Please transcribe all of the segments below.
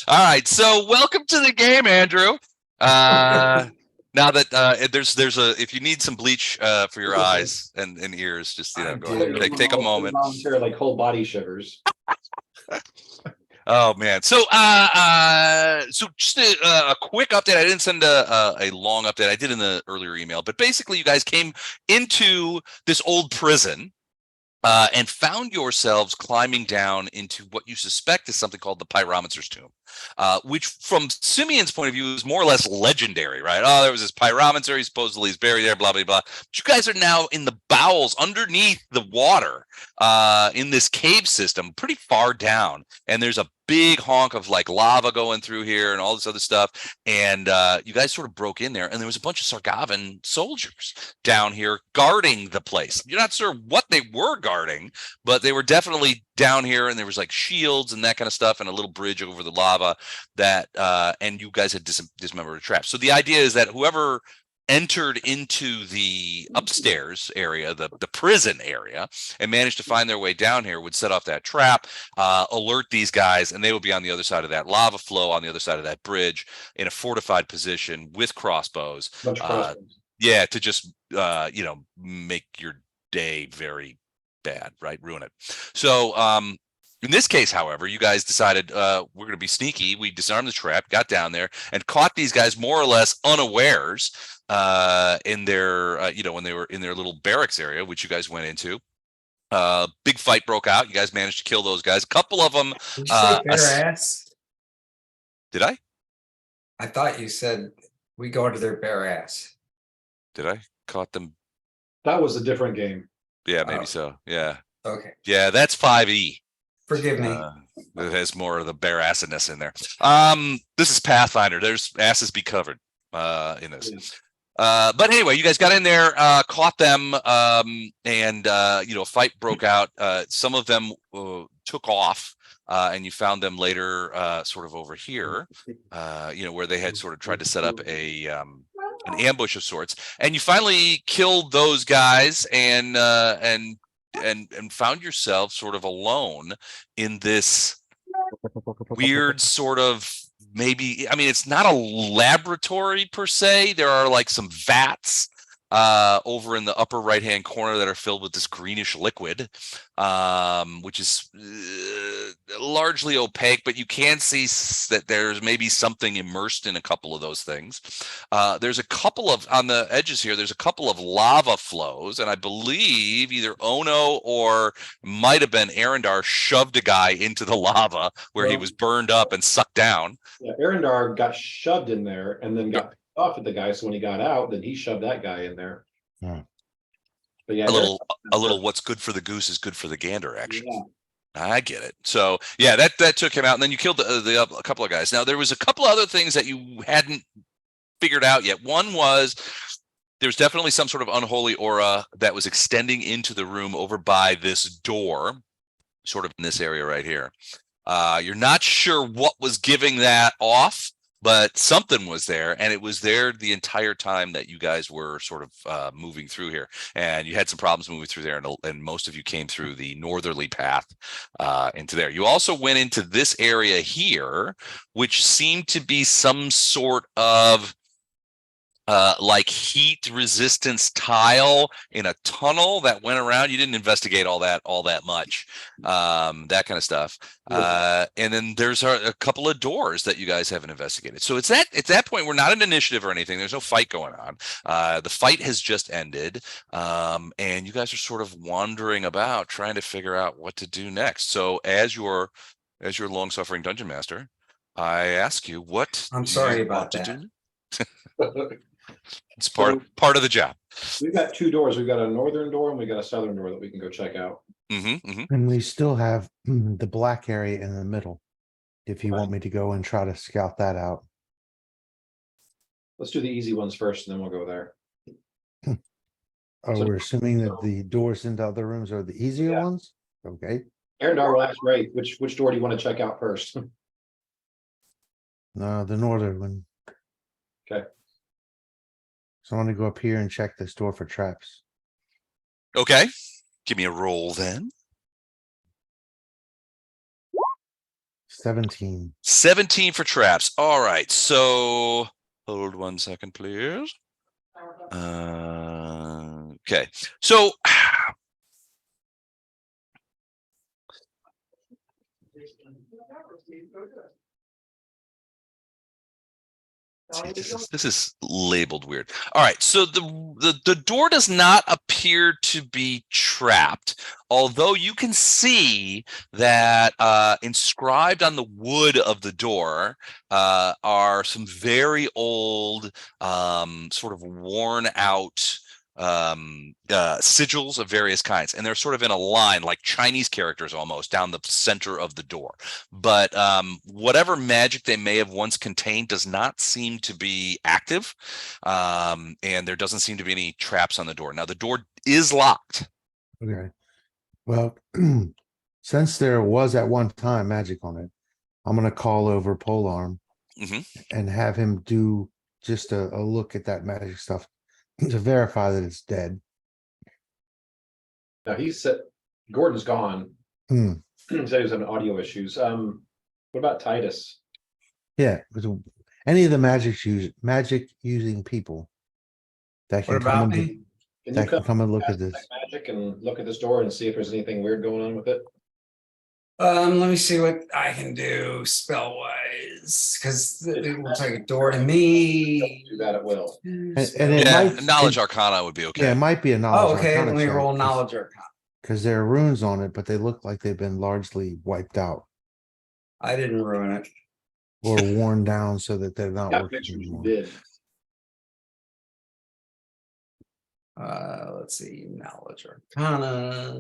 All right, so welcome to the game, Andrew. Now that there's a if you need some bleach for your eyes and ears, just I go ahead, do. take a moment. Volunteer, like whole body shivers. Oh man, so so just a quick update. I didn't send a long update. I did in the earlier email, but basically, you guys came into this old prison. And found yourselves climbing down into what you suspect is something called the Pyromancer's tomb, which from Simeon's point of view is more or less legendary, right? Oh, there was this Pyromancer, he supposedly is buried there, blah, blah, blah. But you guys are now in the bowels underneath the water in this cave system, pretty far down. And there's a big honk of like lava going through here and all this other stuff. And you guys sort of broke in there, and there was a bunch of Sargavan soldiers down here guarding the place. You're not sure what they were guarding, but they were definitely down here, and there was like shields and that kind of stuff, and a little bridge over the lava that and you guys had dismembered a trap. So the idea is that whoever entered into the upstairs area, the prison area, and managed to find their way down here would set off that trap, alert these guys, and they would be on the other side of that lava flow, on the other side of that bridge, in a fortified position with crossbows. Yeah, to just make your day very bad, right? Ruin it. So in this case, however, you guys decided we're going to be sneaky. We disarmed the trap, got down there, and caught these guys more or less unawares in their when they were in their little barracks area, which you guys went into. Big fight broke out. You guys managed to kill those guys. A couple of them. Did you say bare ass? Did I? I thought you said we go into their bare ass. Did I? Caught them. That was a different game. Yeah, maybe so. Yeah. Okay. Yeah, that's 5e. Forgive me. It has more of the bare assedness in there. This is Pathfinder. There's asses be covered in this. But anyway, you guys got in there, caught them, and a fight broke out. Some of them took off, and you found them later, sort of over here, where they had sort of tried to set up an ambush of sorts. And you finally killed those guys, and found yourself sort of alone in this weird sort of, maybe, I mean, it's not a laboratory per se. There are like some vats over in the upper right hand corner that are filled with this greenish liquid, which is largely opaque, but you can see that there's maybe something immersed in a couple of those things. There's a couple of, on the edges here, there's a couple of lava flows, and I believe either Ono or might have been Arendar shoved a guy into the lava where he was burned up and sucked down. Yeah, Arendar got shoved in there and then got off at the guy, so when he got out, then he shoved that guy in there. Yeah. But yeah, a little what's good for the goose is good for the gander action. Yeah. I get it. So yeah, that took him out, and then you killed a couple of guys. Now there was a couple of other things that you hadn't figured out yet. One was there's definitely some sort of unholy aura that was extending into the room over by this door, sort of in this area right here. You're not sure what was giving that off, but something was there, and it was there the entire time that you guys were sort of moving through here. And you had some problems moving through there, and most of you came through the northerly path into there. You also went into this area here, which seemed to be some sort of like heat resistance tile in a tunnel that went around. You didn't investigate all that much, that kind of stuff. And then there's a couple of doors that you guys haven't investigated. So it's that point, we're not an initiative or anything. There's no fight going on. The fight has just ended, and you guys are sort of wandering about trying to figure out what to do next. So as your long-suffering dungeon master, I ask you, what I'm sorry about that. It's part of the job. We've got two doors. We've got a northern door and we got a southern door that we can go check out. And we still have the black area in the middle. If you want me to go and try to scout that out. Let's do the easy ones first, and then we'll go there. Oh, so we're assuming that the doors into other rooms are the easier ones? Okay. Arendar will ask Ray, which door do you want to check out first? No, the northern one. Okay. So I want to go up here and check this door for traps. Okay. Give me a roll then. 17. 17 for traps. All right. So hold 1 second, please. Okay. So see, this is labeled weird. All right, so the door does not appear to be trapped, although you can see that inscribed on the wood of the door are some very old, sort of worn out sigils of various kinds, and they're sort of in a line like Chinese characters almost down the center of the door. But whatever magic they may have once contained does not seem to be active, and there doesn't seem to be any traps on the door. Now the door is locked. Okay. Well, since there was at one time magic on it, I'm gonna call over Polearm Mhm. and have him do just a look at that magic stuff to verify that it's dead. Now he said, Gordon's gone. Hmm. He said he was having audio issues. What about Titus? Yeah, because any of the magic using people that What can come about and me? Can you that can come and look at cast this. detect magic and look at this door and see if there's anything weird going on with it? Let me see what I can do spell wise, because it looks like a door to me. Do that at will. And it Yeah, might knowledge arcana would be okay. Yeah, it might be a knowledge. Oh, okay, let me roll check, knowledge arcana. because there are runes on it, but they look like they've been largely wiped out I didn't ruin it. or worn down so that they're not Got working pictures you anymore. did. Let's see, knowledge arcana.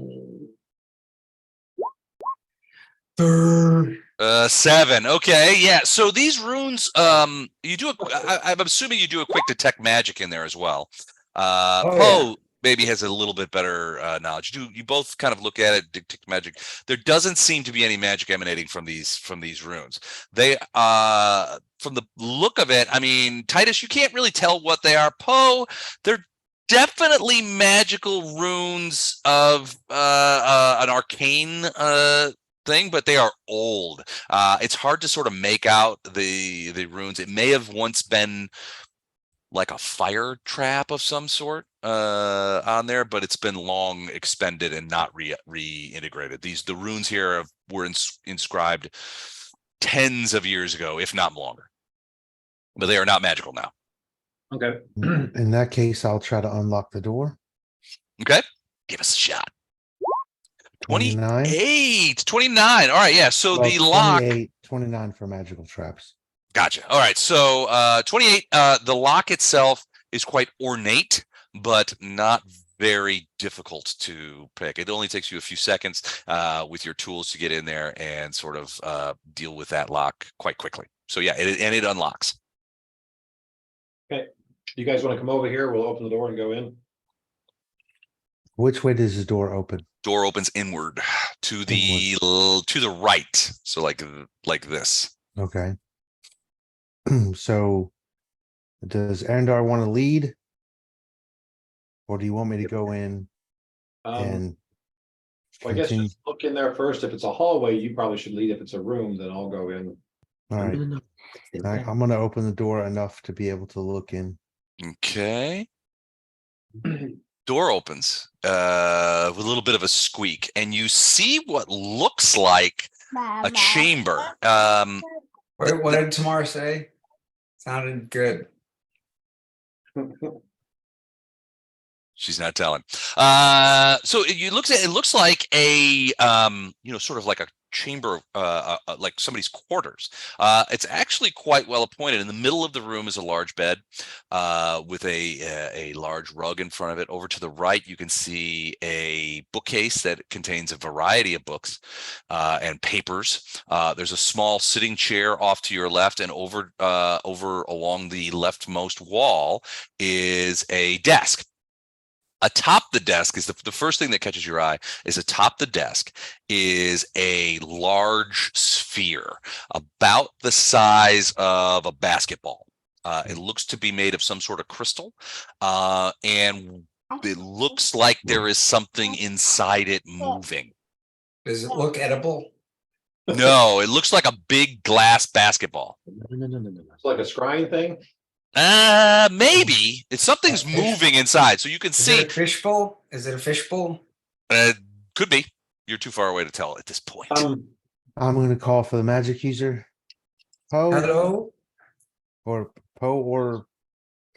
7. Okay, yeah. So these runes, you do. I'm assuming you do a quick detect magic in there as well. Oh, Poe maybe has a little bit better knowledge. You both kind of look at it, detect magic. There doesn't seem to be any magic emanating from these runes. They, from the look of it, I mean, Titus, you can't really tell what they are. Poe, they're definitely magical runes of an arcane thing, but they are old. It's hard to sort of make out the runes. It may have once been like a fire trap of some sort on there, but it's been long expended and not reintegrated. The runes here were inscribed tens of years ago, if not longer, but they are not magical now. Okay. In that case, I'll try to unlock the door. Okay, give us a shot. 29. 29. All right, yeah. So Well, the lock. 29 for magical traps. Gotcha. All right. So 28, the lock itself is quite ornate, but not very difficult to pick. It only takes you a few seconds with your tools to get in there and sort of deal with that lock quite quickly. So yeah, it unlocks. Okay. You guys want to come over here? We'll open the door and go in. Which way does the door open? Door opens inward to the right. So like this. Okay. So does Arendar want to lead? Or do you want me to go in and Well, I guess continue? just look in there first. If it's a hallway, you probably should lead. If it's a room, then I'll go in. All right. I'm gonna open the door enough to be able to look in. Okay. Door opens with a little bit of a squeak, and you see what looks like a chamber. What did Tamara say? Sounded good. She's not telling. So it looks like a sort of like a chamber, like somebody's quarters. It's actually quite well appointed. In the middle of the room is a large bed with a large rug in front of it. Over to the right, you can see a bookcase that contains a variety of books and papers. There's a small sitting chair off to your left, and over along the leftmost wall is a desk. Atop the desk is the first thing that catches your eye. Is atop the desk is a large sphere about the size of a basketball. It looks to be made of some sort of crystal, and it looks like there is something inside it moving. Does it look edible? No, it looks like a big glass basketball. It's like a scrying thing. Maybe it's something's A fish? moving inside, so you can Is see. it a fishbowl? Is it a fishbowl? Could be. You're too far away to tell at this point. Um, I'm gonna call for the magic user. Poe Hello? or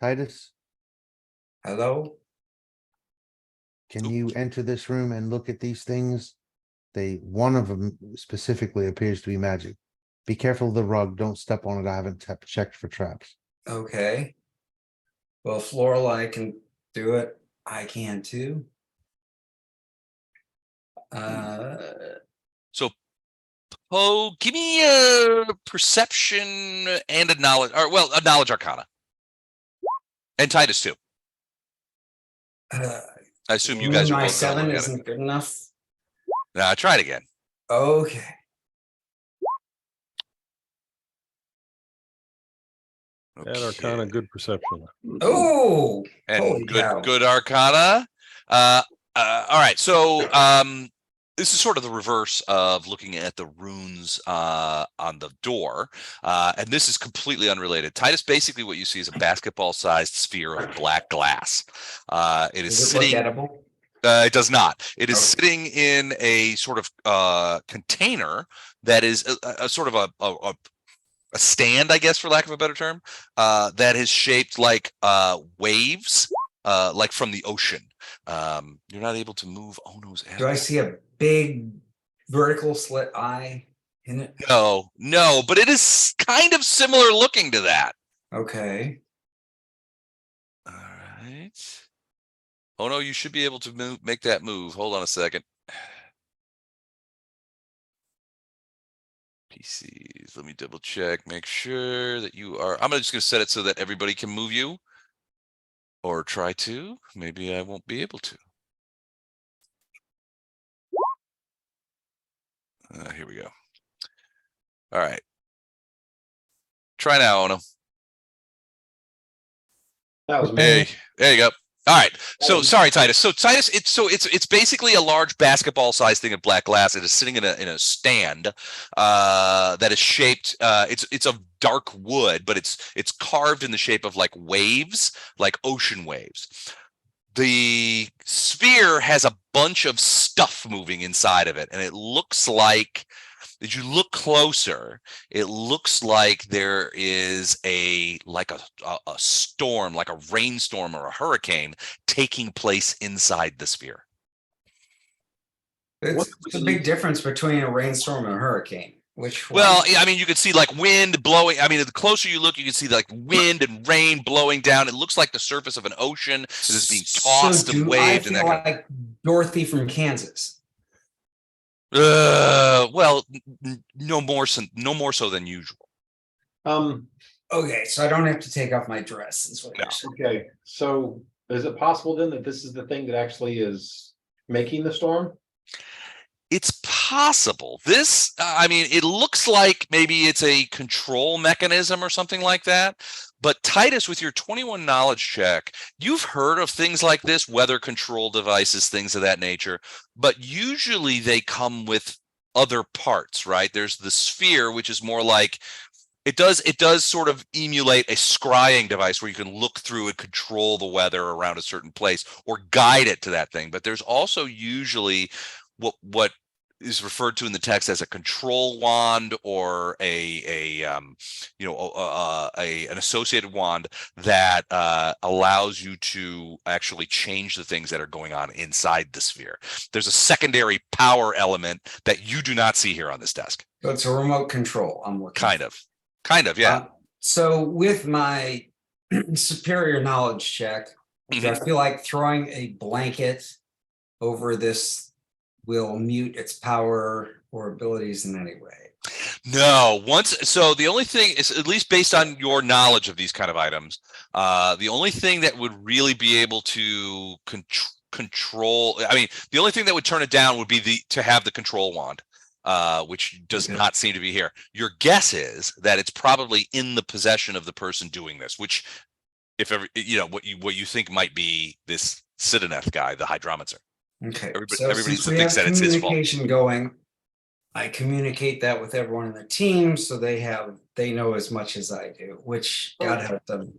Titus, Hello? can Oop. you enter this room and look at these things? One of them specifically appears to be magic. Be careful of the rug. Don't step on it. I haven't checked for traps. Okay. Well, if Lorelei can do it, I can too. So, oh, give me a perception and a knowledge, or well, a knowledge arcana, and Titus too. I assume you guys are my both gonna 7 look at it. isn't good enough. Try it again. Okay. And Arcana, Okay. good perception. Oh, And holy good, cow. good arcana. All right. So, this is sort of the reverse of looking at the runes on the door, and this is completely unrelated. Titus, basically, what you see is a basketball-sized sphere of black glass. It is Does it look sitting. edible? It does not. It is Okay. sitting in a sort of container that is a sort of a stand, I guess, for lack of a better term, that is shaped like waves, like from the ocean. You're not able to move Ono's. Do I see a big vertical slit eye in it? No, but it is kind of similar looking to that. Okay. All right. Oh no, you should be able to make that move. Hold on a second. PCs. Let me double check, make sure that you are. I'm just going to set it so that everybody can move you, or try to. Maybe I won't be able to. Here we go. All right. Try now, Ono. that was me. Hey, there you go. All right. So sorry, Titus. So Titus, it's basically a large basketball-sized thing of black glass. It is sitting in a stand that is shaped. It's of dark wood, but it's carved in the shape of like waves, like ocean waves. The sphere has a bunch of stuff moving inside of it, and it looks like, as you look closer, it looks like there is a storm, like a rainstorm or a hurricane taking place inside the sphere. It's a big difference between a rainstorm and a hurricane. Which one? Well, I mean, you can see like wind blowing. I mean, the closer you look, you can see like wind and rain blowing down. It looks like the surface of an ocean that is being tossed so and do waved. I And feel that like Dorothy from Kansas. well, no more so than usual. Okay, so I don't have to take off my dress. Is what you're saying. Okay, so is it possible then that this is the thing that actually is making the storm? It's possible. This, I mean, it looks like maybe it's a control mechanism or something like that. But Titus, with your 21 knowledge check, you've heard of things like this, weather control devices, things of that nature. But usually they come with other parts, right? There's the sphere, which is more like it does sort of emulate a scrying device where you can look through and control the weather around a certain place or guide it to that thing. But there's also usually what is referred to in the text as a control wand or an associated wand that allows you to actually change the things that are going on inside the sphere. There's a secondary power element that you do not see here on this desk. So it's a remote control. I'm looking. Kind of, yeah. So with my superior knowledge check, do I feel like throwing a blanket over this will mute its power or abilities in any way? No, so the only thing is, at least based on your knowledge of these kind of items, the only thing that would really be able to control, I mean, the only thing that would turn it down would be to have the control wand, which does not seem to be here. Your guess is that it's probably in the possession of the person doing this, which, if ever, what you think might be this Sidoneth guy, the Hydromancer. Okay, Everybody so since since we we thinks have that it's his fault. communication going, I communicate that with everyone in the team, so they know as much as I do, which God help them.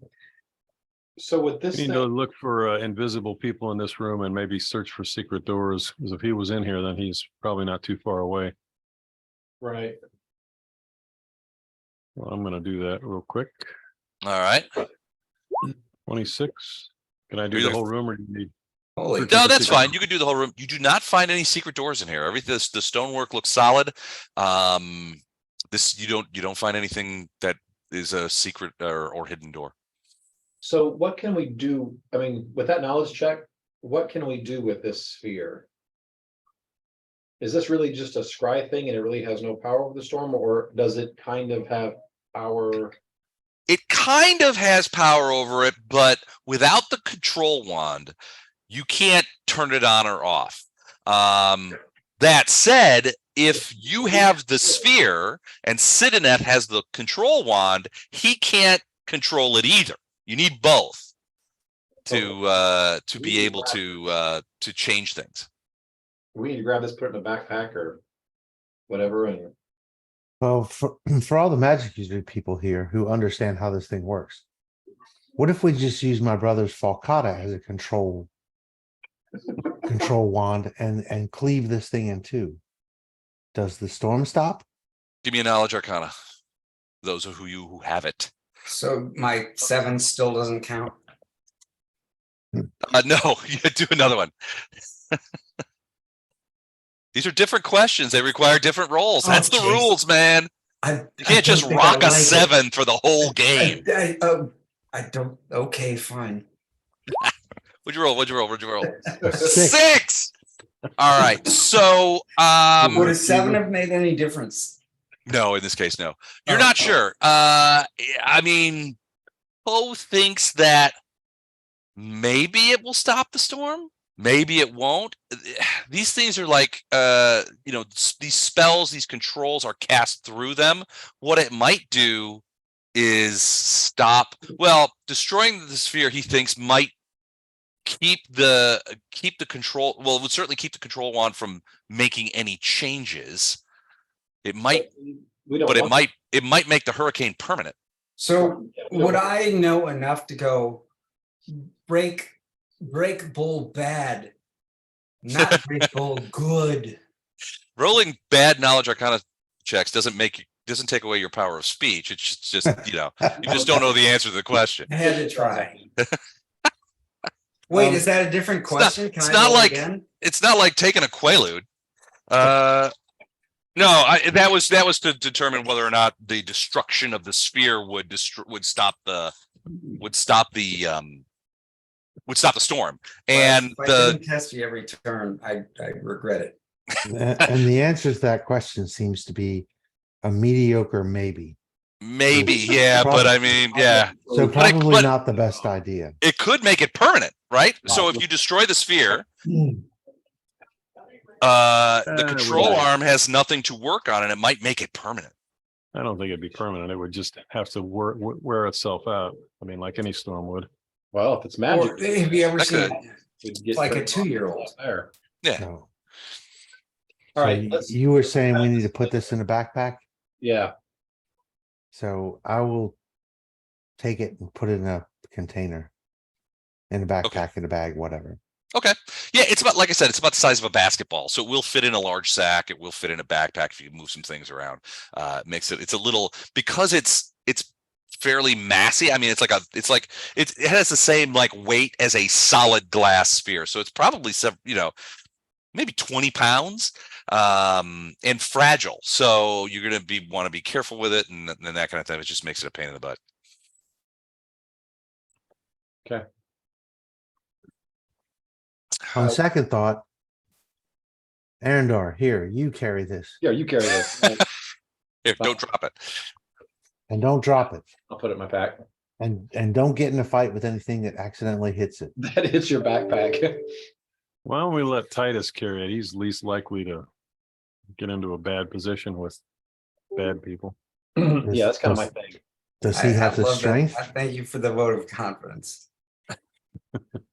So with this You need thing, to look for invisible people in this room and maybe search for secret doors. Because if he was in here, then he's probably not too far away. right? Well, I'm going to do that real quick. All right. 26. Can I do Either- the whole room or do you need? Holy, Searching No, for that's secret- fine. You can do the whole room. You do not find any secret doors in here. Everything, the stonework looks solid. This you don't find anything that is a secret or hidden door. So what can we do? I mean, with that knowledge check, what can we do with this sphere? Is this really just a scry thing and it really has no power over the storm, or does it kind of have power? It kind of has power over it, but without the control wand, you can't turn it on or off. That said, if you have the sphere and Sidonet has the control wand, he can't control it either. You need both to be able to change things. We need to grab this, put it in a backpack or whatever, and Well, for all the magic user people here who understand how this thing works, what if we just use my brother's falcata as a control wand and cleave this thing in two? Does the storm stop? Give me a knowledge arcana. Those of who have it. so my 7 still doesn't count. No, you do another one. These are different questions. They require different rolls. That's the jeez. rules, man. You can't just rock a 7 for the whole game. I don't. Okay, fine. What'd you roll? What'd you roll? What'd you roll? Six. 6. All right. So, Would a 7 have made any difference? no, in this case, no. You're Oh, not oh. sure. I mean, Poe thinks that maybe it will stop the storm. Maybe it won't. These things are like, these spells, these controls are cast through them. What it might do is stop. Well, destroying the sphere, he thinks might keep the control. Well, it would certainly keep the control wand from making any changes. It might, we don't. but it want- might make the hurricane permanent. So would I know enough to go break bull bad, not break bull good? Rolling bad knowledge arcana checks doesn't take away your power of speech. It's just you just don't know the answer to the question. I had to try. Wait, is that a different question? it's Can not I roll like- again? It's not like taking a Quaalude. No, that was to determine whether or not the destruction of the sphere would stop the storm. And If I the didn't test you every turn, I regret it. And the answer to that question seems to be a mediocre maybe. maybe, yeah, but I mean, yeah, So But I- probably but- not the best idea. it could make it permanent, right? So if you destroy the sphere, the control wouldn't. arm has nothing to work on, and it might make it permanent. I don't think it'd be permanent. It would just have to wear itself out. I mean, like any storm would. Well, if it's Or magic. have you ever That seen could. it'd get like a turned 2-year-old? There. Yeah. No. All right. So Let's, you were saying we need to put this in a backpack, yeah. so I will take it and put it in a container. In a backpack, in a bag, whatever. Okay. Yeah, it's about, like I said, it's about the size of a basketball. So it will fit in a large sack. It will fit in a backpack if you move some things around. It's a little, because it's fairly massy. I mean, it has the same like weight as a solid glass sphere. So it's probably maybe 20 pounds, and fragile. So you're going to want to be careful with it and that kind of thing. It just makes it a pain in the butt. Okay. On second thought, Arendar, here, you carry this Yeah, you carry this. Here, don't drop it. and don't drop it. I'll put it in my pack. And don't get in a fight with anything that accidentally hits it. That is your backpack. Why don't we let Titus carry it? He's least likely to get into a bad position with bad people. Yeah, that's kind of my thing. Does he have the love that. strength? I thank you for the vote of confidence.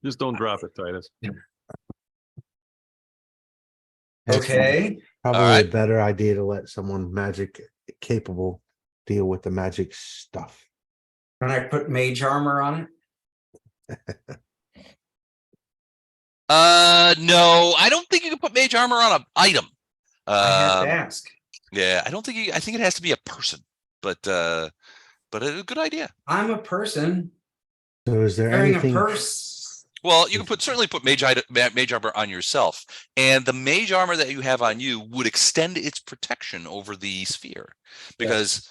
Just don't drop it, Titus. Okay, Probably a right. better idea to let someone magic capable deal with the magic stuff. can I put mage armor on it? No, I don't think you can put mage armor on an item. I have to Um, ask. yeah, I don't think I think it has to be a person, but a good idea. I'm a person So is there carrying a anything? purse. Well, you can certainly put mage armor on yourself, and the mage armor that you have on you would extend its protection over the sphere, because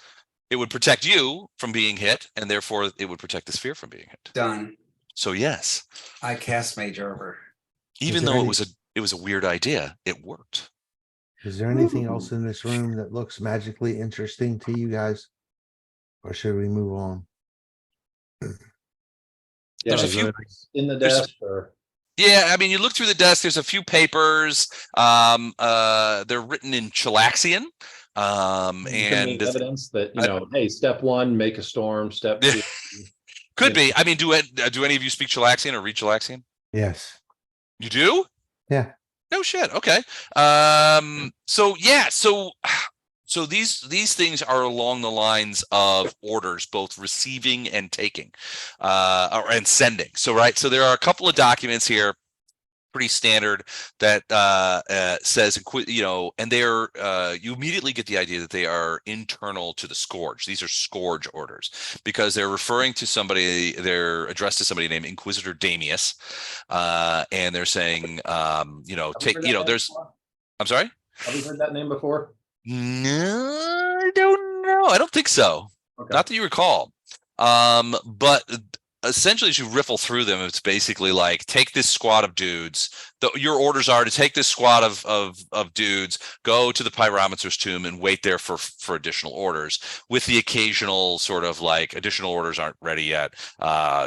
it would protect you from being hit, and therefore it would protect the sphere from being hit. Done. So yes, I cast mage armor. even there though any- it was a weird idea, it worked. Is there anything else in this room that looks magically interesting to you guys? Or should we move on? Yeah, There's a Is few. there in the there's- desk or, Yeah, I mean, you look through the desk. There's a few papers. They're written in Chilaxian. And evidence that, I- hey, step one, make a storm, step Yeah. two. could Yeah. be. I mean, do any of you speak Chilaxian or read Chilaxian? Yes. You do? Yeah. No shit. Okay. So yeah. So these things are along the lines of orders, both receiving and taking, and sending. So right. So there are a couple of documents here, pretty standard, that says, and they're you immediately get the idea that they are internal to the scourge. These are scourge orders because they're referring to somebody. They're addressed to somebody named Inquisitor Damius, and they're saying, Have we take, heard that name there's. before? I'm sorry. Have we heard that name before? No, I don't know. I don't think so. Okay. Not that you recall. But essentially, as you riffle through them, it's basically like, take this squad of dudes. Your orders are to take this squad of dudes, go to the Pyromancer's tomb, and wait there for additional orders. With the occasional sort of like, additional orders aren't ready yet.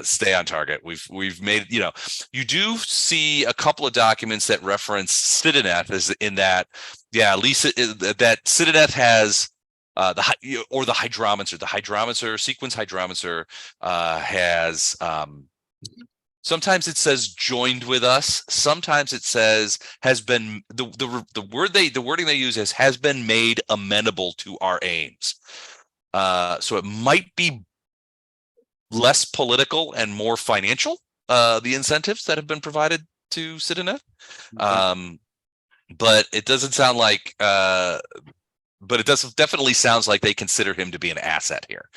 Stay on target. We've made, you do see a couple of documents that reference Sidoneth as in that. Yeah, Lisa, that Sidoneth has the Hydromancer. The Hydromancer, sequence Hydromancer, has sometimes it says joined with us. Sometimes it says has been the wording they use is has been made amenable to our aims. So it might be less political and more financial. The incentives that have been provided to Sidoneth. But it doesn't sound like but it definitely sounds like they consider him to be an asset here.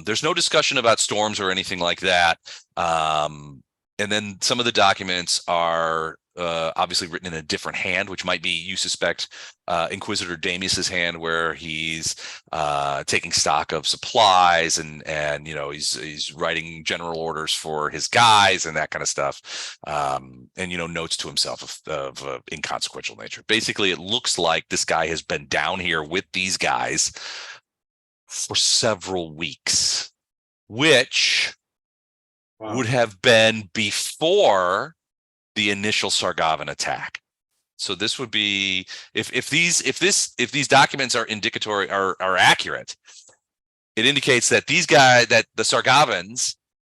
There's no discussion about storms or anything like that. And then some of the documents are obviously written in a different hand, which might be, you suspect, Inquisitor Damius's hand, where he's taking stock of supplies and he's writing general orders for his guys and that kind of stuff, and notes to himself of inconsequential nature. Basically, it looks like this guy has been down here with these guys for several weeks, which would have been before the initial Sargavan attack. So this would be, if these documents are indicatory, are accurate, it indicates that that the Sargavans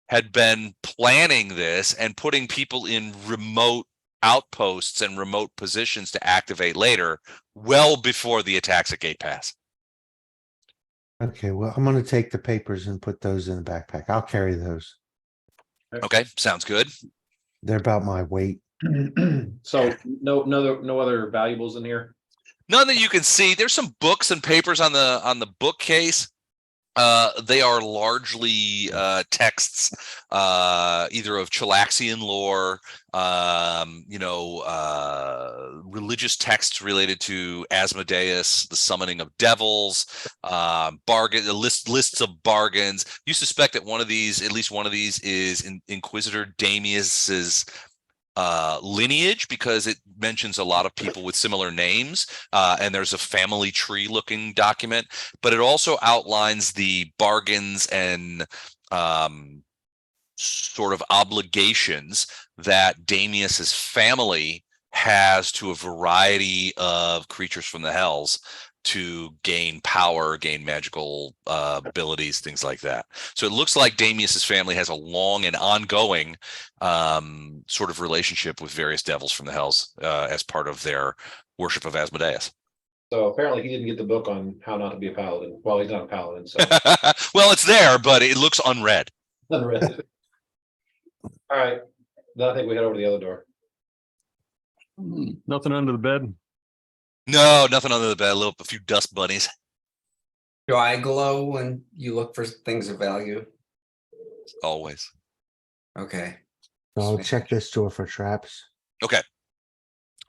had been planning this and putting people in remote outposts and remote positions to activate later, well before the attacks at Gate Pass. Okay, well, I'm gonna take the papers and put those in the backpack. I'll carry those. Okay, sounds good. They're about my weight. So no other valuables in here? None that you can see. There's some books and papers on the bookcase. They are largely texts, either of Chilaxian lore, religious texts related to Asmodeus, the summoning of devils, lists of bargains. You suspect that at least one of these is Inquisitor Damius's lineage, because it mentions a lot of people with similar names, and there's a family tree looking document, but it also outlines the bargains and sort of obligations that Damius's family has to a variety of creatures from the hells to gain power, gain magical abilities, things like that. So it looks like Damius's family has a long and ongoing sort of relationship with various devils from the hells as part of their worship of Asmodeus. So apparently he didn't get the book on how not to be a paladin. Well, he's not a paladin, so. Well, it's there, but it looks unread. Unread. All right, then I think we head over to the other door. Nothing under the bed. No, nothing under the bed. A few dust bunnies. Do I glow when you look for things of value? Always. Okay. I'll check this door for traps. Okay.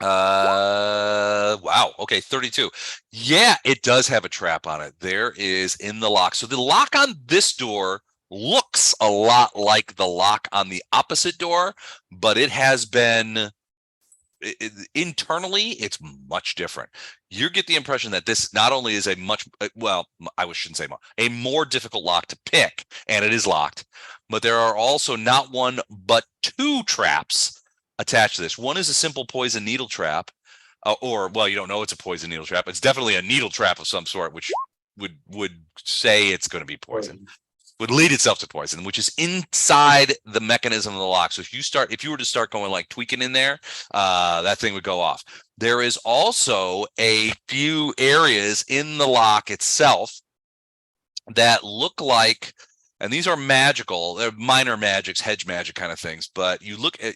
Wow. Okay, 32. Yeah, it does have a trap on it. There is in the lock. So the lock on this door looks a lot like the lock on the opposite door, but it has been internally, it's much different. You get the impression that this not only is a much, well, I shouldn't say more, a more difficult lock to pick, and it is locked, but there are also not one, but two traps attached to this. One is a simple poison needle trap, or, well, you don't know it's a poison needle trap. It's definitely a needle trap of some sort, which would say it's going to be poison. Would lead itself to poison, which is inside the mechanism of the lock. So if you were to start going like tweaking in there, that thing would go off. There is also a few areas in the lock itself that look like, and these are magical, they're minor magics, hedge magic kind of things, but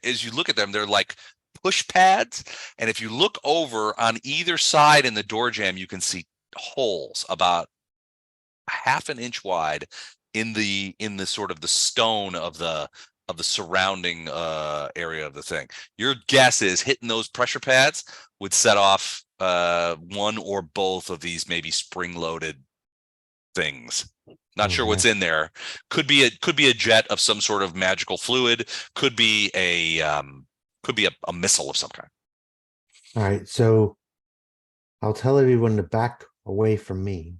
as you look at them, they're like push pads. And if you look over on either side in the door jamb, you can see holes about half an inch wide in the sort of the stone of the surrounding area of the thing. Your guess is hitting those pressure pads would set off one or both of these maybe spring-loaded things. Not sure what's in there. Could be a jet of some sort of magical fluid. Could be a missile of some kind. All right, so I'll tell everyone to back away from me.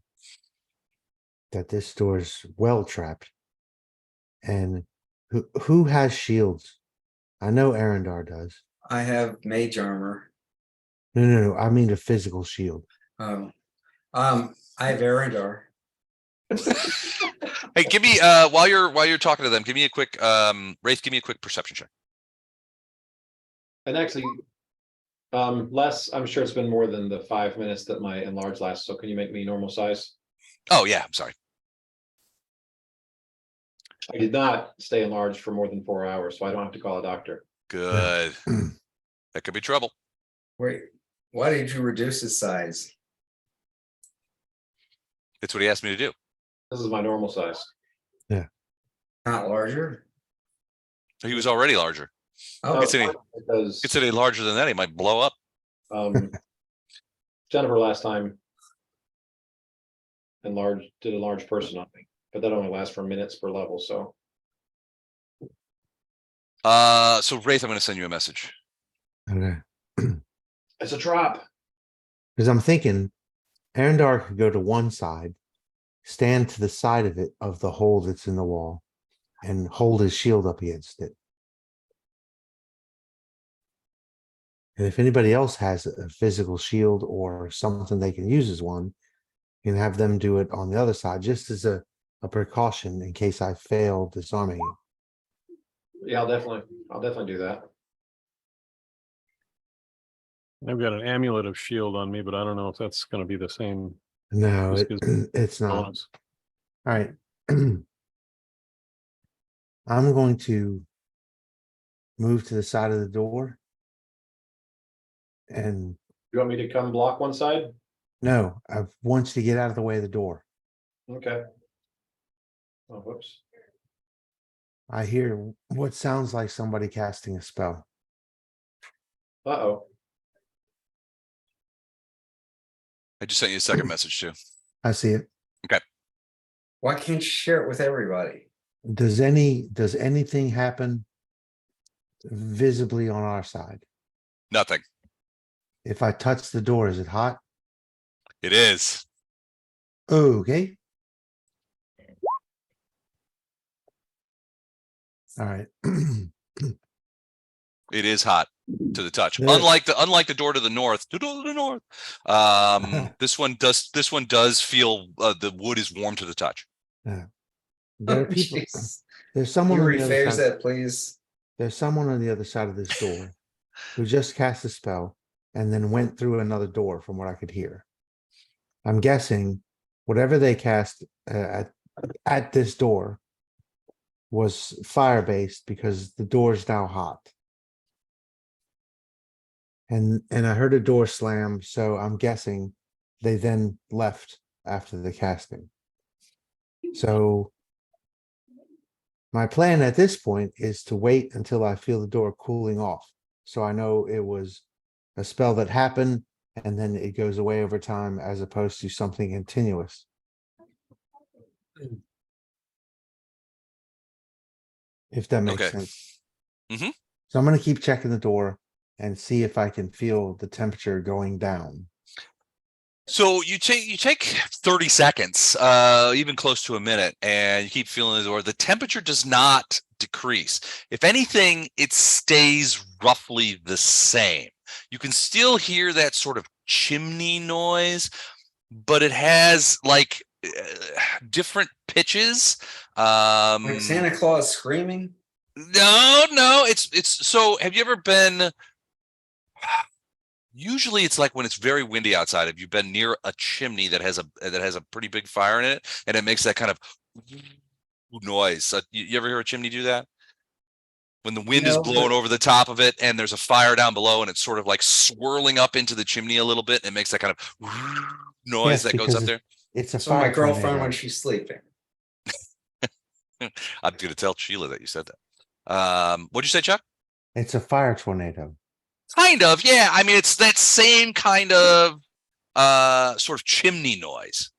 That this door's well trapped. And who has shields? I know Arendar does. I have mage armor. No. I mean a physical shield. Oh. I have Arendar. Hey, give me while you're talking to them, give me a quick Wraith, give me a quick perception check. And actually, less, I'm sure it's been more than the 5 minutes that my enlarge lasts, so can you make me normal size? Oh yeah, I'm sorry. I did not stay enlarged for more than 4 hours, so I don't have to call a doctor. Good. That could be trouble. Wait, why did you reduce his size? It's what he asked me to do. This is my normal size. Not larger? He was already larger. Oh, Because It's any larger than that, he might blow up. Jennifer last time did a large person on me, but that only lasts for minutes per level, so. So Wraith, I'm going to send you a message. Okay. It's a trap. Because I'm thinking Arendar could go to one side, stand to the side of it, of the hole that's in the wall, and hold his shield up against it. And if anybody else has a physical shield or something they can use as one, you can have them do it on the other side, just as a precaution in case I fail disarming it. Yeah, I'll definitely do that. I've got an amulet of shield on me, but I don't know if that's going to be the same. No, Just 'cause it's not. bonus. All right. I'm going to move to the side of the door. And You want me to come block one side? no, I want you to get out of the way of the door. Okay. Oh, whoops. I hear what sounds like somebody casting a spell. Uh-oh. I just sent you a second message too. I see it. why can't you share it with everybody? Does anything happen visibly on our side? Nothing. If I touch the door, is it hot? It is. Okay. All right. It is hot to the touch. Yeah. Unlike the door to the north. The door to the north. This one does feel the wood is warm to the touch. Yeah. There are people, Jeez. there's Can someone you on the other rephrase side, that, please? there's someone on the other side of this door who just cast a spell and then went through another door from what I could hear. I'm guessing whatever they cast at this door was fire-based because the door is now hot. And I heard a door slam, so I'm guessing they then left after the casting. So my plan at this point is to wait until I feel the door cooling off. So I know it was a spell that happened and then it goes away over time as opposed to something continuous. If that makes Okay. sense. Mhm. So I'm gonna keep checking the door and see if I can feel the temperature going down. So you take 30 seconds, even close to a minute, and you keep feeling the door. The temperature does not decrease. If anything, it stays roughly the same. You can still hear that sort of chimney noise, but it has like different pitches. Like Santa Claus screaming? No, it's so have you ever been usually it's like when it's very windy outside, have you been near a chimney that has a pretty big fire in it and it makes that kind of noise? You ever hear a chimney do that? When the wind is No, blowing but- over the top of it and there's a fire down below and it's sort of like swirling up into the chimney a little bit and it makes that kind of noise Yes, that goes because up there. it's a So my fire girlfriend tornado. when she's sleeping. I'm gonna tell Sheila that you said that. What'd you say, Chuck? It's a fire tornado. Kind of, yeah. I mean, it's that same kind of sort of chimney noise.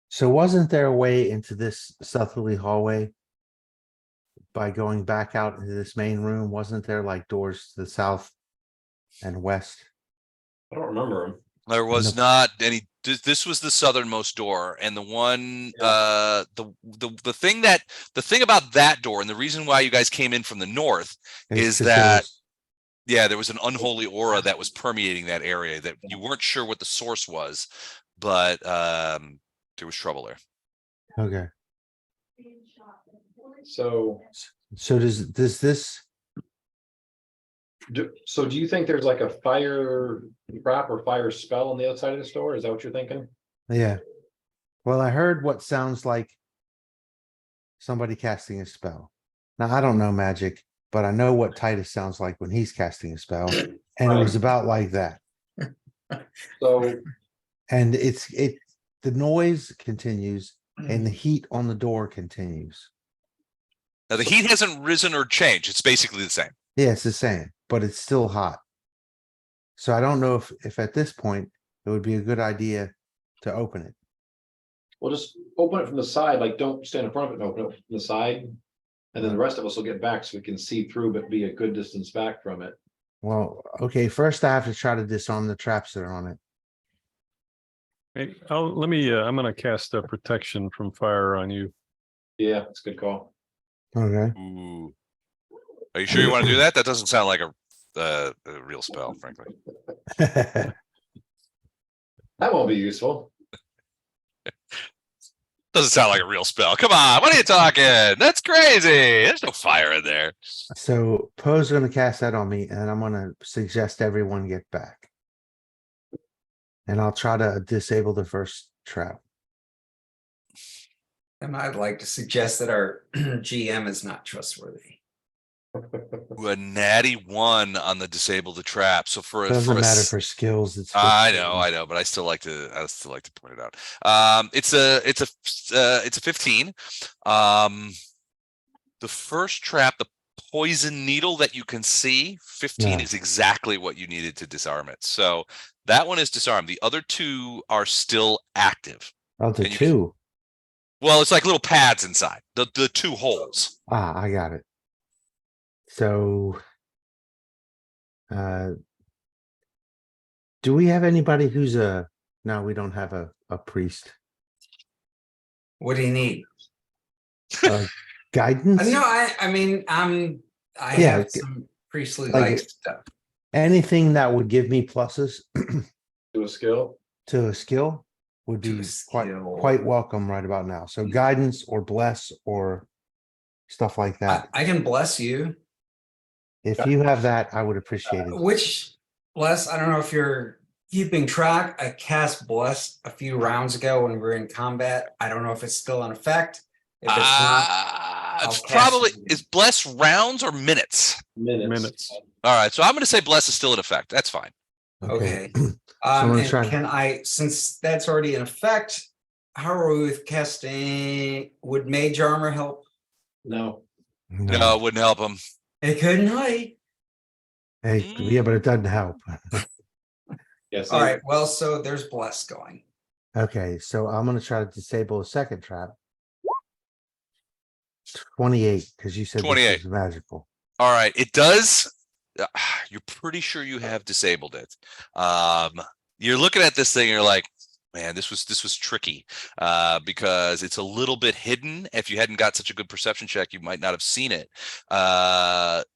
So wasn't there a way into this southerly hallway by going back out into this main room? Wasn't there like doors to the south and west? I don't remember them. There was not any. This was the southernmost door, and the one, the thing about that door, and the reason why you guys came in from the north is 'Cause there that was- yeah, there was an unholy aura that was permeating that area that you weren't sure what the source was, but there was trouble there. Okay, So, so does this, do you think there's like a fire trap or fire spell on the other side of the store? Is that what you're thinking? yeah. Well, I heard what sounds like somebody casting a spell. Now, I don't know magic, but I know what Titus sounds like when he's casting a spell. And it was Right. about like that. So, And the noise continues and the heat on the door continues. Now the heat hasn't risen or changed; it's basically the same. Yeah, it's the same, but it's still hot. So I don't know if at this point it would be a good idea to open it. we'll just open it from the side, like don't stand in front of it and open it from the side. And then the rest of us will get back so we can see through, but be a good distance back from it. Well, okay, first I have to try to disarm the traps that are on it. Hey, I'm gonna cast a protection from fire on you. Yeah, it's a good call. Okay. Ooh, are you sure you want to do that? That doesn't sound like a real spell, frankly. That won't be useful. Doesn't sound like a real spell. Come on, what are you talking? That's crazy. There's no fire in there. So Poe's gonna cast that on me and I'm gonna suggest everyone get back. And I'll try to disable the first trap. And I'd like to suggest that our GM is not trustworthy. Ooh, a natty 1 on the disable the trap. So for Doesn't a matter for skills, it's. I 15. know, but I still like to point it out. It's a 15. The first trap, the poison needle that you can see, 15 Yeah. is exactly what you needed to disarm it. So that one is disarmed. The other 2 are still active. Oh, the and you- two. Well, it's like little pads inside the 2 holes. Ah, I got it. So. Do we have anybody who's no, we don't have a priest. What do you need? Guidance? No, I mean, I'm I Yeah, have some priestly like like it- stuff. anything that would give me pluses Do a skill. to a skill would To a be skill. quite welcome right about now. So guidance or bless or stuff like that. I can bless you. If you have that, I would appreciate it. Which bless, I don't know if you're keeping track. I cast bless a few rounds ago when we were in combat. I don't know if it's still in effect. If it's not, It's cast probably it again. is bless rounds or minutes. Minutes. All right, so I'm going to say bless is still in effect. That's fine. Okay. I'm gonna And try- can I, since that's already in effect, how are we with casting? Would mage armor help? No. No, it wouldn't help him. It couldn't hide. Hey, yeah, but it doesn't help. Yes. All right, well, so there's bless going. Okay, so I'm gonna try to disable a second trap. 28, because you said 28. this is magical. All right, it does. You're pretty sure you have disabled it. You're looking at this thing, and you're like, man, this was tricky because it's a little bit hidden. If you hadn't got such a good perception check, you might not have seen it.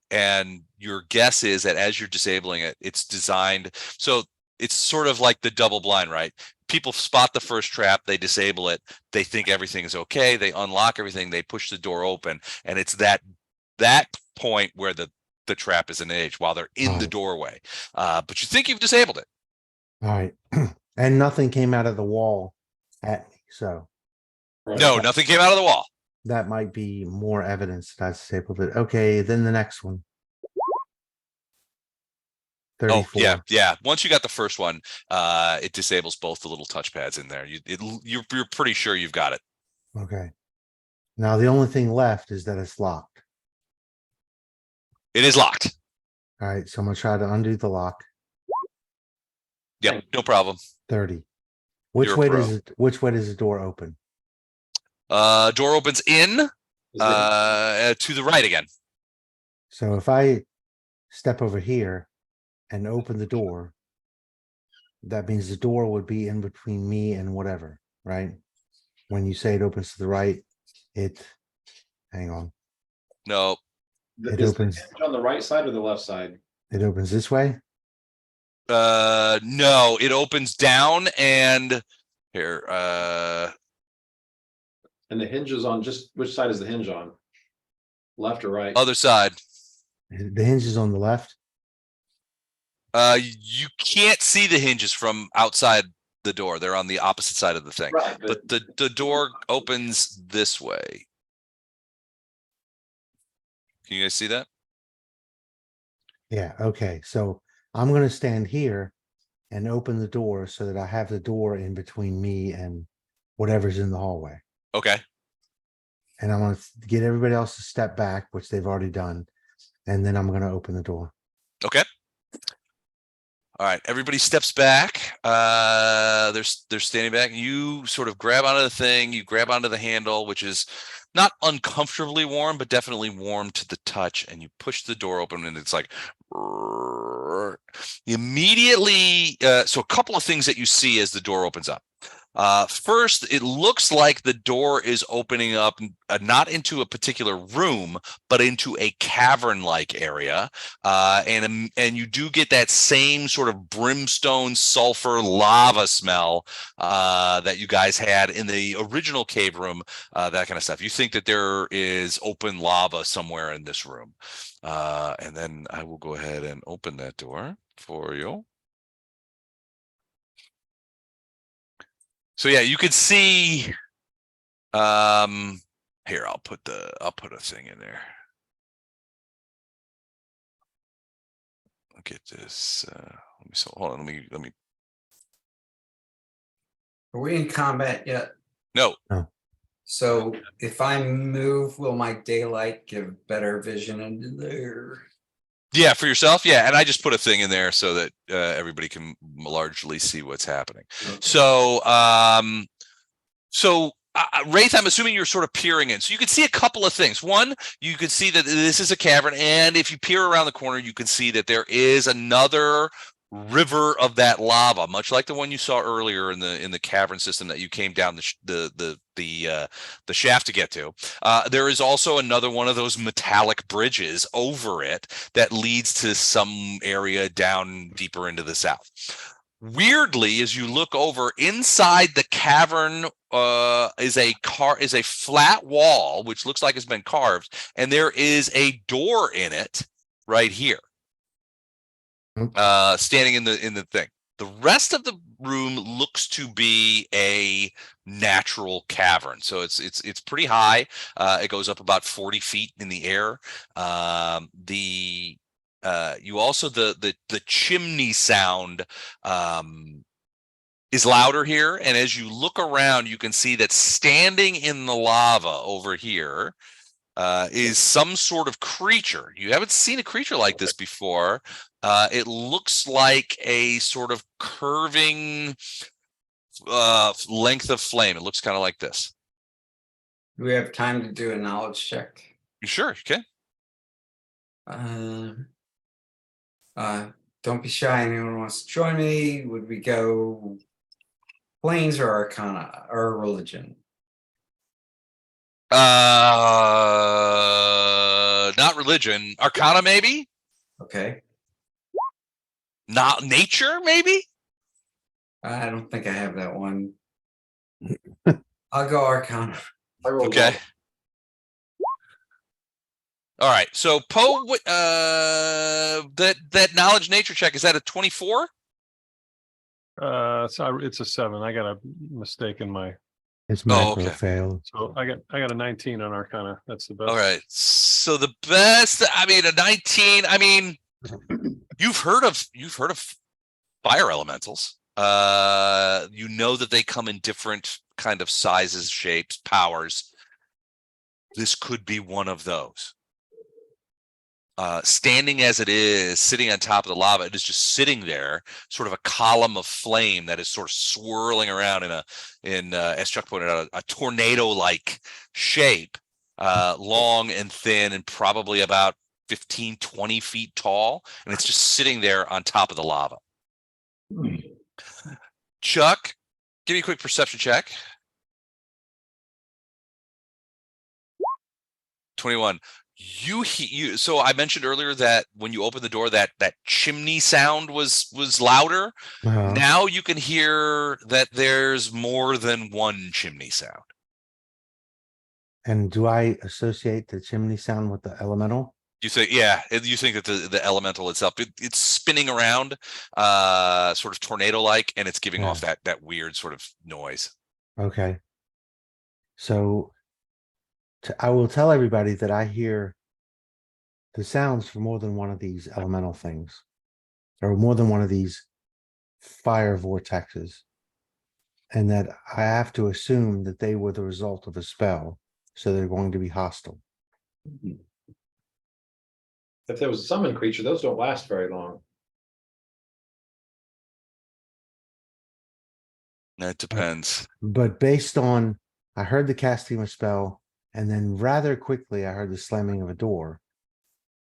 And your guess is that as you're disabling it, it's designed so it's sort of like the double blind, right? People spot the first trap, they disable it, they think everything is okay, they unlock everything, they push the door open, and it's that point where the trap is engaged while they're in the Right. doorway. But you think you've disabled it. All right, and nothing came out of the wall at me, so No, nothing came out of the wall. that might be more evidence that I disabled it. Okay, then the next one. Oh 34. yeah. Once you got the first one, it disables both the little touchpads in there. You're pretty sure you've got it. Okay. Now the only thing left is that it's locked. It is locked. All right, so I'm gonna try to undo the lock. Yep, no problem. 30. Which You're a way pro. which way does the door open? Door opens in Is it- to the right again. So if I step over here and open the door, that means the door would be in between me and whatever, right? When you say it opens to the right, hang on, No, It Is opens. the hinge on the right side or the left side? it opens this way. no, it opens down and here. And the hinge is on just, which side is the hinge on? Left or right? Other side. The hinge is on the left. You can't see the hinges from outside the door. They're on the opposite side of the thing. Right, But the door opens this way. Can you guys see that? Yeah, okay, so I'm gonna stand here and open the door so that I have the door in between me and whatever's in the hallway. Okay. And I'm gonna get everybody else to step back, which they've already done. And then I'm gonna open the door. Okay. All right. Everybody steps back. They're standing back. You sort of grab onto the thing. You grab onto the handle, which is not uncomfortably warm, but definitely warm to the touch. And you push the door open, and it's like immediately. So a couple of things that you see as the door opens up. First, it looks like the door is opening up not into a particular room, but into a cavern-like area. And you do get that same sort of brimstone, sulfur, lava smell that you guys had in the original cave room, that kind of stuff. You think that there is open lava somewhere in this room. And then I will go ahead and open that door for you. So yeah, you could see. Here, I'll put a thing in there. Look at this. Hold on. Let me. Are we in combat yet? No. So if I move, will my daylight give better vision into there? Yeah, for yourself. Yeah, and I just put a thing in there so that everybody can largely see what's happening. Okay. So, Wraith, I'm assuming you're sort of peering in. So you can see a couple of things. One, you can see that this is a cavern, and if you peer around the corner, you can see that there is another river of that lava, much like the one you saw earlier in the cavern system that you came down the shaft to get to. There is also another one of those metallic bridges over it that leads to some area down deeper into the south. Weirdly, as you look over inside the cavern, is a flat wall which looks like it's been carved, and there is a door in it right here, standing in the thing. The rest of the room looks to be a natural cavern, so it's pretty high. It goes up about 40 feet in the air. You also the chimney sound is louder here, and as you look around, you can see that standing in the lava over here is some sort of creature. You haven't seen a creature like this before. It looks like a sort of curving length of flame. It looks kind of like this. Do we have time to do a knowledge check? You sure? Okay. Don't be shy. Anyone wants to join me? Would we go planes or arcana or religion? Not religion. Arcana, maybe? Okay. Not nature, maybe? I don't think I have that one. I'll go arcana. I rolled Okay. well. All right. So Poe, that knowledge nature check, is that a 24? So it's a 7. I got a mistake in my. His Oh, macro okay. failed. So I got a 19 on Arcana. That's the best. All right. So the best, I mean, a 19. I mean, you've heard of fire elementals. You know that they come in different kind of sizes, shapes, powers. This could be one of those. Standing as it is, sitting on top of the lava, it is just sitting there, sort of a column of flame that is sort of swirling around as Chuck pointed out, a tornado-like shape, long and thin, and probably about 15, 20 feet tall, and it's just sitting there on top of the lava. Chuck, give me a quick perception check. 21. So I mentioned earlier that when you open the door, that chimney sound was louder. Uh-huh. Now you can hear that there's more than one chimney sound. And do I associate the chimney sound with the elemental? You think, yeah, you think that the elemental itself, it's spinning around, sort of tornado-like, and it's giving off that weird sort of noise. Okay. So I will tell everybody that I hear the sounds for more than one of these elemental things, or more than one of these fire vortexes, and that I have to assume that they were the result of a spell, so they're going to be hostile. If there was a summoned creature, those don't last very long. It depends. But based on, I heard the casting of a spell, and then rather quickly I heard the slamming of a door.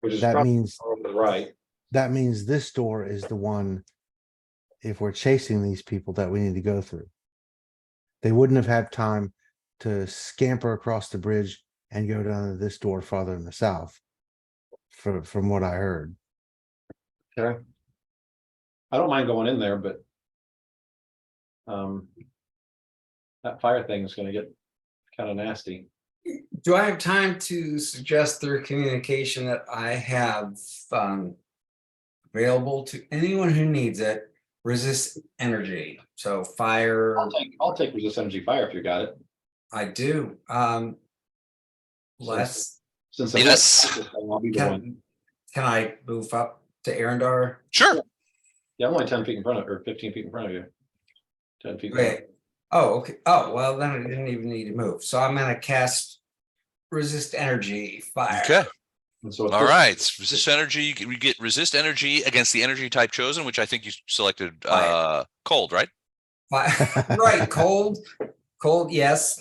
Which is That probably means on the right. that means this door is the one, if we're chasing these people, that we need to go through. They wouldn't have had time to scamper across the bridge and go down to this door farther in the south, from what I heard. Okay. I don't mind going in there, but that fire thing is gonna get kind of nasty. Do I have time to suggest through communication that I have available to anyone who needs it, resist energy? So fire, I'll take resist energy fire if you got it. I do. Less, Since Yes. I'll be the one. can I move up to Arendar? Sure. Yeah, I'm only 10 feet in front of, or 15 feet in front of you. 10 feet. Wait. Oh, okay. Oh, well, then I didn't even need to move. So I'm gonna cast resist energy fire. Okay. And so All right. Resist energy. You get resist energy against the energy type chosen, which I think you selected cold, right? Right, cold, yes.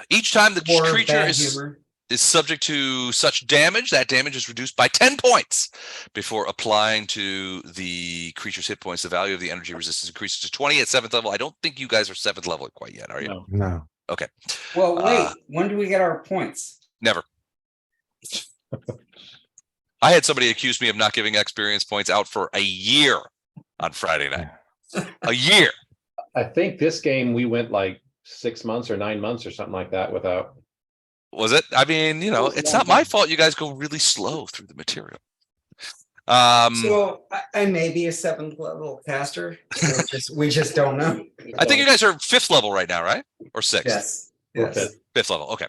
Each time the Or creature bad is humor. is subject to such damage. That damage is reduced by 10 points before applying to the creature's hit points. The value of the energy resistance increases to 20 at 7th level. I don't think you guys are 7th level quite yet, are you? No. No. Okay. Well, wait, when do we get our points? Never. I had somebody accuse me of not giving experience points out for a year on Friday night. A year. I think this game we went like 6 months or 9 months or something like that without. Was it? I mean, you know, it's not my fault. You guys go really slow through the material. So I may be a 7th level caster. We just don't know. I think you guys are 5th level right now, right? Or 6th? Yes. Okay. Yes. 5th level. Okay.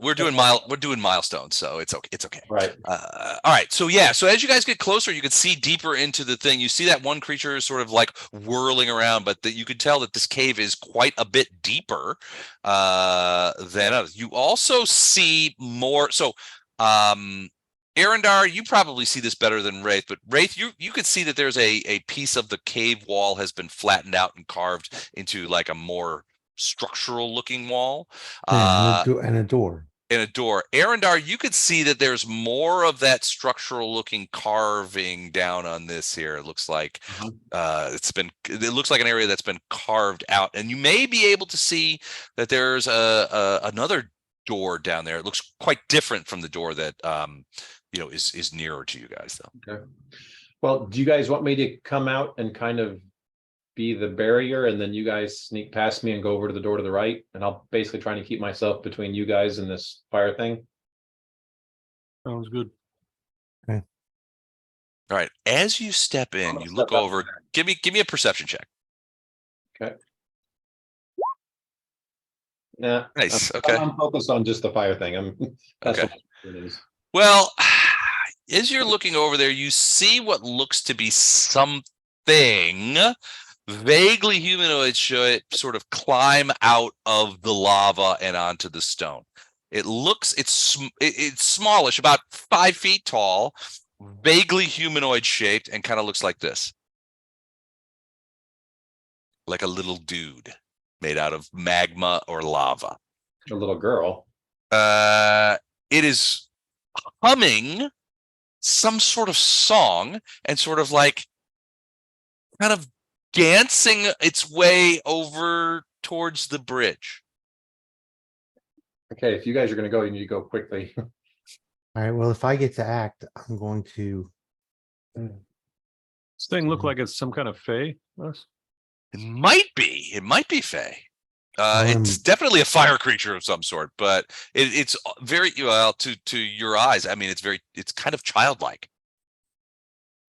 We're doing milestones, so it's okay. It's okay. Right. All right. So yeah. So as you guys get closer, you can see deeper into the thing. You see that one creature is sort of like whirling around, but you could tell that this cave is quite a bit deeper than others. You also see more. So, Arendar, you probably see this better than Wraith, but Wraith, you could see that there's a piece of the cave wall has been flattened out and carved into like a more structural looking wall. Yeah, and a door. In a door. Arendar, you could see that there's more of that structural looking carving down on this here. It looks like it looks like an area that's been carved out, and you may be able to see that there's another door down there. It looks quite different from the door that is nearer to you guys though. Okay. Well, do you guys want me to come out and kind of be the barrier, and then you guys sneak past me and go over to the door to the right, and I'll basically trying to keep myself between you guys and this fire thing? Sounds good. All right. As you step in, you look over. Give me a perception check. Okay. Yeah. Nice. Okay. I'm focused on just the fire thing. That's Okay. what it is. Well, as you're looking over there, you see what looks to be something vaguely humanoid sort of climb out of the lava and onto the stone. It's smallish, about 5 feet tall, vaguely humanoid shaped, and kind of looks like this. Like a little dude made out of magma or lava. A little girl. It is humming some sort of song and sort of like kind of dancing its way over towards the bridge. Okay, if you guys are going to go, you need to go quickly. All right. Well, if I get to act, I'm going to. This thing look like it's some kind of fae, Russ? It might be Fae. It's definitely a fire creature of some sort, but it's very well to your eyes. I mean, it's kind of childlike.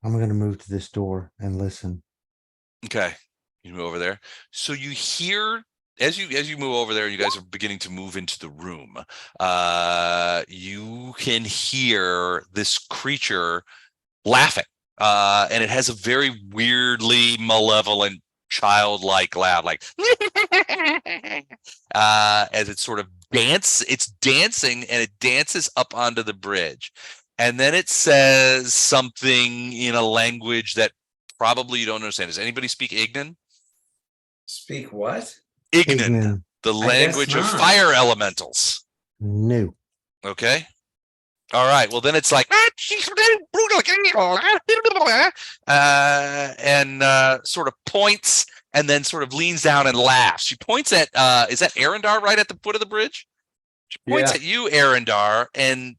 I'm going to move to this door and listen. Okay, you move over there. So you hear as you move over there, you guys are beginning to move into the room. You can hear this creature laughing, and it has a very weirdly malevolent, childlike laugh, like as it sort of it's dancing, and it dances up onto the bridge, and then it says something in a language that probably you don't understand. Does anybody speak Ignan? Speak what? Ignan, the language of fire elementals. No. Okay. All right. Well, then it's like, and sort of points, and then sort of leans down and laughs. She points at, is that Arendar right at the foot of the bridge? She points at you, Arendar, and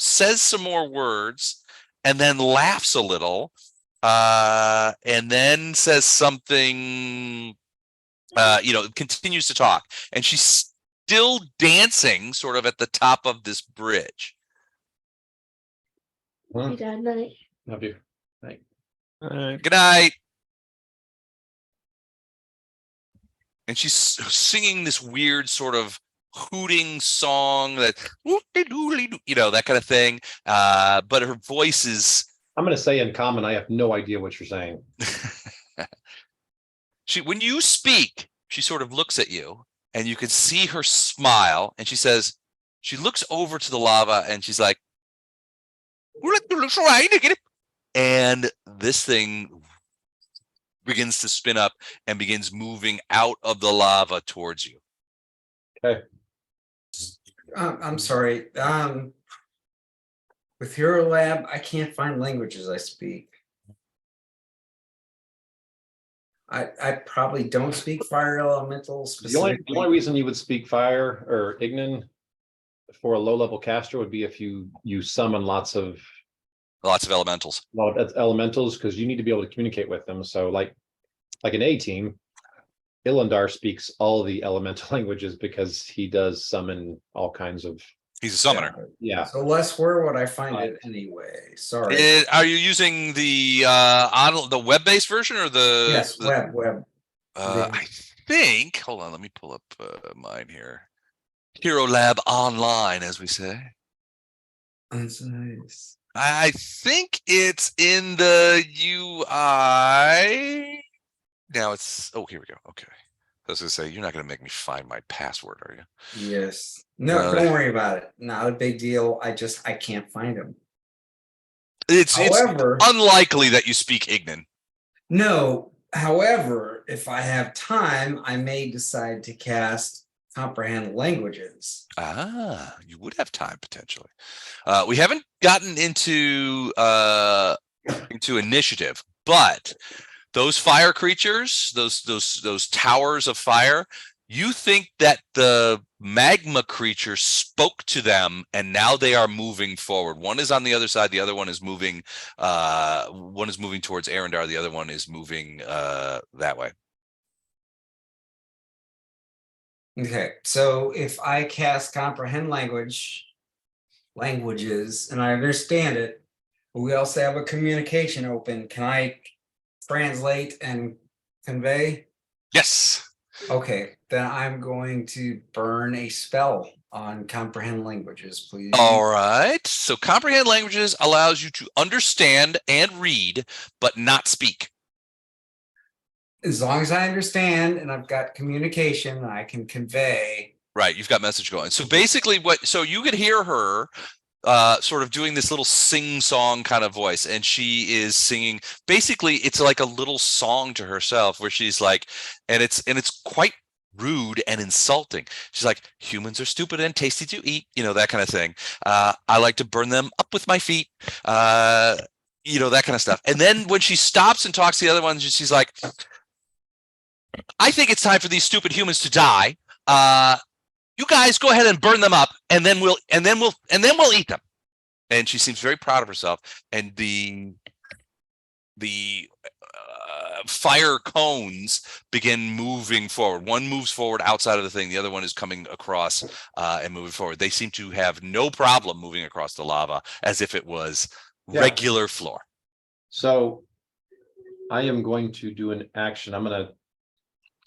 says some more words, and then laughs a little, and then says something. Continues to talk, and she's still dancing, sort of at the top of this bridge. Well, Good night. love you. Night. Good night. And she's singing this weird sort of hooting song that that kind of thing. But her voice is. I'm going to say in common, I have no idea what you're saying. When you speak, she sort of looks at you, and you can see her smile, and she looks over to the lava, and she's like, and this thing begins to spin up and begins moving out of the lava towards you. Okay. I'm sorry. With Hero Lab, I can't find languages I speak. I probably don't speak fire elemental The only specifically. reason you would speak fire or Ignan for a low level caster would be if you summon lots of elementals. elementals, because you need to be able to communicate with them. So like an A team, Ilandar speaks all the elemental languages because he does summon all kinds of. He's a summoner. Yeah. So Les, where would I find it anyway? Sorry. Are you using the on the web-based version or the? Yes, web. I think. Hold on, let me pull up mine here. Hero Lab Online, as we say. That's nice. I think it's in the UI. Now it's. Oh, here we go. Okay. I was gonna say you're not gonna make me find my password, are you? Yes. No, don't worry about it. Not a big deal. I can't find them. It's However, unlikely that you speak Ignan. no. However, if I have time, I may decide to cast Comprehend Languages. Ah, you would have time potentially. We haven't gotten into initiative, but those fire creatures, those towers of fire, you think that the magma creature spoke to them and now they are moving forward. One is on the other side, the other one is moving towards Arendar, the other one is moving that way. Okay, so if I cast Comprehend languages, and I understand it, but we also have a communication open. Can I translate and convey? Yes. Okay, then I'm going to burn a spell on Comprehend Languages, please. All right. So Comprehend Languages allows you to understand and read, but not speak. As long as I understand and I've got communication, I can convey. Right, you've got message going. So basically so you could hear her sort of doing this little sing-song kind of voice, and she is singing. Basically, it's like a little song to herself where she's like, and it's quite rude and insulting. She's like, humans are stupid and tasty to eat, that kind of thing. I like to burn them up with my feet, that kind of stuff. And then when she stops and talks to the other ones, she's like, I think it's time for these stupid humans to die. You guys go ahead and burn them up, and then we'll eat them. And she seems very proud of herself. And the fire cones begin moving forward. One moves forward outside of the thing. The other one is coming across and moving forward. They seem to have no problem moving across the lava as if it was regular floor. So I am going to do an action. I'm going to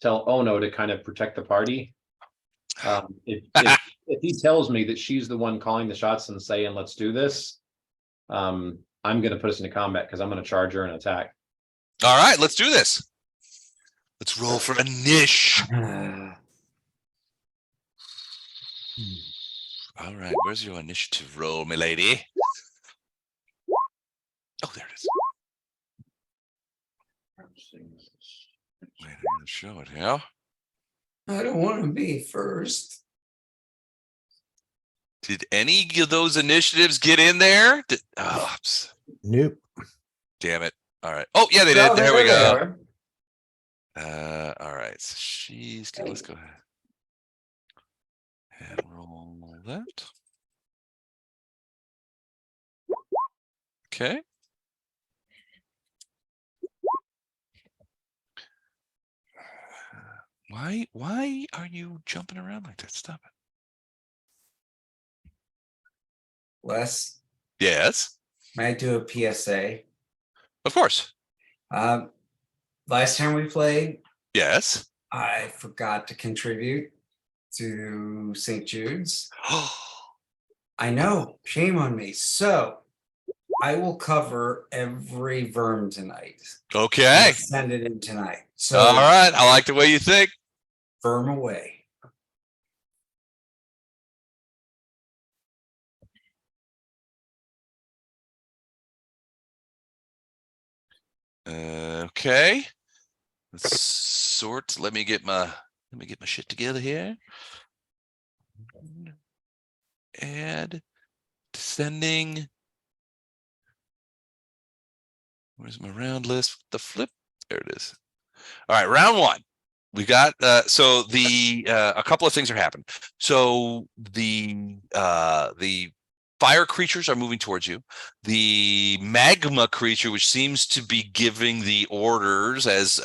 tell Ono to kind of protect the party. If he tells me that she's the one calling the shots and saying, let's do this, I'm going to put us into combat because I'm going to charge her and attack. All right, let's do this. Let's roll for a niche. All right, where's your initiative roll, milady? Oh, there it is. Wait, I'm going to show it, yeah? I don't want to be first. Did any of those initiatives get in there? Nope. Damn it. All right. Oh, yeah, they did. There we go. All right. So let's go ahead and roll that. Okay. Why are you jumping around like that? Stop it. Les, Yes. may I do a PSA? Of course. Last time we played, Yes. I forgot to contribute to St. Jude's. I know, shame on me. So I will cover every verm tonight. Okay. Send it in tonight. So All right. I like the way you think. verm away. Okay. Let's sort. Let me get my shit together here. add, descending. Where's my round list? The flip. There it is. All right, round one. We got so the a couple of things are happening. So the fire creatures are moving towards you. The magma creature, which seems to be giving the orders, as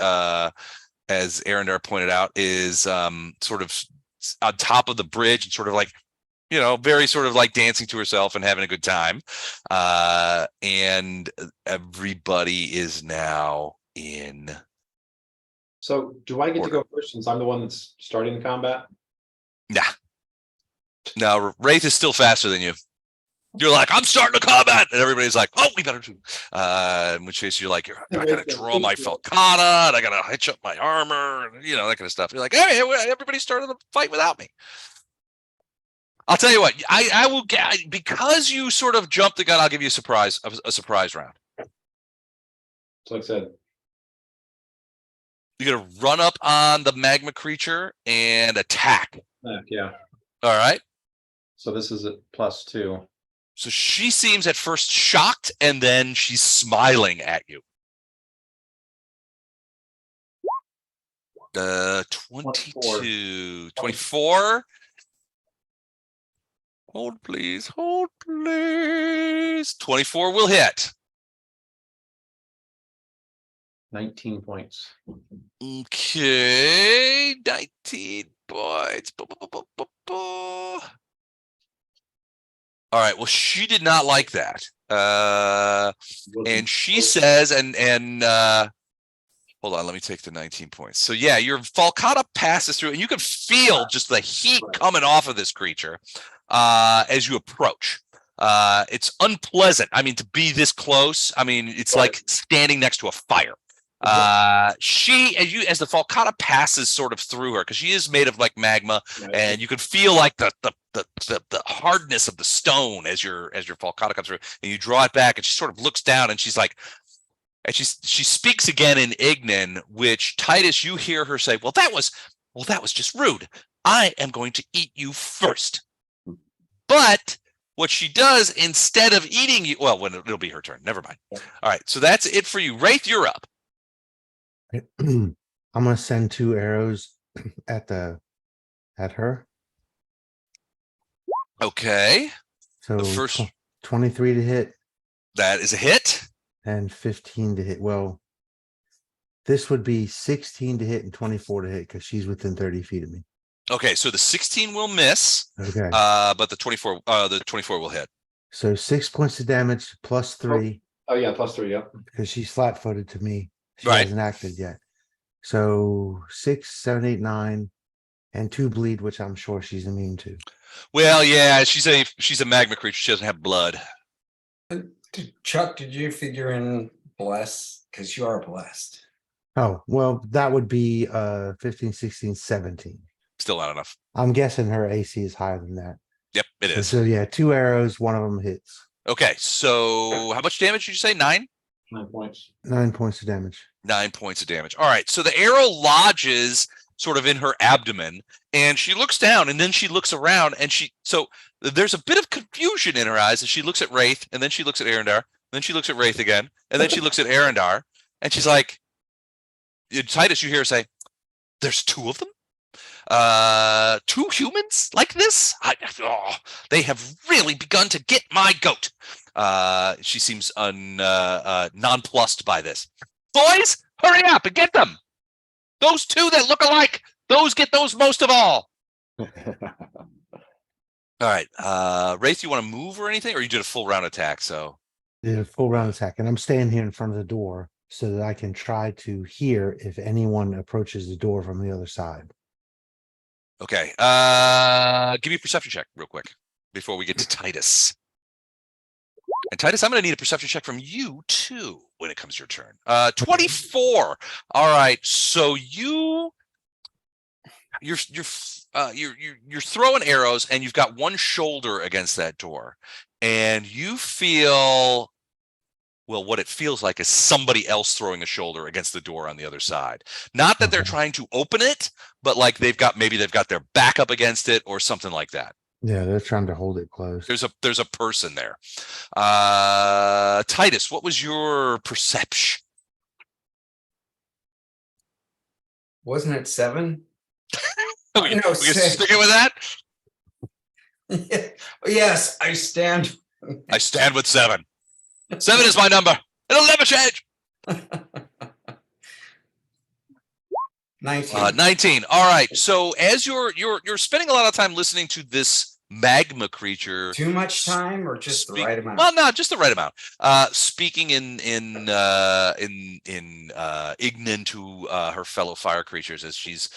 Arendar pointed out, is sort of on top of the bridge and sort of like, very sort of like dancing to herself and having a good time. And everybody is now in. So do I get to go first since I'm the one that's starting the combat? Nah. No, Wraith is still faster than you. You're like, I'm starting the combat, and everybody's like, oh, we better do. In which case you're like, I gotta draw my Falcata, and I gotta hitch up my armor, and that kind of stuff. You're like, hey, everybody started the fight without me. I'll tell you what, I will get, because you sort of jumped the gun, I'll give you a surprise round. So like I said, You're gonna run up on the magma creature and attack. yeah. All right. So this is at +2. So she seems at first shocked, and then she's smiling at you. 22, 24. Hold, please. 24 will hit. 19 points. Okay, 19 points. All right. Well, she did not like that. And she says, and hold on, let me take the 19 points. So yeah, your Falcata passes through, and you can feel just the heat coming off of this creature as you approach. It's unpleasant. I mean, to be this close, I mean, it's like standing next to a fire. She, as the Falcata passes sort of through her, because she is made of like magma, and you can feel like the hardness of the stone as your Falcata comes through, and you draw it back, and she sort of looks down, and she's like, and she speaks again in Ignan, which Titus, you hear her say, well, that was just rude. I am going to eat you first. But what she does, instead of eating you, well, when it'll be her turn. Never mind. All right, so that's it for you. Wraith, you're up. I'm gonna send 2 arrows at her. Okay. So The first 23 to hit that is a hit. and 15 to hit. Well, this would be 16 to hit and 24 to hit because she's within 30 feet of me. Okay, so the 16 will miss. Okay. But the 24 will hit. So 6 points of damage plus 3 Oh yeah, +3, yeah. because she's flat-footed to me. She Right. hasn't acted yet. So 6, 7, 8, 9, and 2 bleed, which I'm sure she's immune to. Well, yeah, she's a magma creature. She doesn't have blood. Chuck, did you figure in bless? Because you are blessed. Oh, well, that would be 15, 16, 17. Still not enough. I'm guessing her AC is higher than that. Yep, it is. So yeah, 2 arrows, one of them hits. Okay, so how much damage did you say? 9? 9 points. 9 points of damage. 9 points of damage. All right, so the arrow lodges sort of in her abdomen, and she looks down, and then she looks around, and so there's a bit of confusion in her eyes as she looks at Wraith, and then she looks at Arendar, then she looks at Wraith again, and then she looks at Arendar, and she's like, Titus, you hear her say, there's 2 of them? 2 humans like this? They have really begun to get my goat. She seems nonplussed by this. Boys, hurry up and get them. Those 2 that look alike, those get those most of all. All right. Wraith, you want to move or anything, or you did a full round attack? So Did a full round attack, and I'm staying here in front of the door so that I can try to hear if anyone approaches the door from the other side. okay. Give me a perception check real quick before we get to Titus. And Titus, I'm going to need a perception check from you too when it comes to your turn. 24. All right. So you're throwing arrows, and you've got one shoulder against that door, and you feel, well, what it feels like is somebody else throwing a shoulder against the door on the other side. Not that they're trying to open it, but like maybe they've got their back up against it or something like that. Yeah, they're trying to hold it close. There's a person there. Titus, what was your perception? Wasn't it 7? We no, can 6. stick it with that. Yes, I stand. I stand with 7. 7 is my number. It'll never change. 19. 19. All right. So as you're spending a lot of time listening to this magma creature. Too much time or just the right amount? Well, no, just the right amount. Speaking in Ignan to her fellow fire creatures as she's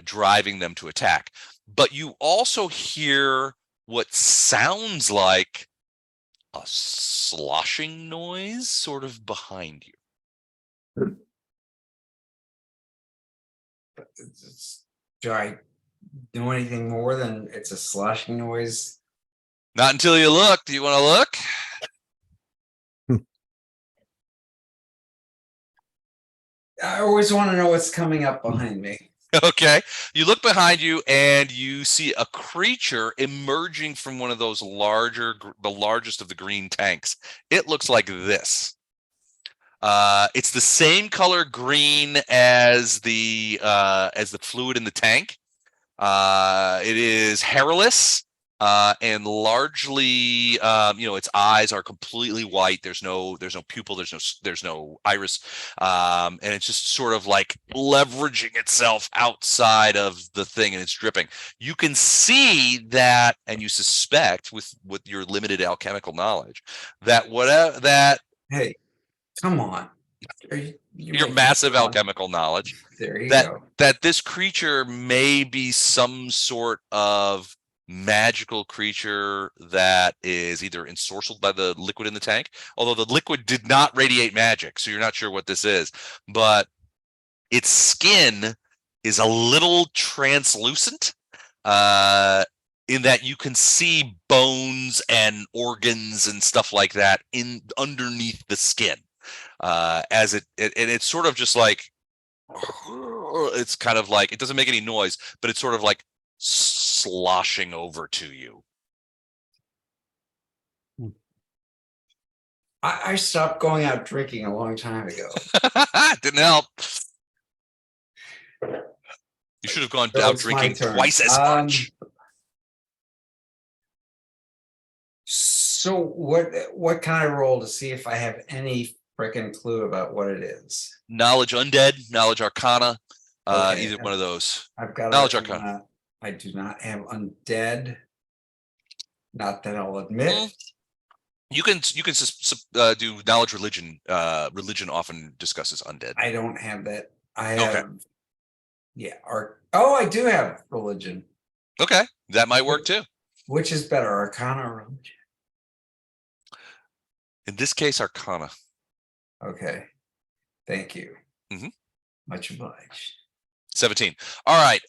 driving them to attack. But you also hear what sounds like a sloshing noise sort of behind you. Do I do anything more than it's a sloshing noise? Not until you look. Do you want to look? I always want to know what's coming up behind me. Okay. You look behind you and you see a creature emerging from one of those the largest of the green tanks. It looks like this. It's the same color green as the fluid in the tank. It is hairless and largely, its eyes are completely white. There's no pupil. There's no iris, and it's just sort of like leveraging itself outside of the thing, and it's dripping. You can see that, and you suspect with your limited alchemical knowledge that whatever that. Hey, come on. Your massive alchemical knowledge. There you go. That this creature may be some sort of magical creature that is either ensorcelled by the liquid in the tank, although the liquid did not radiate magic, so you're not sure what this is. But its skin is a little translucent, in that you can see bones and organs and stuff like that underneath the skin. As it's sort of just like, it's kind of like, it doesn't make any noise, but it's sort of like sloshing over to you. I stopped going out drinking a long time ago. Didn't help. You should have gone So out it's my drinking turn. twice as much. So what kind of roll to see if I have any freaking clue about what it is? Knowledge undead, knowledge arcana, Okay, either one of those. I've got Knowledge arcana. I do not have undead. Not that I'll admit. You can do knowledge religion. Religion often discusses undead. I don't have that. I have, yeah. I do have religion. Okay, that might work too. Which is better, arcana or religion? In this case, arcana. Okay, thank you. Mhm. Much obliged. 17. All right.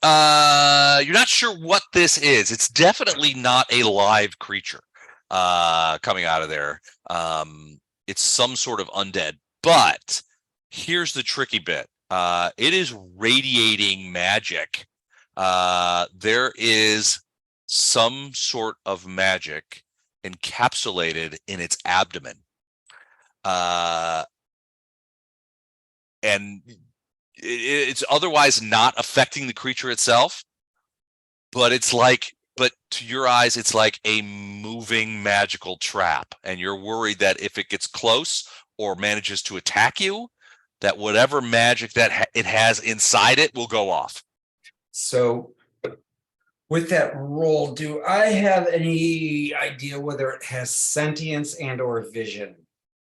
You're not sure what this is. It's definitely not a live creature coming out of there. It's some sort of undead. But here's the tricky bit. It is radiating magic. There is some sort of magic encapsulated in its abdomen. And it's otherwise not affecting the creature itself, but to your eyes, it's like a moving magical trap. And you're worried that if it gets close or manages to attack you, that whatever magic that it has inside it will go off. So with that roll, do I have any idea whether it has sentience and or vision,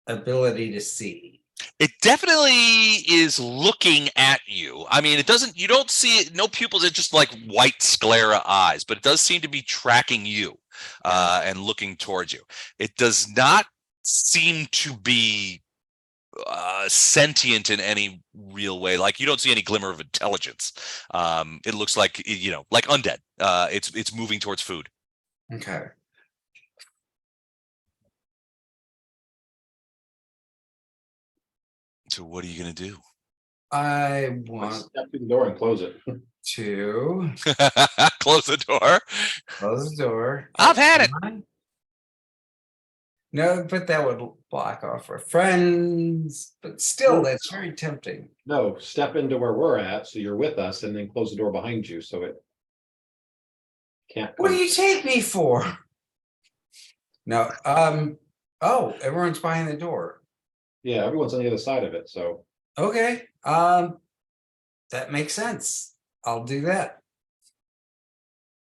ability to see? It definitely is looking at you. I mean, you don't see it, no pupils, it's just like white sclera eyes, but it does seem to be tracking you and looking towards you. It does not seem to be sentient in any real way. Like, you don't see any glimmer of intelligence. It looks like, like undead. It's moving towards food. Okay. So what are you going to do? I Let's want step through the door and close it. 2, Close the door. close the door. I've had it. Am I? No, but that would block off our friends, but still, that's very tempting. No, step into where we're at, so you're with us, and then close the door behind you, so it can't. What do come- you take me for? No, oh, everyone's behind the door. Yeah, everyone's on the other side of it, so Okay, that makes sense. I'll do that.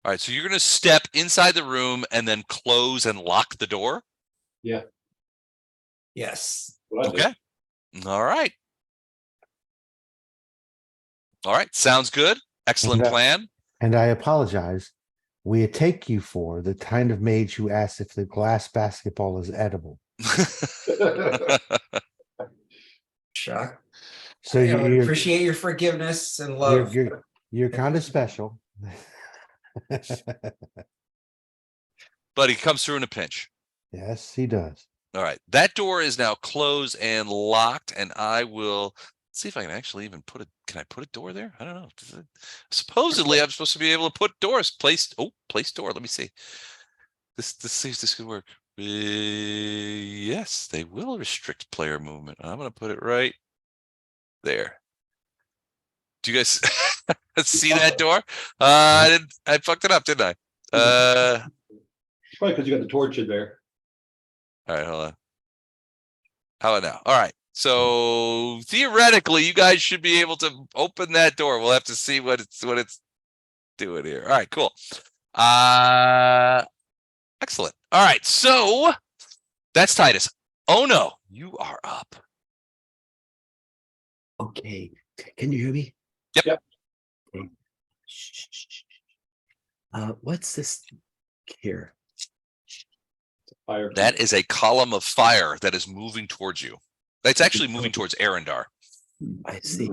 All right, so you're going to step inside the room and then close and lock the door. Yes. what I do. Okay. All right. All right. Sounds good. Excellent Yeah. plan. And I apologize. We take you for the kind of mage who asks if the glass basketball is edible. Shock. So I would you're, appreciate your forgiveness and love. you're kind of special. But he comes through in a pinch. Yes, he does. All right. That door is now closed and locked, and I will see if I can actually even put can I put a door there? I don't know. Supposedly I'm supposed to be able to put doors. Place door. Let me see. This seems this could work. Yes, they will restrict player movement. I'm gonna put it right there. Do you guys see that door? I fucked it up, didn't I? Probably because you got the torch in there. All right, hold on. How about now? All right. So theoretically, you guys should be able to open that door. We'll have to see what it's doing here. All right, cool. Excellent. All right, so that's Titus. Oh no, you are up. Okay, can you hear me? Yep. Yep. Okay. Shh. What's this here? Fire. That is a column of fire that is moving towards you. It's actually moving towards Arendar. I see.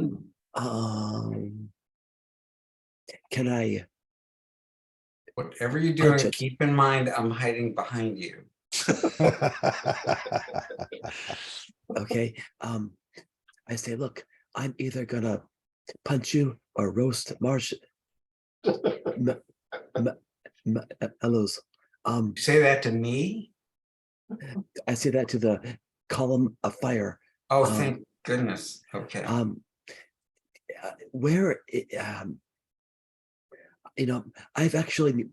Can I? Whatever you're doing, Punch it. keep in mind I'm hiding behind you. Okay. I say, look, I'm either gonna punch you or roast Marsh. Hellos. You say that to me? I say that to the column of fire. Oh, thank goodness. Okay. Where I've actually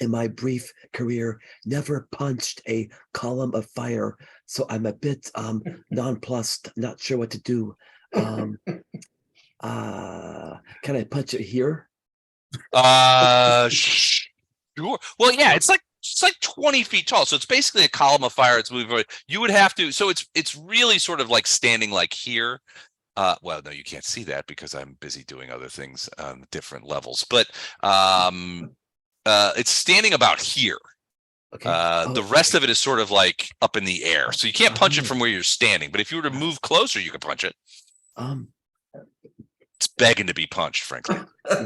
in my brief career never punched a column of fire, so I'm a bit nonplussed, not sure what to do. Can I punch it here? Sure. Well, yeah, it's like 20 feet tall, so it's basically a column of fire. It's moving forward. You would have to. So it's really sort of like standing like here. Well, no, you can't see that because I'm busy doing other things on different levels. But it's standing about here. Okay. The rest of it is sort of like up in the air, so you can't punch it from where you're standing. But if you were to move closer, you could punch it. It's begging to be punched, frankly.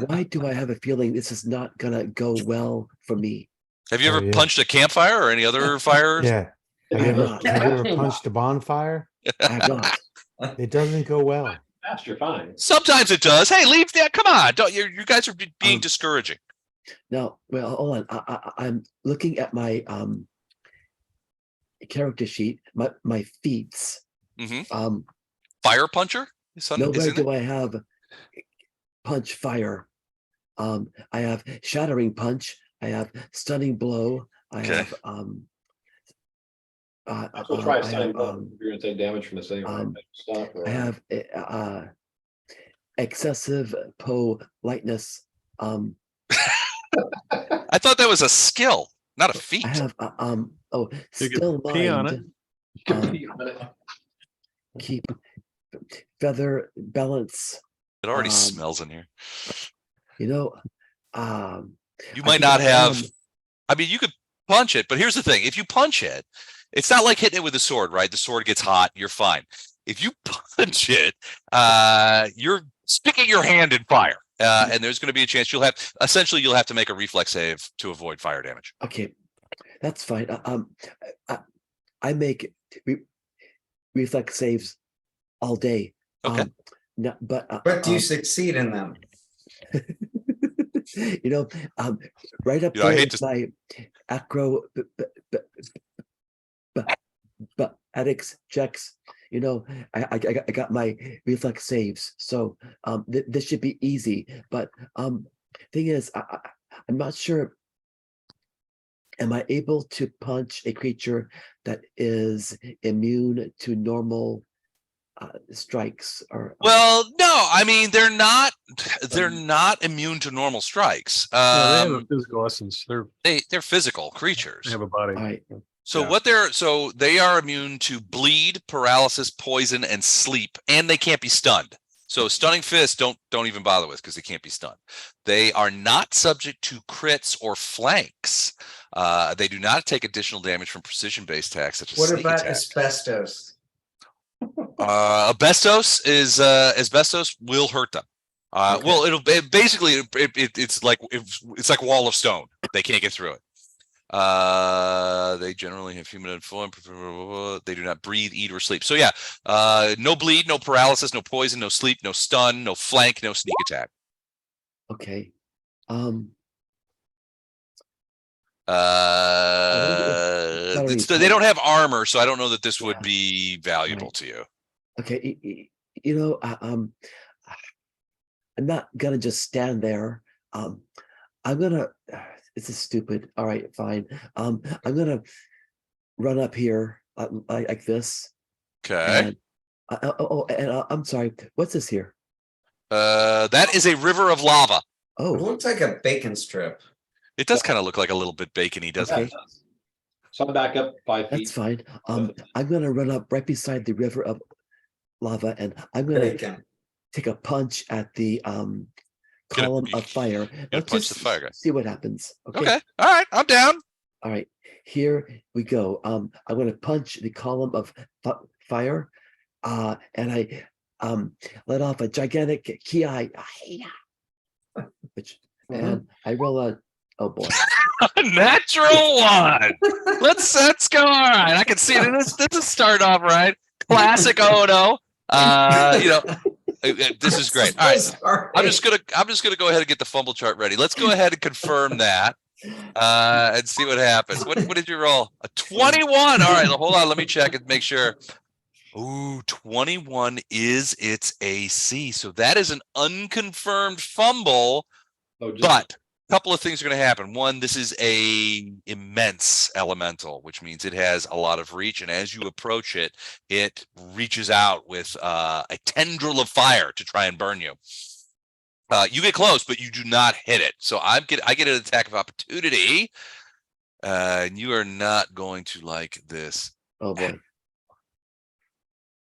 Why do I have a feeling this is not gonna go well for me? Have you Oh, ever yeah. punched a campfire or any other fires? Yeah. Have you ever punched a bonfire? I have not. It doesn't go well. Fast, you're fine. Sometimes it does. Hey, leave that. Come on, don't you guys are being discouraging. No, well, hold on. I'm looking at my character sheet, my feats. Mm-hmm. Fire puncher. Nowhere do I have punch fire. I have shattering punch. I have stunning blow. I have So try stunning blow. You're gonna take damage from the same stuff. I have excessive lightness. I thought that was a skill, not a feat. I have You still could pee on mind. it. Keep feather balance. It already smells in here. You might not have. I mean, you could punch it, but here's the thing: if you punch it, it's not like hitting it with a sword, right? The sword gets hot, you're fine. If you punch it, you're sticking your hand in fire, and there's going to be a chance you'll have to make a reflex save to avoid fire damage. Okay, that's fine. I make reflex saves all day. Okay. No, but But do you succeed in them? you know, right up You know, I there hate with to- my acro but addicts checks. You know, I got my reflex saves, so this should be easy. But thing is, I'm not sure. Am I able to punch a creature that is immune to normal strikes? Or Well, no, I mean they're not. They're not immune to normal strikes. No, they have a physical essence. They're physical They creatures. have a body. all right, So Yeah. so they are immune to bleed, paralysis, poison, and sleep, and they can't be stunned. So stunning fists don't even bother with because they can't be stunned. They are not subject to crits or flanks. They do not take additional damage from precision-based attacks such as What sneak about attack. asbestos? Asbestos will hurt them. Okay. Well, basically it's like wall of stone. They can't get through it. They generally have human form. They do not breathe, eat, or sleep. So yeah, no bleed, no paralysis, no poison, no sleep, no stun, no flank, no sneak attack. okay. They don't have armor, so I don't know that this would Yeah. be valuable Right. to you. Okay, you know, I'm not gonna just stand there. I'm gonna. This is stupid. All right, fine. I'm gonna run up here like this. Okay. And I'm sorry. What's this here? That is a river of lava. It Oh, looks like a bacon strip. It does kind of look like a little bit bacony, doesn't okay, it? So I'm back up 5 feet. that's fine. I'm gonna run up right beside the river of lava, and I'm gonna Bacon. take a punch at the column of fire. Let's punch just the fire guy. see what happens. Okay. All right. I'm down. All right, here we go. I'm going to punch the column of fire, and I let off a gigantic ki, which and I roll a oh boy, Natural one. Let's go. All right. I can see it. This is start off right. Classic Odo. This is great. All right. I'm just gonna go ahead and get the fumble chart ready. Let's go ahead and confirm that. And see what happens. What did you roll? A 21. All right, hold on. Let me check and make sure. Ooh, 21 is its AC. So that is an unconfirmed fumble, Oh, just- but a couple of things are going to happen. One, this is a immense elemental, which means it has a lot of reach. And as you approach it, it reaches out with a tendril of fire to try and burn you. You get close, but you do not hit it. So I get an attack of opportunity. And you are not going to like this. oh boy,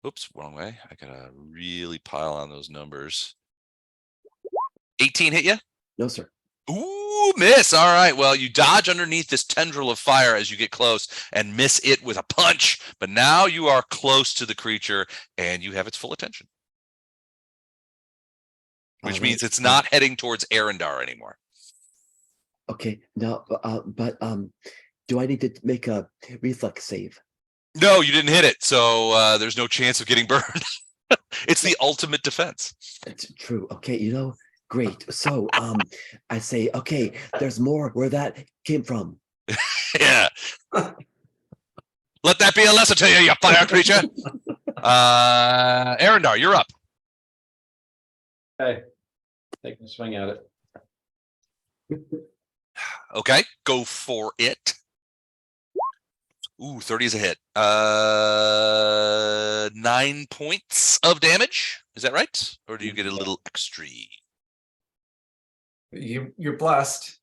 Oops, wrong way. I gotta really pile on those numbers. 18 hit you? no sir. Ooh, miss. All right. Well, you dodge underneath this tendril of fire as you get close and miss it with a punch. But now you are close to the creature and you have its full attention. Which All means right. it's not heading towards Arendar anymore. Okay, now, but do I need to make a reflex save? No, you didn't hit it. So there's no chance of getting burned. It's the ultimate defense. It's true. Okay, you know, great. So I say, okay, there's more where that came from. Yeah. Let that be a lesson to you, you fire creature. Arendar, you're up. Okay. Taking a swing at it. Okay, go for it. Ooh, 30 is a hit. 9 points of damage. Is that right? Or do you get a little extra? You're blessed.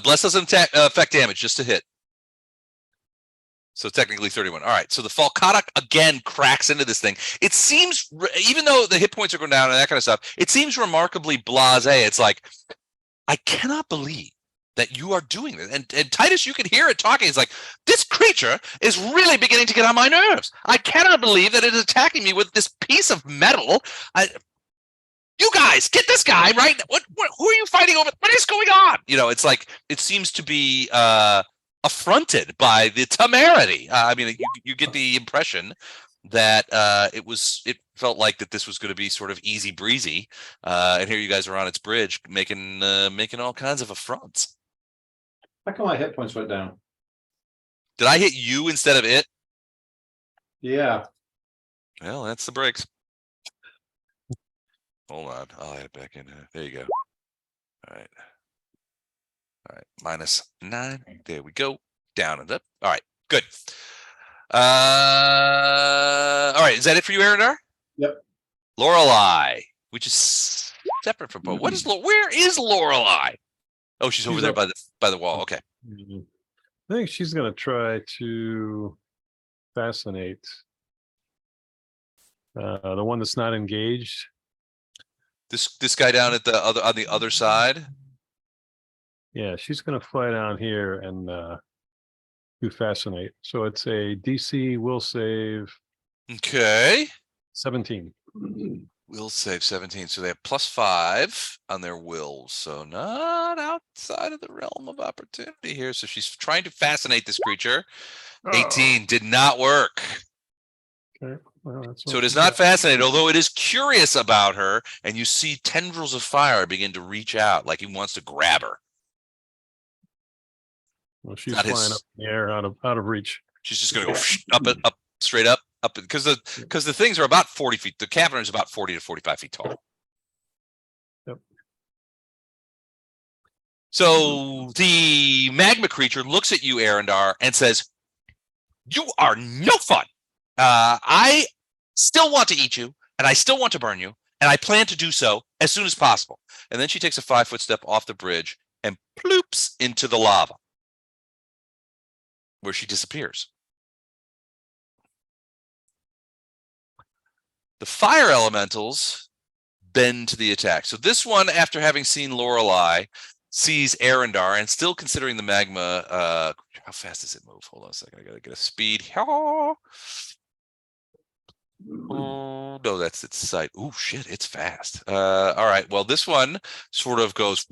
Bless doesn't affect damage, just a hit. So technically 31. All right. So the Falcata again cracks into this thing. It seems, even though the hit points are going down and that kind of stuff, it seems remarkably blasé. It's like, I cannot believe that you are doing this. And Titus, you can hear it talking. It's like, this creature is really beginning to get on my nerves. I cannot believe that it is attacking me with this piece of metal. You guys, get this guy, right? Who are you fighting over? What is going on? You know, it's like, it seems to be affronted by the temerity. I mean, you get the impression that it felt like that this was going to be sort of easy breezy. And here you guys are on its bridge making all kinds of affronts. How come my hit points went down? Did I hit you instead of it? Yeah, Well, that's the breaks. Hold on. I'll add it back in. There you go. All right. All right. -9. There we go. Down and up. All right. Good. All right. Is that it for you, Arendar? Yep. Lorelei, which is separate from Poe. Where is Lorelei? Oh, she's over there up. by the wall. Okay. I think she's gonna try to fascinate the one that's not engaged. This guy down at the other on the other side. Yeah, she's gonna fly down here and do fascinate. So it's a DC will save Okay. 17. Will save 17. So they have +5 on their wills. So not outside of the realm of opportunity here. So she's trying to fascinate this creature. 18 did not work. Okay. Well, that's So what it is she not got. fascinated, although it is curious about her, and you see tendrils of fire begin to reach out like he wants to grab her. Well, she's not his- flying up in the air out of reach. She's just gonna go up, straight up, because the things are about 40 feet. The cavern is about 40 to 45 feet tall. Yep. So the magma creature looks at you, Arendar, and says, "You are no fun. I still want to eat you, and I still want to burn you, and I plan to do so as soon as possible." And then she takes a 5-foot step off the bridge and ploops into the lava, where she disappears. The fire elementals bend to the attack. So this one, after having seen Lorelei, sees Arendar and still considering the magma. How fast does it move? Hold on a second. I gotta get a speed. Oh, no, that's its sight. Oh shit, it's fast. All right. Well, this one sort of goes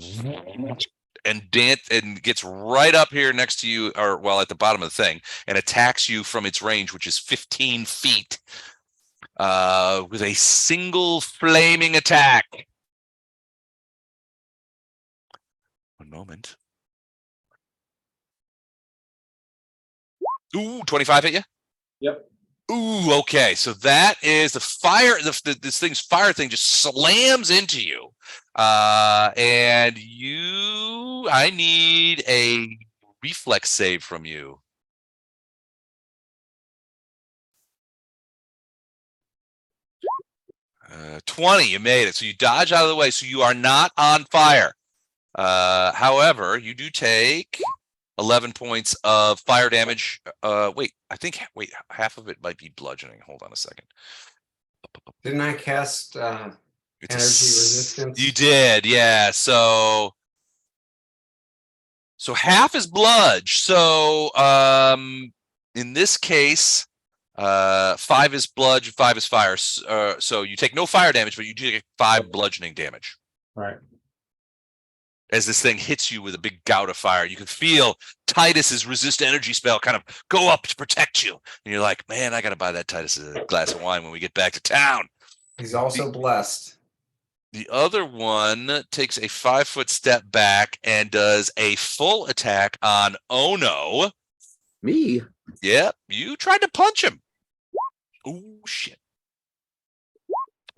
and gets right up here next to you, or well, at the bottom of the thing, and attacks you from its range, which is 15 feet. With a single flaming attack. One moment. Ooh, 25 hit you? yep. Ooh, okay. So that is the fire. This thing's fire thing just slams into you. And I need a reflex save from you. 20, you made it. So you dodge out of the way. So you are not on fire. However, you do take 11 points of fire damage. Wait, half of it might be bludgeoning. Hold on a second. Didn't I cast energy resistance? You did, yeah. So half is bludge. So in this case, 5 is bludge, 5 is fire. So you take no fire damage, but you do take 5 bludgeoning damage. Right. As this thing hits you with a big gout of fire. You can feel Titus's resist energy spell kind of go up to protect you. And you're like, man, I got to buy that Titus a glass of wine when we get back to town. He's also blessed. The other one takes a 5-foot step back and does a full attack on Ono. Me? Yep, you tried to punch him. Oh, shit.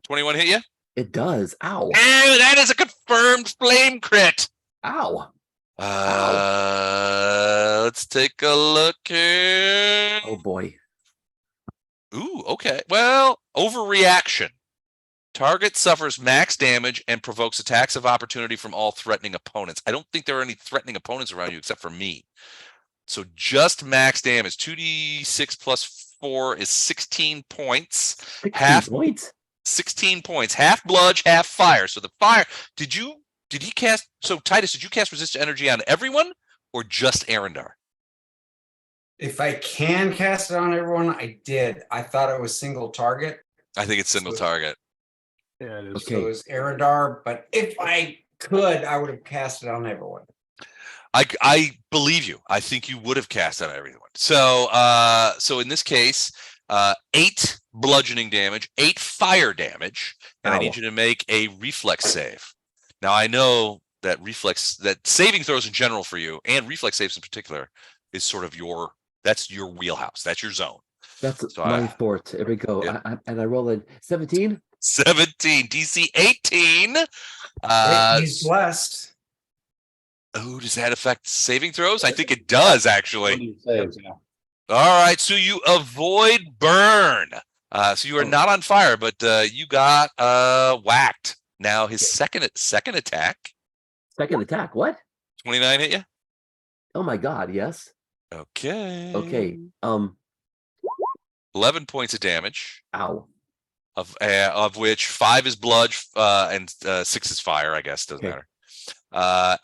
21 hit you? It does. Ow. And that is a confirmed flame crit. Ow. Let's take a look here. Oh boy. Ooh, okay. Well, overreaction. Target suffers max damage and provokes attacks of opportunity from all threatening opponents. I don't think there are any threatening opponents around you except for me. So just max damage. 2d6 plus 4 is 16 points. 16 points? 16 points. Half bludge, half fire. So the fire, did he cast, so Titus, did you cast resist energy on everyone or just Arendar? If I can cast it on everyone, I did. I thought it was single target. I think it's single target. Yeah, it is. So it was Arendar, but if I could, I would have cast it on everyone. I believe you. I think you would have cast on everyone. So in this case, 8 bludgeoning damage, 8 fire damage, and I need Ow. you to make a reflex save. Now I know that saving throws in general for you, and reflex saves in particular, is sort of that's your wheelhouse. That's your zone. That's So my fort. Here we go. Yep. And I roll in 17. 17, DC 18. He's blessed. Oh, does that affect saving throws? I think it does, actually. Saves, yeah. All right, so you avoid burn. So you are not on fire, but you got whacked. Now his second attack. Second attack. What? 29 hit you? Oh my god, yes. Okay. Okay. 11 points of damage, Ow. of which 5 is bludge and 6 is fire, I guess. Doesn't Okay. matter.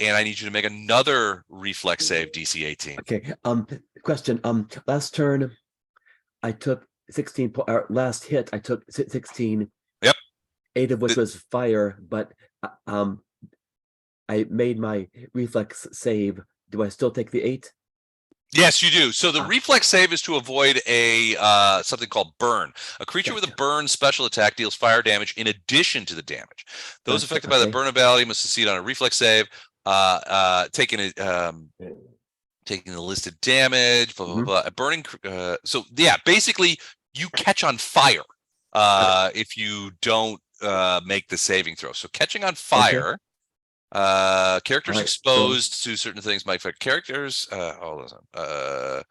And I need you to make another reflex save, DC 18. Okay. Question. Last turn, I took 16. Last hit, I took 16. Yep. 8 of which was fire, but I made my reflex save. Do I still take the 8? Yes, you do. So the reflex save is to avoid a something called burn. A creature with a burn special attack deals fire damage in addition to the damage. Those affected by the burn ability must succeed on a reflex save. Taking the listed damage. Blah blah blah. Burning. So yeah, basically you catch on fire if you don't make the saving throw. So catching on fire. Characters exposed to certain things might affect characters. Hold on.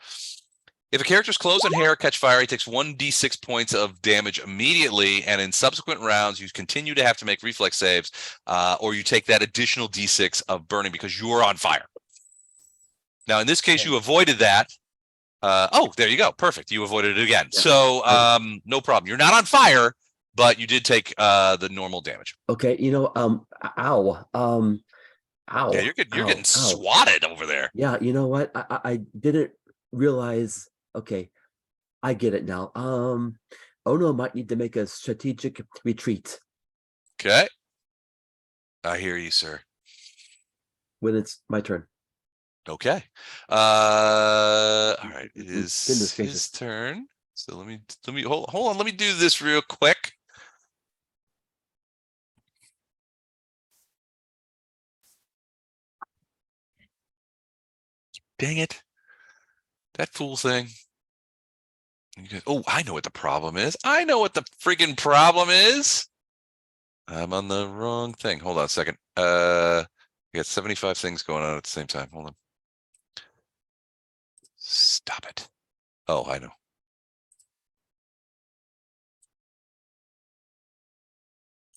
If a character's clothes and hair catch fire, he takes 1d6 points of damage immediately, and in subsequent rounds, you continue to have to make reflex saves, or you take that additional d6 of burning because you are on fire. Now, in this case, you avoided that. There you go. Perfect. You avoided it again. Yeah. So, no problem. You're not on fire, but you did take the normal damage. Okay, ow. Ow. Yeah, you're getting swatted over there. Yeah, you know what? I didn't realize. Okay, I get it now. Ono might need to make a strategic retreat. Okay. I hear you, sir. When it's my turn. Okay. All right. It is his turn. So let me hold on. Let me do this real quick. Dang it. That fool thing. Oh, I know what the problem is. I know what the friggin' problem is. I'm on the wrong thing. Hold on a second. I got 75 things going on at the same time. Hold on. Stop it. Oh, I know.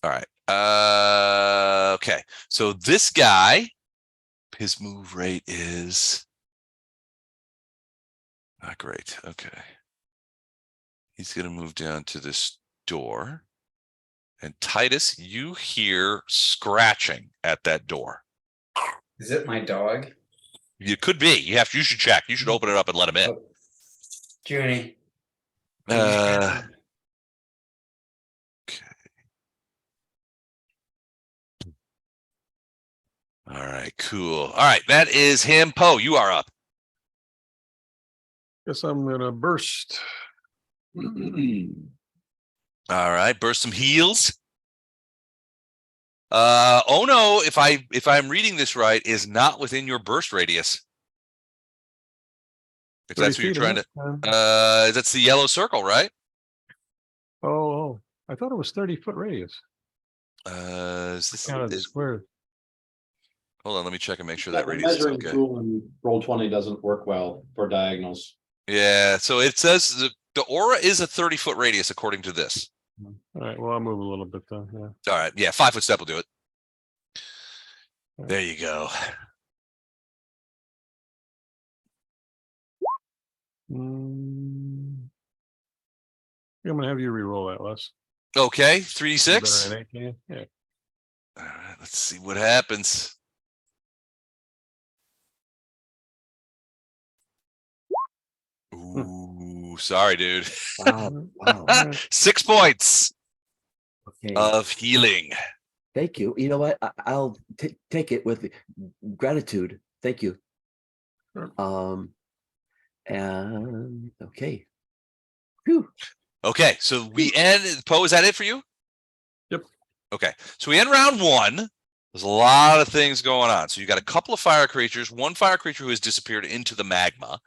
All right. Okay. So this guy, his move rate is not great. Okay. He's going to move down to this door. And Titus, you hear scratching at that door. Is it my dog? It could be. You should check. You should open it up and let him in. Oh. Junie. Okay. All right, cool. All right, that is him. Poe, you are up. Guess I'm gonna burst. All right, burst some heals. Ono, if I'm reading this right, is not within your burst radius. If that's what you're trying to, that's the yellow circle, right? Oh, I thought it was 30-foot radius. Is this square? Hold on, let me check and make sure that The radius is measuring okay. tool in Roll20 doesn't work well for diagonals. Yeah, so it says the aura is a 30-foot radius according to this. All right, well, I'll move a little bit though. Yeah. All right, yeah, 5-foot step will do it. There you go. I'm gonna have you re-roll that, Les. Okay, 3d6. Yeah. All right, let's see what happens. Ooh, sorry, dude. Wow. 6 points Okay. of healing. Thank you. You know what? I'll take it with gratitude. Thank you. Sure. And okay. Whew. Okay, so we end. Poe, is that it for you? Yep. Okay, so we end round one. There's a lot of things going on. So you got a couple of fire creatures, one fire creature who has disappeared into the magma.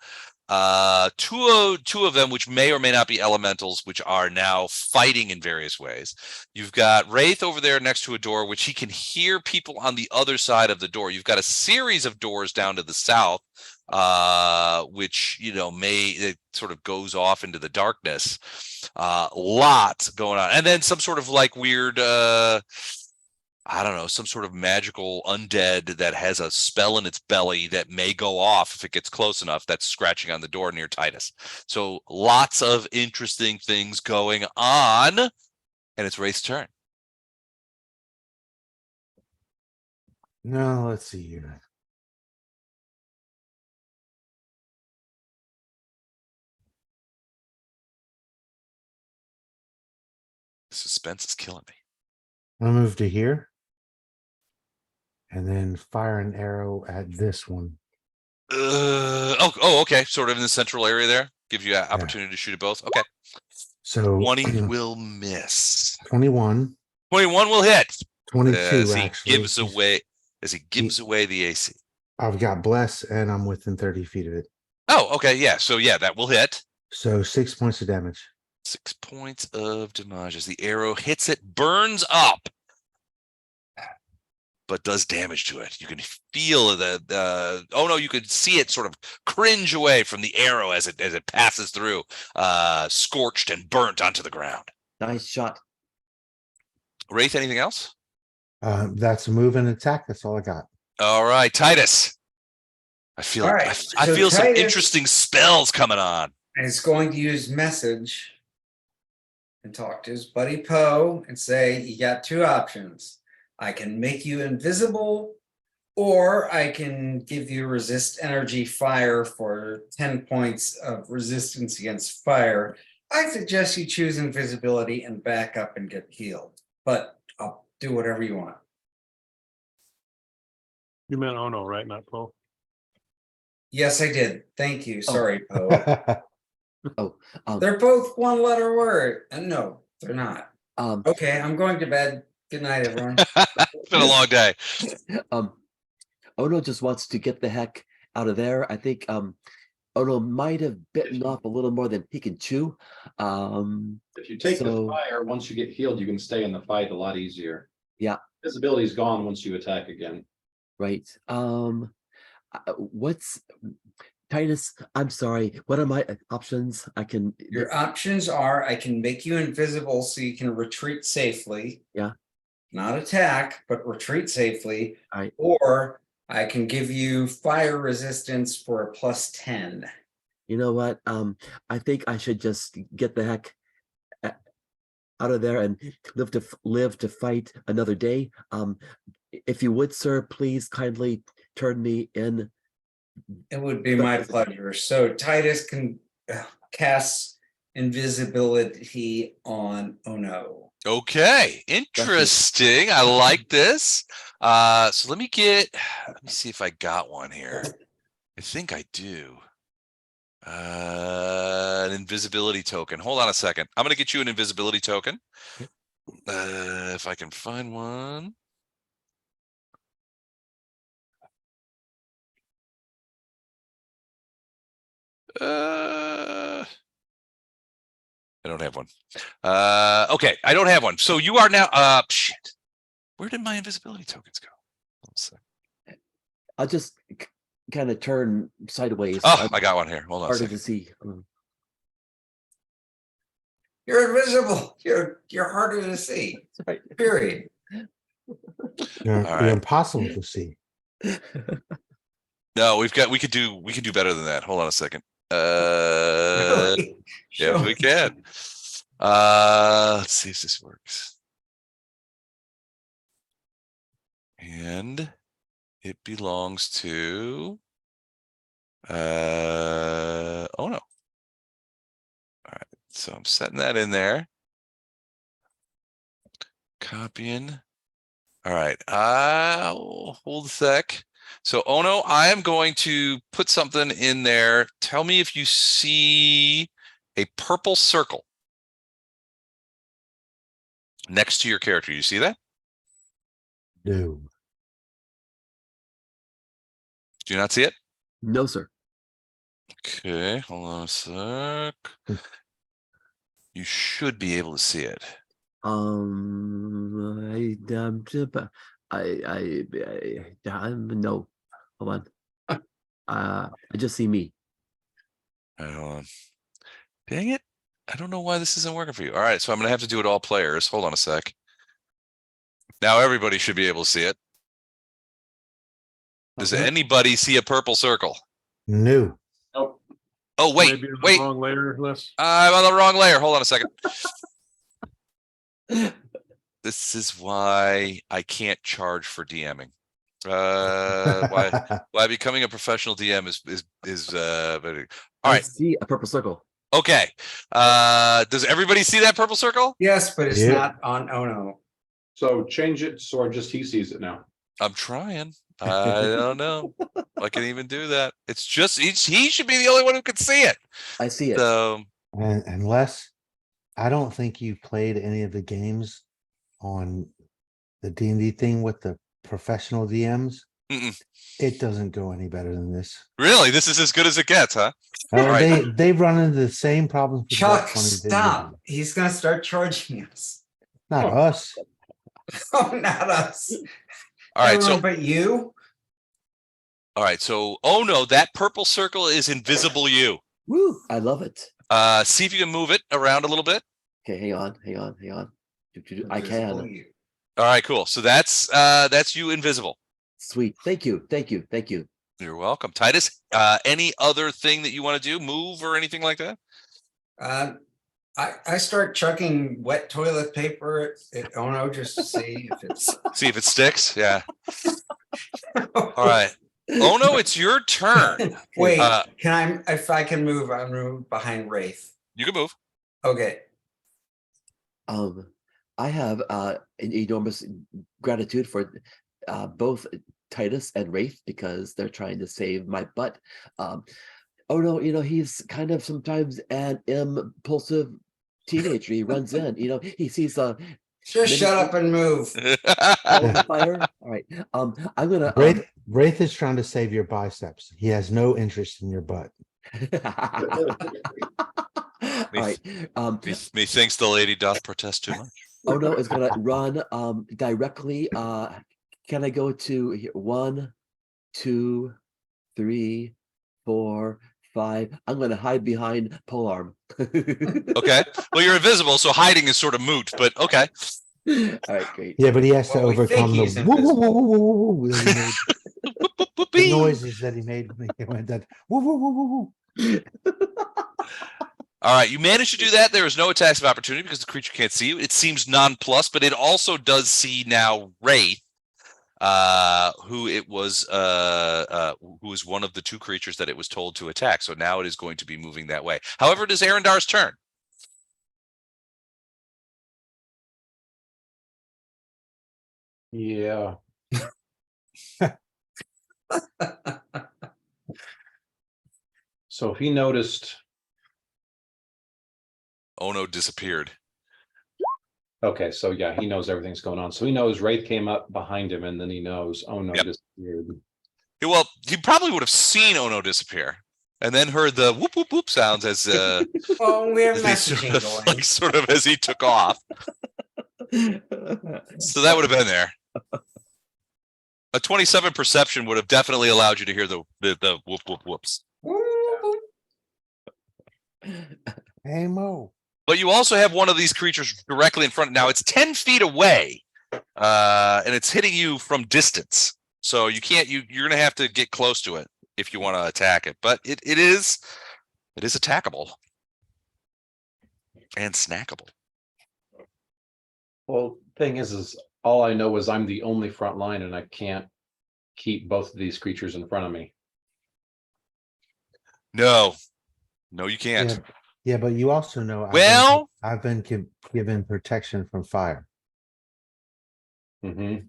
Two of them, which may or may not be elementals, which are now fighting in various ways. You've got Wraith over there next to a door, which he can hear people on the other side of the door. You've got a series of doors down to the south, which may it sort of goes off into the darkness. Lots going on, and then some sort of like weird I don't know, some sort of magical undead that has a spell in its belly that may go off if it gets close enough. That's scratching on the door near Titus. So lots of interesting things going on, and it's Wraith's turn. No, let's see here. Suspense is killing me. I'll move to here. And then fire an arrow at this one. Okay. Sort of in the central area there. Give you an opportunity to shoot at both. Okay. So 20 will miss. 21. 21 will hit. 22 As he actually. gives away the AC. I've got bless and I'm within 30 feet of it. Oh, okay. Yeah. So yeah, that will hit. So 6 points of damage. 6 points of damage as the arrow hits it, burns up, but does damage to it. You can feel you could see it sort of cringe away from the arrow as it passes through, scorched and burnt onto the ground. Nice shot. Wraith, anything else? That's a move and attack. That's all I got. All right, Titus. I feel All right, I so feel some Titus interesting spells coming on. is going to use message and talk to his buddy Poe and say, you got two options. I can make you invisible, or I can give you resist energy fire for 10 points of resistance against fire. I suggest you choose invisibility and back up and get healed, but I'll do whatever you want. You meant Ono, right? Not Poe. Yes, I did. Thank you. Sorry, Poe. Oh, They're both one letter word. And no, they're not. um, Okay, I'm going to bed. Good night, everyone. It's been a long day. Ono just wants to get the heck out of there. I think Ono might have bitten off a little more than he can chew. If you take the So- fire, once you get healed, you can stay in the fight a lot easier. Yeah. Visibility is gone once you attack again. Right. What's Titus? I'm sorry. What are my options? I can. Your options are I can make you invisible so you can retreat safely. Yeah. Not attack, but retreat safely. Alright. Or I can give you fire resistance for a +10. You know what? I think I should just get the heck out of there and live to fight another day. If you would, sir, please kindly turn me in. It would be my pleasure. So Titus can cast invisibility on Ono. Okay, interesting. I like this. So let me see if I got one here. I think I do. An invisibility token. Hold on a second. I'm gonna get you an invisibility token. If I can find one. I don't have one. Okay, I don't have one. So you are now shit. Where did my invisibility tokens go? I'll just kind of turn sideways. Oh, I got one here. Hold on a Harder second. to see. You're invisible. You're harder to see. Right. Period. You're right. impossible to see. No, we could do better than that. Hold on a second. Really? Yeah, we can. Let's see if this works. And it belongs to oh no. All right, so I'm setting that in there. Copying. All right, I'll hold a sec. So Ono, I am going to put something in there. Tell me if you see a purple circle. next to your character. You see that? No. Do you not see it? No, sir. Okay, hold on a sec. You should be able to see it. No. Hold on. I just see me. Hold on. Dang it. I don't know why this isn't working for you. All right, so I'm going to have to do it all players. Hold on a sec. Now everybody should be able to see it. Does anybody see a purple circle? No. Nope. Oh, wait, Maybe on the wait. wrong layer list. I'm on the wrong layer. Hold on a second. This is why I can't charge for DMing. Why becoming a professional DM is better. All I right. see a purple circle. Okay. Does everybody see that purple circle? Yes, but it's Yeah. not on, oh no. So change it so just he sees it now. I'm trying. I don't know if I can even do that. It's just he should be the only one who can see it. I see it. So And unless, I don't think you played any of the games on the D&D thing with the professional DMs. Mm-mm. It doesn't go any better than this. really, this is as good as it gets, huh? right. They run into the same problems. with Chuck, Roll20 that you stop. do. He's gonna start charging us. Not us. Oh, not us. All right, so Everyone but you? oh no, that purple circle is invisible you. Woo! I love it. See if you can move it around a little bit. Okay, hang on. I Invisible can. you. All right, cool. So that's you invisible. Sweet. Thank you. You're welcome. Titus, any other thing that you want to do, move or anything like that? I start chucking wet toilet paper at Ono just to see if it's. See if it sticks. Yeah. All right. Oh no, it's your turn. Wait, if I can move, I'll move behind Wraith. You can move. Okay. I have an enormous gratitude for both Titus and Wraith because they're trying to save my butt. Oh no, he's kind of sometimes an impulsive teenager. He runs in, he sees a Just shut up and move. fire. All right. I'm gonna Wraith is trying to save your biceps. He has no interest in your butt. all right. Methinks the lady doth protest too much. Oh no, is gonna run directly. Can I go to here? 1, 2, 3, 4, 5. I'm gonna hide behind polearm. Okay. Well, you're invisible, so hiding is sort of moot, but okay. All right, great. Yeah, but he has to Well, we think overcome the he's woo, woo, woo, woo, woo, woo, that he made. The Whoopee. noises that he made when he went that woo, woo, woo, woo, woo. All right, you managed to do that. There is no attacks of opportunity because the creature can't see you. It seems nonplussed, but it also does see now Wraith, who was one of the two creatures that it was told to attack. So now it is going to be moving that way. However, it is Arendar's turn. Yeah. So he noticed. Ono disappeared. Okay, so yeah, he knows everything's going on. So he knows Wraith came up behind him, and then he knows Ono disappeared. Yeah, well, he probably would have seen Ono disappear, and then heard the whoop whoop whoop sounds as Well, we have as he messaging going. sort of as he took off. So that would have been there. A 27 perception would have definitely allowed you to hear the whoop whoop whoops. Hey Mo. But you also have one of these creatures directly in front. Now it's 10 feet away, and it's hitting you from distance. So you can't. You're going to have to get close to it if you want to attack it. But it is attackable and snackable. Well, thing is all I know is I'm the only front line, and I can't keep both of these creatures in front of me. No, you can't. Yeah, yeah, but you also know I've been given protection from fire. Mm-hmm.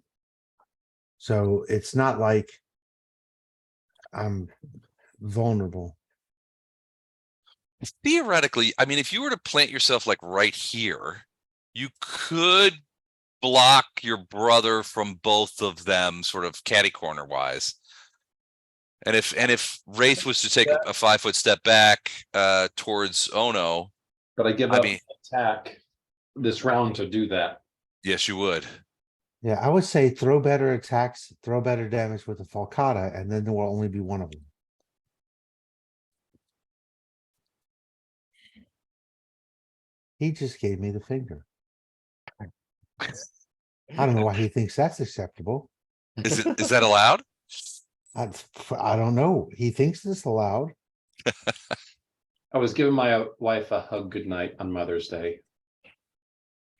So it's not like I'm vulnerable. Theoretically, I mean, if you were to plant yourself like right here, you could block your brother from both of them, sort of catty corner wise. And if Wraith was to take a 5-foot step back towards Ono, But I give I up mean- attack this round to do that. yes, you would. Yeah, I would say throw better attacks, throw better damage with the Falcata, and then there will only be one of them. He just gave me the finger. I don't know why he thinks that's acceptable. Is that allowed? I don't know. He thinks this allowed. I was giving my wife a hug goodnight on Mother's Day.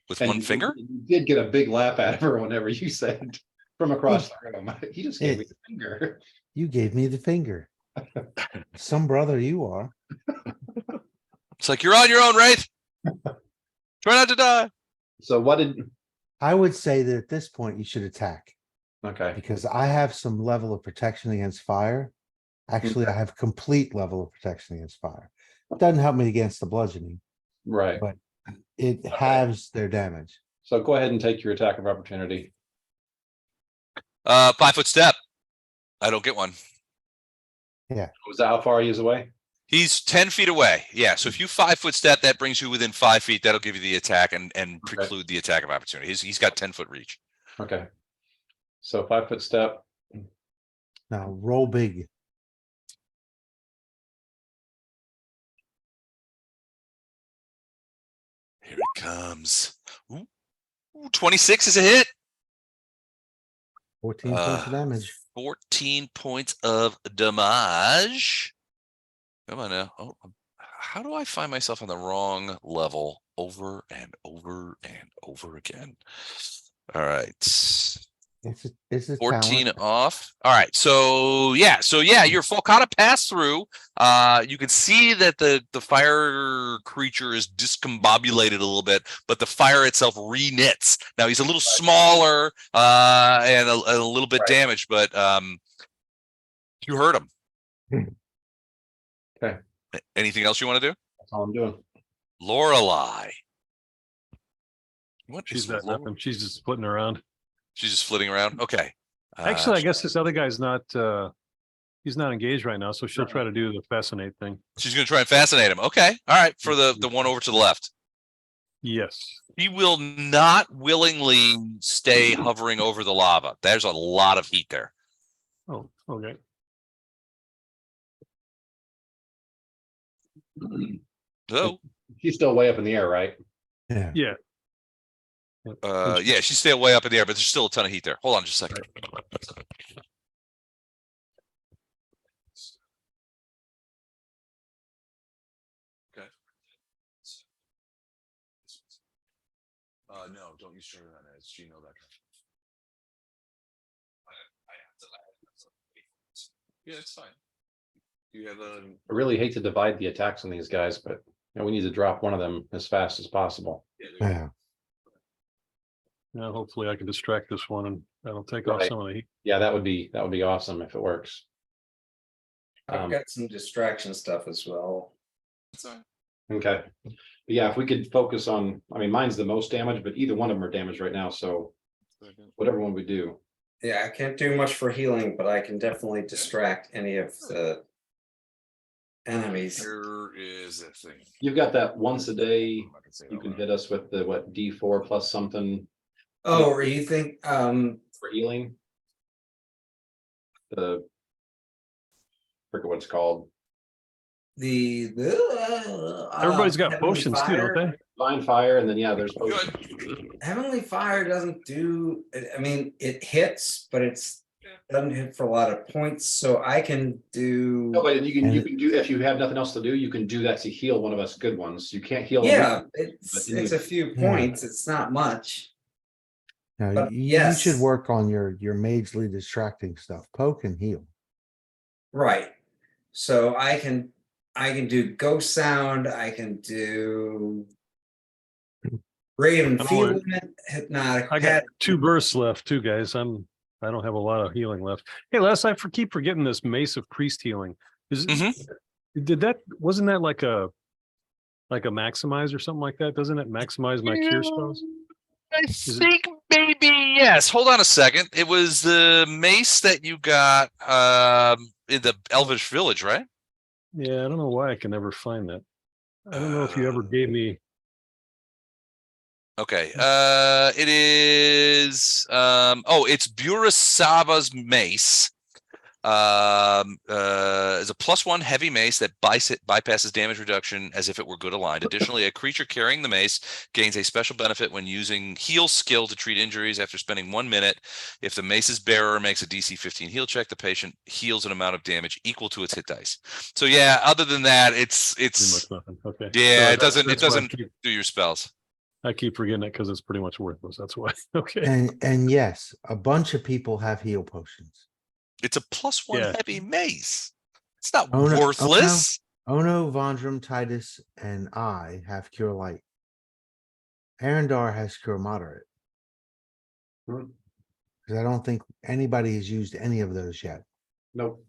With And one finger? You did get a big laugh out of her whenever you said from across the room. He just gave me the finger. You gave me the finger. Some brother you are. It's like, you're on your own, Wraith. Try not to die. So what did, I would say that at this point you should attack okay, because I have some level of protection against fire. Actually, I have complete level of protection against fire. It doesn't help me against the bludgeoning. right. But it halves their damage. So go ahead and take your attack of opportunity. 5-foot step. I don't get one. Was that how far he is away? He's 10 feet away. Yeah. So if you 5-foot step, that brings you within 5 feet. That'll give you the attack and preclude the attack of opportunity. He's got 10-foot reach. Okay. So 5-foot step. Now roll big. Here it comes. Ooh, 26 is a hit. 14 points of damage. 14 points of damage. Come on now. Oh, how do I find myself on the wrong level over and over and over again? All right. It's a 14 talent. off. All right. So yeah, your Falcata pass through. You can see that the fire creature is discombobulated a little bit, but the fire itself reknits. Now he's a little smaller and a little bit damaged, but you hurt him. Okay. Anything else you want to do? That's all I'm doing. Lorelei. What She's is got Lore- nothing. She's just splitting around. She's just flitting around. Okay. Actually, I guess this other guy's not, he's not engaged right now, so she'll try to do the fascinate thing. she's going to try and fascinate him. Okay. All right. For the one over to the left. Yes. He will not willingly stay hovering over the lava. There's a lot of heat there. Oh, okay. So, She's still way up in the air, right? Yeah. Yeah. yeah, she's still way up in the air, but there's still a ton of heat there. Hold on just a second. Okay. No, don't use sugar on it. It's gmail.com. Yeah, it's fine. You have a I really hate to divide the attacks on these guys, but we need to drop one of them as fast as possible. Yeah. Now, hopefully I can distract this one and that'll take off Right. some of the heat. Yeah, that would be awesome if it works. I've got some distraction stuff as well. Okay. But yeah, if we could focus on, I mean, mine's the most damage, but either one of them are damaged right now, so whatever one we do. Yeah, I can't do much for healing, but I can definitely distract any of the enemies. Here is a thing. You've got that once a day, I'm not gonna say it you out can loud. hit us with the, what, D4 plus something Oh, or you think, for healing? The, forget what it's called. Everybody's got Heavenly potions too, don't Fire? they? Divine Fire, and then, yeah, there's. Good. Heavenly Fire doesn't do, I mean, it hits, but doesn't hit for a lot of points, so I can do. No, but you can do, if you have nothing else to do, you can do that to heal one of us good ones. You can't heal. Yeah, but it's a few Yeah. points, it's not much. Now, But you yes. should work on your majorly distracting stuff. Poke and heal. Right. So I can do ghost sound, I can do rate of I'm only- enfeeblement, hypnotic. I got 2 bursts left too, guys. I don't have a lot of healing left. Hey, Les, I keep forgetting this Mace of Priest healing. Wasn't that like a maximize or something like that? Doesn't it maximize my cure spells? I Is it- think maybe yes. Hold on a second. It was the mace that you got in the Elvish village, right? Yeah, I don't know why I can never find that. I don't know if you ever gave me. Okay. It is it's Burasava's mace. Is a +1 heavy mace that bypasses damage reduction as if it were good aligned. Additionally, a creature carrying the mace gains a special benefit when using heal skill to treat injuries after spending 1 minute. If the mace's bearer makes a DC 15 heal check, the patient heals an amount of damage equal to its hit dice. So yeah, other than that, it's Pretty much nothing. Okay. yeah, So it doesn't that's why do your spells. I keep forgetting it because it's pretty much worthless. That's why. Okay. And yes, a bunch of people have heal potions. It's a +1 Yeah. heavy mace. It's not Oh, no. worthless. Ono, Vondrum, Titus, and I have cure light. Arendar has cure moderate. Hmm. Because I don't think anybody has used any of those yet. Nope.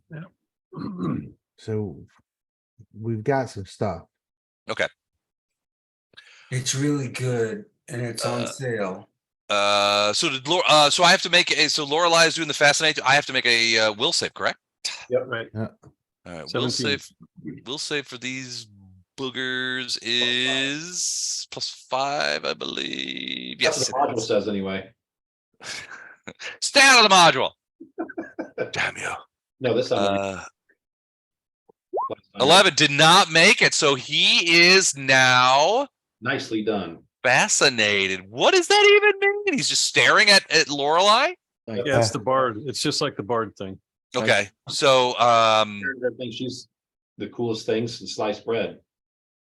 So we've got some stuff. Okay. It's really good and it's on sale. So so I have to make so Lorelei is doing the fascinate. I have to make a will save, correct? Right. All right, 17. will save for these boogers is +5, I believe. That's Yes, what the it module is. says anyway. Stay out of the module. Damn you. No, this time. 11 did not make it, so he is now Nicely done. fascinated. What does that even mean? He's just staring at Lorelei. Like, Yeah, it's the bard. It's just like the bard thing. Okay, so I think she's the coolest thing since sliced bread.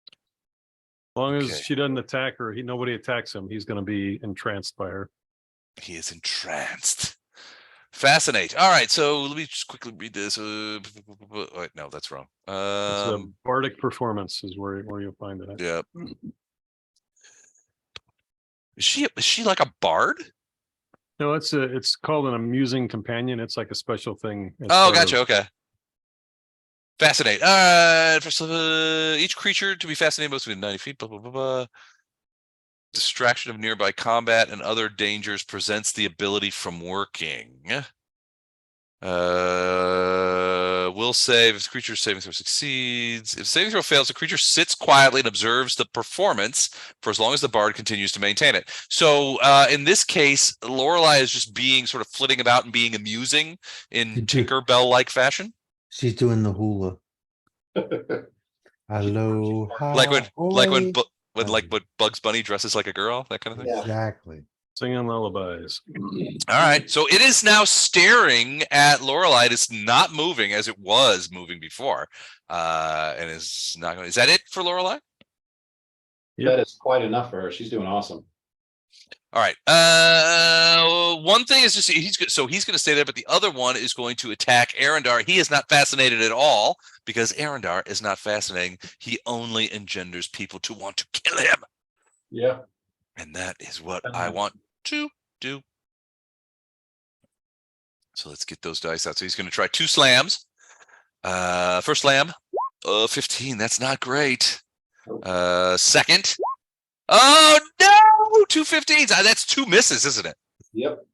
As long as Okay. she doesn't attack her, nobody attacks him. He's going to be entranced by her. he is entranced. Fascinate. All right, so let me just quickly read this. Wait, no, that's wrong. It's a bardic performance is where you'll find it. Yeah. Is she like a bard? No, it's called an amusing companion. It's like a special thing. as Oh, part gotcha. of- Okay. Fascinate. First, each creature to be fascinated most within 90 feet. Blah blah blah blah. Distraction of nearby combat and other dangers presents the ability from working. Will save if the creature's saving throw succeeds. If saving throw fails, the creature sits quietly and observes the performance for as long as the bard continues to maintain it. So in this case, Lorelei is just being sort of flitting about and being amusing in Tinkerbell-like fashion. She's doing the hula. Aloha. Like when oi. when Bugs Bunny dresses like a girl, that kind of thing. Yeah. Exactly. Singing lullabies. All right, so it is now staring at Lorelei. It's not moving as it was moving before, and is not going. Is that it for Lorelei? Yep. That is quite enough for her. She's doing awesome. All right. One thing is just he's going to stay there, but the other one is going to attack Arendar. He is not fascinated at all because Arendar is not fascinating. He only engenders people to want to kill him, Yeah. and that is what I want to do. So let's get those dice out. So he's going to try 2 slams. First slam, 15. That's not great. Second. Oh no, 2 15s. That's 2 misses, isn't it? Yep.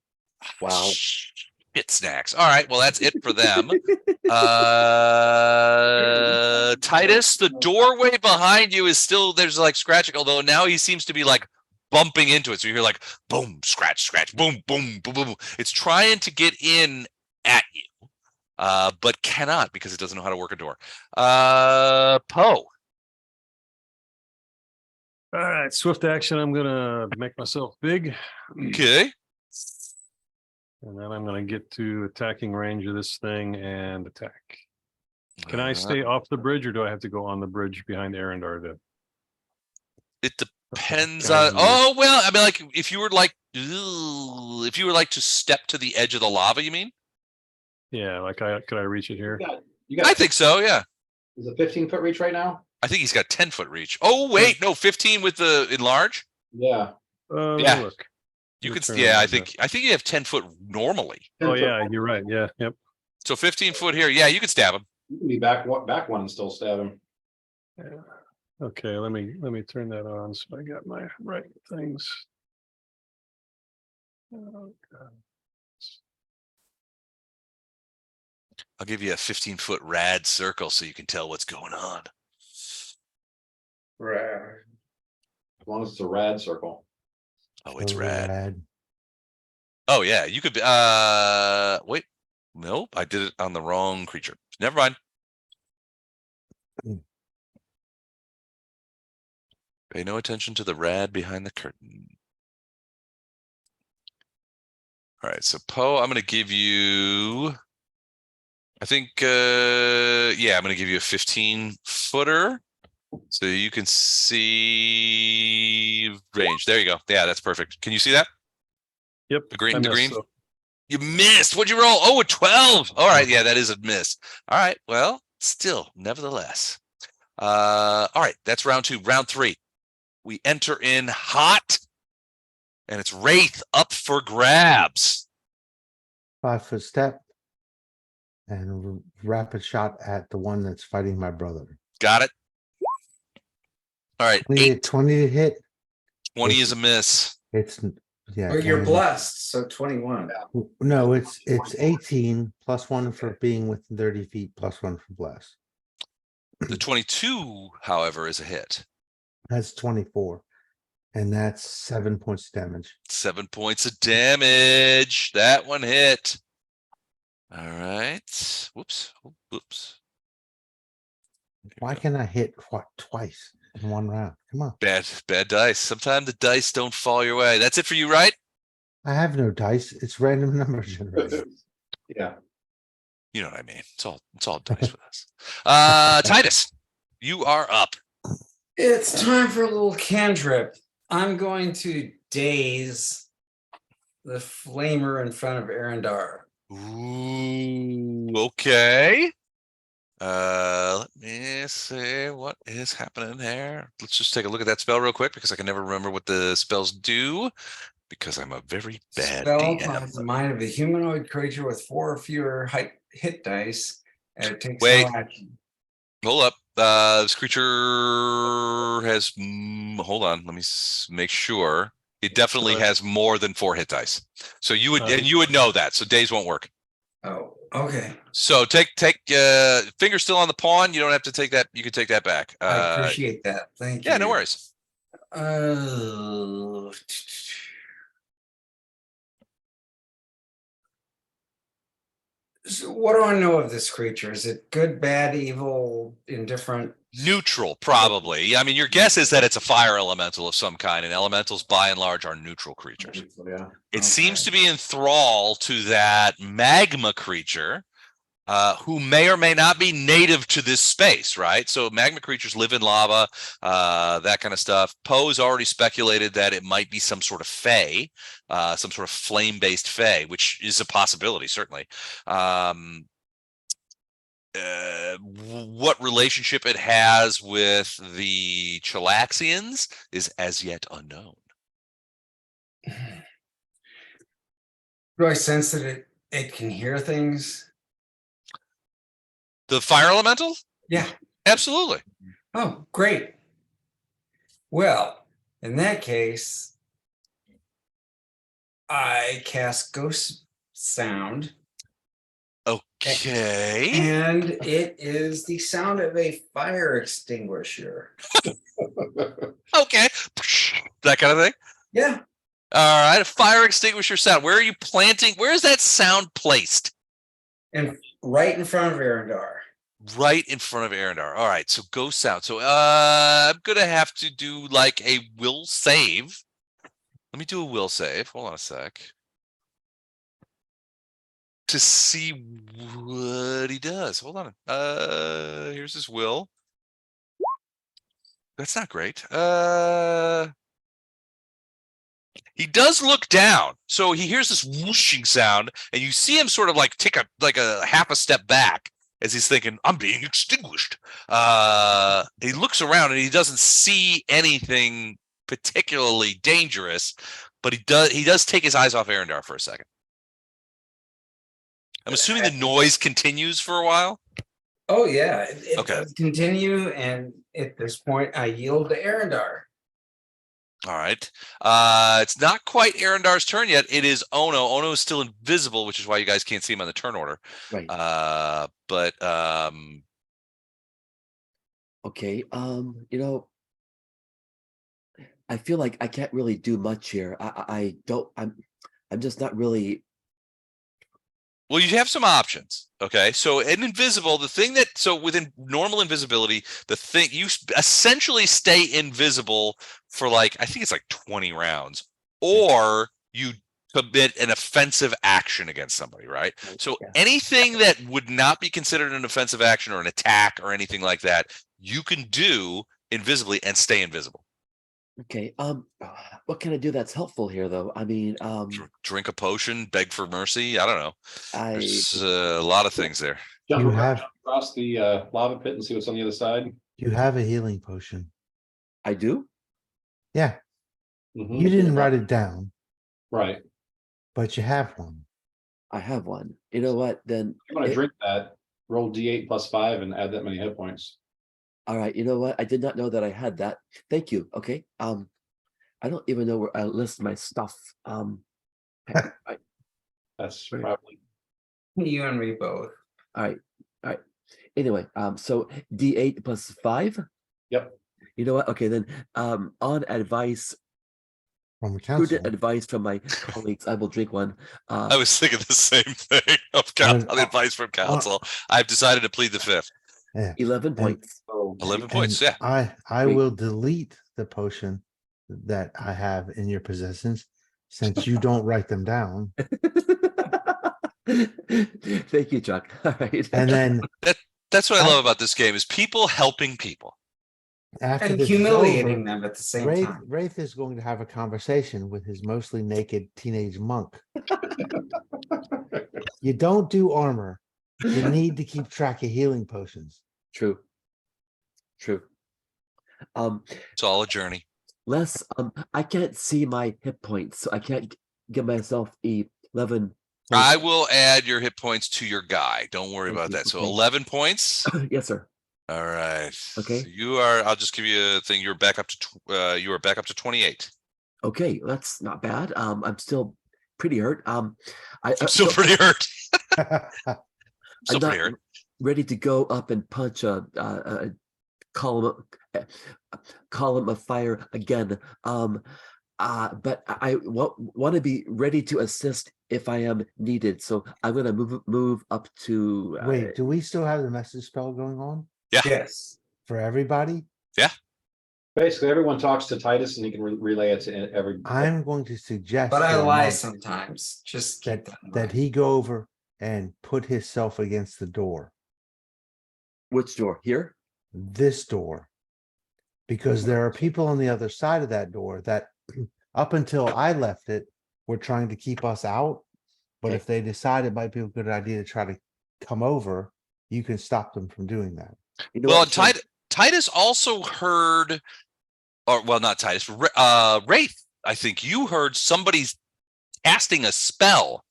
wow. Shit snacks. All right, well that's it for them. Titus, the doorway behind you is still there's like scratching, although now he seems to be like bumping into it. So you hear like boom, scratch, scratch, boom, boom, boom, boom. It's trying to get in at you, but cannot because it doesn't know how to work a door. Poe. All right, swift action. I'm gonna make myself big, Okay. and then I'm gonna get to attacking range of this thing and attack. Can I stay off the bridge, or do I have to go on the bridge behind Arendar? It depends Guide on. you. Oh well, I mean, like if you were like to step to the edge of the lava, you mean? Yeah, like could I reach it here? You got I think so. Yeah, is it 15-foot reach right now? I think he's got 10-foot reach. Oh wait, no, 15 with the enlarge. Yeah. Let me Yeah. look. You Let me could. turn Yeah, around I a think you have 10-foot normally. Oh 10 foot. yeah, you're right. Yeah, yep. So 15-foot here. Yeah, you could stab him. You can be back one and still stab him. Yeah. Okay, let me turn that on so I got my right things. I'll give you a 15-foot rad circle so you can tell what's going on. Right. As long as it's a rad circle. Oh, it's So rad. Oh yeah, you could be. Wait, nope, I did it on the wrong creature. Never mind. Pay no attention to the rad behind the curtain. All right, so Poe, I'm going to give you. I think, yeah, I'm going to give you a 15-footer. So you can see range. There you go. Yeah, that's perfect. Can you see that? Yep. The green, I the missed, green. so You missed. What'd you roll? Oh, a 12. All right. Yeah, that is a miss. All right. Well, still, nevertheless. All right. That's round 2. Round 3. We enter in hot. And it's Wraith up for grabs. 5-foot step. And rapid shot at the one that's fighting my brother. Got it. All right. 20 to hit. 20 It's- is a miss. It's yeah. Well, you're 20 blessed, so 21. No, it's 18 plus 1 for being within 30 feet plus 1 for bless. The 22, however, is a hit. That's 24. And that's 7 points of damage. 7 points of damage. That one hit. All right. Whoops. Whoops. Why can I hit twice in one round? Come on. Bad dice. Sometimes the dice don't fall your way. That's it for you, right? I have no dice. It's random number generator. Yeah. You know what I mean. It's all dice with us. Titus, you are up. It's time for a little cantrip. I'm going to daze the flamer in front of Arendar. Ooh, okay. Let me see what is happening here. Let's just take a look at that spell real quick because I can never remember what the spells do because I'm a very bad Spell DM. finds the mind of a humanoid creature with 4 or fewer hit dice, and it takes Wait. no action. Hold up. This creature has. Hold on. Let me make sure. It definitely has more than 4 hit dice. So you would and you would know that. So days won't work. Oh, okay. So take finger still on the pawn. You don't have to take that. You can take that back. I appreciate that. Thank you. Yeah, no worries. So what do I know of this creature? Is it good, bad, evil, indifferent? Neutral, probably. I mean, your guess is that it's a fire elemental of some kind, and elementals, by and large, are neutral creatures. Yeah. It seems to be in thrall to that magma creature, who may or may not be native to this space, right? So magma creatures live in lava, that kind of stuff. Poe's already speculated that it might be some sort of fae, some sort of flame-based fae, which is a possibility, certainly. What relationship it has with the Chilaxians is as yet unknown. Do I sense that it can hear things? The fire elemental? Yeah. Absolutely. Oh, great. Well, in that case, I cast Ghost Sound. Okay. And it is the sound of a fire extinguisher. Okay. That kind of thing. Yeah. All right. A fire extinguisher sound. Where are you planting? Where is that sound placed? And right in front of Arendar. Right in front of Arendar. All right. So ghost sound. So I'm gonna have to do like a will save. Let me do a will save. Hold on a sec. To see what he does. Hold on. Here's his will. That's not great. He does look down, so he hears this whooshing sound, and you see him sort of like take a half a step back as he's thinking, "I'm being extinguished." He looks around and he doesn't see anything particularly dangerous, but he does take his eyes off Arendar for a second. I'm assuming the noise continues for a while. Oh yeah, it Okay. does continue, and at this point, I yield to Arendar. All right. It's not quite Arendar's turn yet. It is Ono. Ono is still invisible, which is why you guys can't see him on the turn order. Right. But Okay. You know, I feel like I can't really do much here. I don't. I'm just not really. well, you have some options. Okay. So in invisible, the thing that within normal invisibility, the thing you essentially stay invisible for like I think it's like 20 rounds, or you commit an offensive action against somebody, right? So Yeah. anything that would not be considered an offensive action or an attack or anything like that, you can do invisibly and stay invisible. Okay. What can I do that's helpful here, though? I mean, Drink a potion, beg for mercy. I don't know. I There's a lot of things there. Jump You across, have- jump across the lava pit and see what's on the other side. You have a healing potion. I do. Yeah, Mhm. you didn't write it down, Right. but you have one. I have one. You know what? Then You want to it- drink that, roll D8 plus 5 and add that many hit points. all right. You know what? I did not know that I had that. Thank you. Okay. I don't even know where I list my stuff. That's Right. probably You and me both. All right. All right. Anyway, so D8 plus 5. Yep. You know what? Okay, then on advice, From the council. prudent advice from my colleagues, I will drink one. I was thinking the same thing of advice from council. I've decided to plead the fifth. 11 points. oh, 11 And points. Yeah. I Wait. will delete the potion that I have in your possessions since you don't write them down. Thank you, Chuck. All right. And then That's what I love about this game is people helping people. after And this is humiliating over, them at the same Wraith, time. Wraith is going to have a conversation with his mostly naked teenage monk. You don't do armor. You need to keep track of healing potions. True. True. It's all a journey. Les, I can't see my hit points, so I can't give myself 11. I will add your hit points to your guy. Don't worry Thank about you. that. So Okay. 11 points. Yes, sir. All right. Okay. So you are. I'll just give you a thing. You're back up to. You are back up to 28. Okay, that's not bad. I'm still pretty hurt. I'm still pretty hurt. Still I'm pretty not hurt. ready to go up and punch a column of fire again. But I want to be ready to assist if I am needed. So I'm gonna move up to. Wait, do we still have the message spell going on Yes. for everybody? basically everyone talks to Titus and he can relay it to every. I'm going to suggest But I to lie Monk sometimes. Just keep that, that in that mind. he go over and put himself against the door, Which door? Here? this door. Because there are people on the other side of that door that up until I left it, were trying to keep us out. But Okay. if they decide it might be a good idea to try to come over, you can stop them from doing that. You know Well, what, Chuck? Titus also heard, or well, not Titus. Wraith. I think you heard somebody's casting a spell,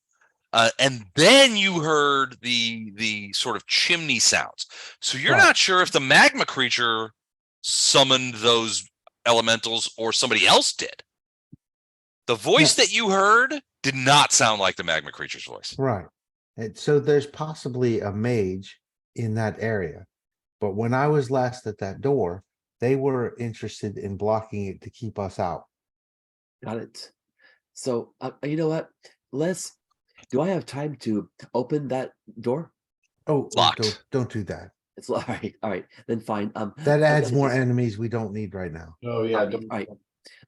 and then you heard the sort of chimney sounds. So you're Right. not sure if the magma creature summoned those elementals or somebody else did. The voice that you heard did not sound like the magma creature's voice. Right. And so there's possibly a mage in that area. But when I was last at that door, they were interested in blocking it to keep us out. Got it. So you know what? Do I have time to open that door? Oh, Locked. don't do that. It's all right. All right, then fine. That I'm adds gonna more just- enemies we don't need right now. Oh, yeah. all right.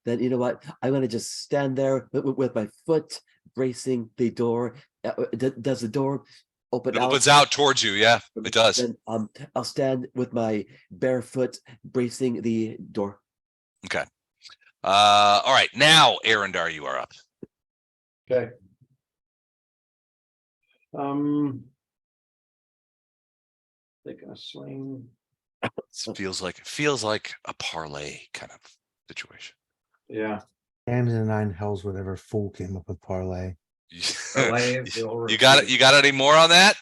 Then you know what? I'm gonna just stand there with my foot bracing the door. Does the door open It out? opens out towards you. Yeah, it does. Then I'll stand with my bare foot bracing the door. Okay. All right. Now, Arendar, you are up. Okay. Taking a swing. It feels like a parlay kind of situation. Yeah. Damns and nine hells, whatever fool came up with parlay. Parlay is the old You got it. repeat. You got any more on that?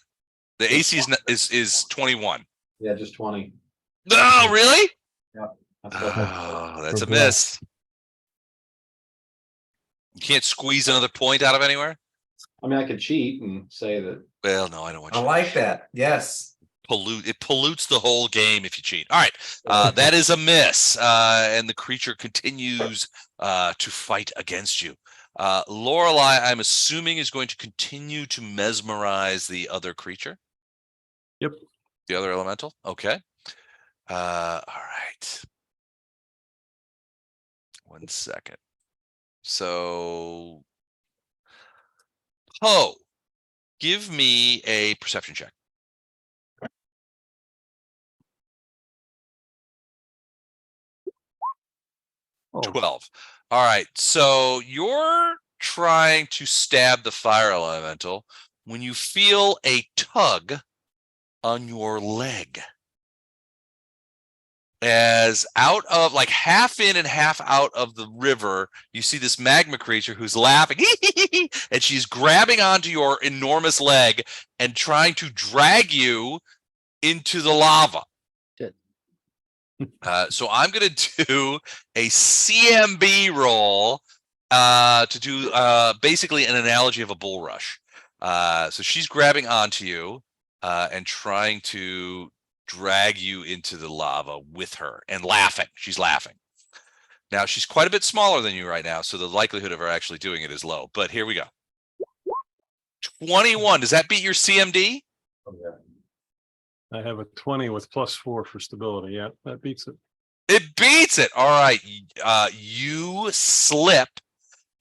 The AC is 21. Yeah, just 20. No, really? That's what- Oh, that's a For black. miss. You can't squeeze another point out of anywhere? I mean, I could cheat and say that. Well, no, I don't want I you like that. Yes. it pollutes the whole game if you cheat. All right. That is a miss. And the creature continues to fight against you. Lorelei, I'm assuming, is going to continue to mesmerize the other creature. Yep. The other elemental. Okay. All right. 1 second. So, Poe, give me a perception check. Oh, 12. All right. So you're trying to stab the fire elemental when you feel a tug on your leg. As out of like half in and half out of the river, you see this magma creature who's laughing and she's grabbing onto your enormous leg and trying to drag you into the lava. Shit. So I'm going to do a CMB roll to do basically an analogy of a bull rush. So she's grabbing onto you and trying to drag you into the lava with her and laughing. She's laughing. Now, she's quite a bit smaller than you right now, so the likelihood of her actually doing it is low. But here we go. 21. Does that beat your CMD? Oh, yeah. I have a 20 with +4 for stability. Yeah, that beats it. It beats it. All right. You slip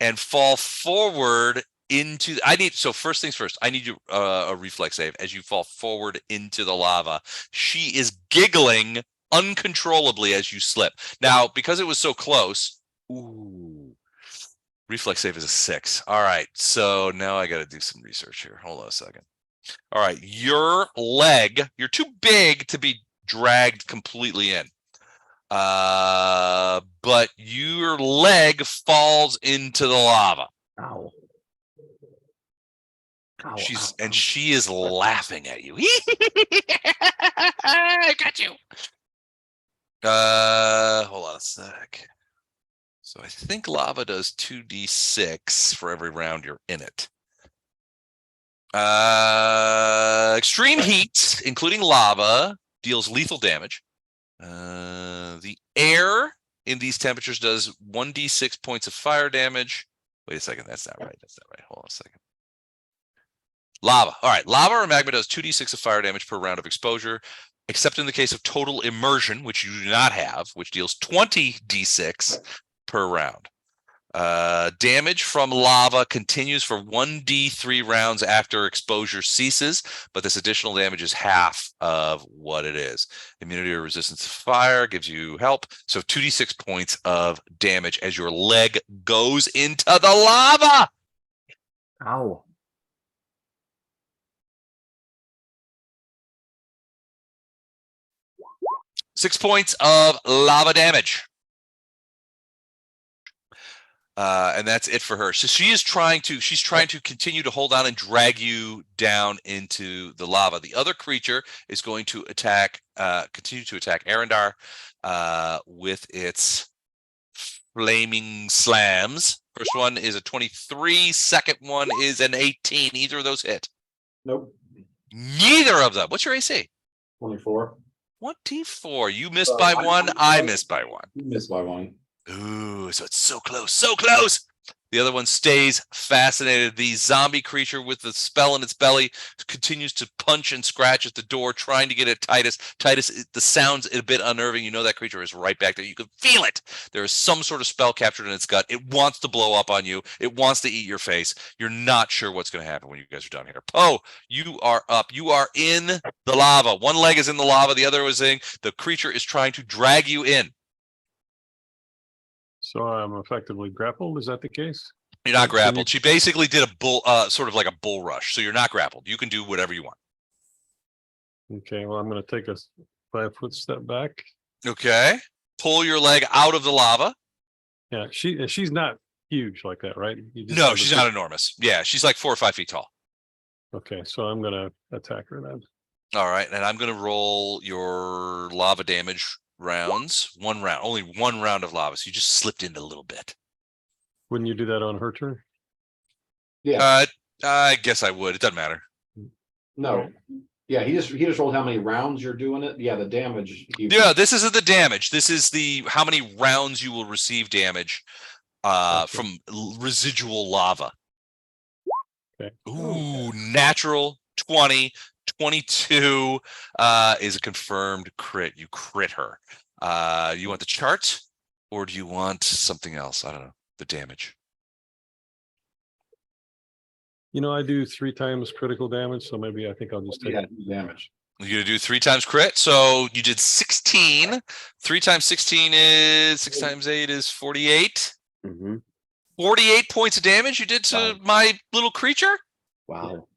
and fall forward into so first things first, I need you a reflex save as you fall forward into the lava. She is giggling uncontrollably as you slip. Now, because it was so close, reflex save is a 6. All right. So now I got to do some research here. Hold on a second. All right. Your leg, you're too big to be dragged completely in. But your leg falls into the lava. Ow. Ow, She's ow, and ow. she is laughing at you. I got you. Hold on a sec. So I think lava does 2d6 for every round you're in it. Extreme heat, including lava, deals lethal damage. The air in these temperatures does 1d6 points of fire damage. Wait a second, that's not right. That's not right. Hold on a second. Lava. All right. Lava or magma does 2d6 of fire damage per round of exposure, except in the case of total immersion, which you do not have, which deals 20d6 per round. Damage from lava continues for 1d3 rounds after exposure ceases, but this additional damage is half of what it is. Immunity or resistance to fire gives you help. So 2d6 points of damage as your leg goes into the lava. Ow. 6 points of lava damage. And that's it for her. So she's trying to continue to hold on and drag you down into the lava. The other creature is going to continue to attack Arendar with its flaming slams. First one is a 23. Second one is an 18. Either of those hit. Nope. Neither of them. What's your AC? 24. 24. You missed by one. I missed by one. You missed by one. Ooh, so it's so close, so close. The other one stays fascinated. The zombie creature with the spell in its belly continues to punch and scratch at the door, trying to get at Titus. Titus, the sound's a bit unnerving. You know that creature is right back there. You can feel it. There is some sort of spell captured in its gut. It wants to blow up on you. It wants to eat your face. You're not sure what's going to happen when you guys are done here. Poe, you are up. You are in the lava. One leg is in the lava. The other was in. The creature is trying to drag you in. So I'm effectively grappled. Is that the case? You're not grappled. She basically did a bull, sort of like a bull rush. So you're not grappled. You can do whatever you want. Okay. Well, I'm going to take a 5-foot step back. Okay. Pull your leg out of the lava. Yeah. She's not huge like that, right? No, she's not enormous. Yeah, she's like 4 or 5 feet tall. Okay. So I'm going to attack her then. All right, and I'm going to roll your lava damage rounds. 1 round, only 1 round of lava. So you just slipped in a little bit. Wouldn't you do that on her turn? Yeah, I guess I would. It doesn't matter. no. Yeah, he just rolled how many rounds you're doing it. Yeah, the damage. Yeah, this isn't the damage. This is the how many rounds you will receive damage from residual lava. Okay. Ooh, natural 20, 22 is a confirmed crit. You crit her. You want the chart or do you want something else? I don't know. The damage. You know, I do 3 times critical damage, so maybe I think I'll just take Yeah, damage. You're gonna do 3 times crit. So you did 16. 3 times 16 is 6 times 8 is 48. Mhm. 48 points of damage you did to Wow. my little creature. Wow.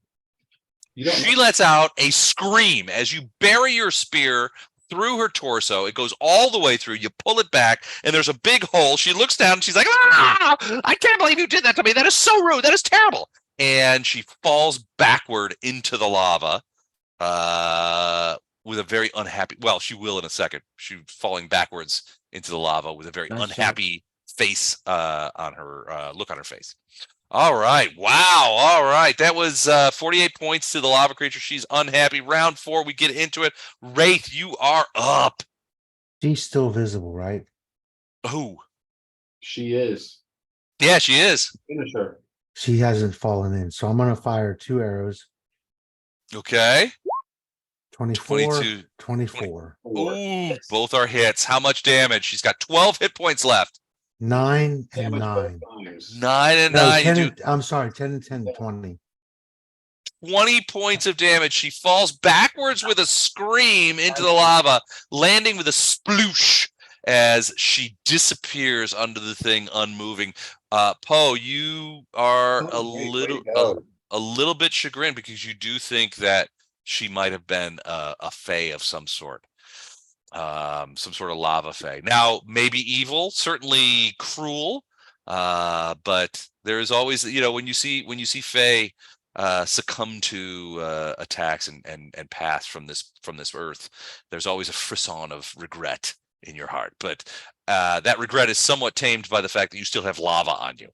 You don't She lets out a scream as you bury your spear through her torso. It goes all the way through. You pull it back, and there's a big hole. She looks down and she's like, "Ah, I can't believe you did that to me. That is so rude. That is terrible." And she falls backward into the lava with a very unhappy. Well, she will in a second. She's falling backwards into the lava with a very Nice job. unhappy face on her look on her face. All right. Wow. All right. That was 48 points to the lava creature. She's unhappy. Round 4, we get into it. Wraith, you are up. She's still visible, right? Who? She is. Yeah, she is. Finish her. She hasn't fallen in, so I'm gonna fire 2 arrows. Okay. 24, 22. 24, Ooh, both are hits. How much damage? She's got 12 hit points left. 9 and Damage both 9. times. 9 and No, 9. 10 You do I'm sorry, 10 and 10, 20. 20 points of damage. She falls backwards with a scream into the lava, landing with a sploosh as she disappears under the thing, unmoving. Poe, you are a little bit chagrined because you do think that she might have been a fae of some sort. Some sort of lava fae. Now, maybe evil, certainly cruel, but there is always, when you see fae succumb to attacks and pass from this earth, there's always a frisson of regret in your heart. But that regret is somewhat tamed by the fact that you still have lava on you.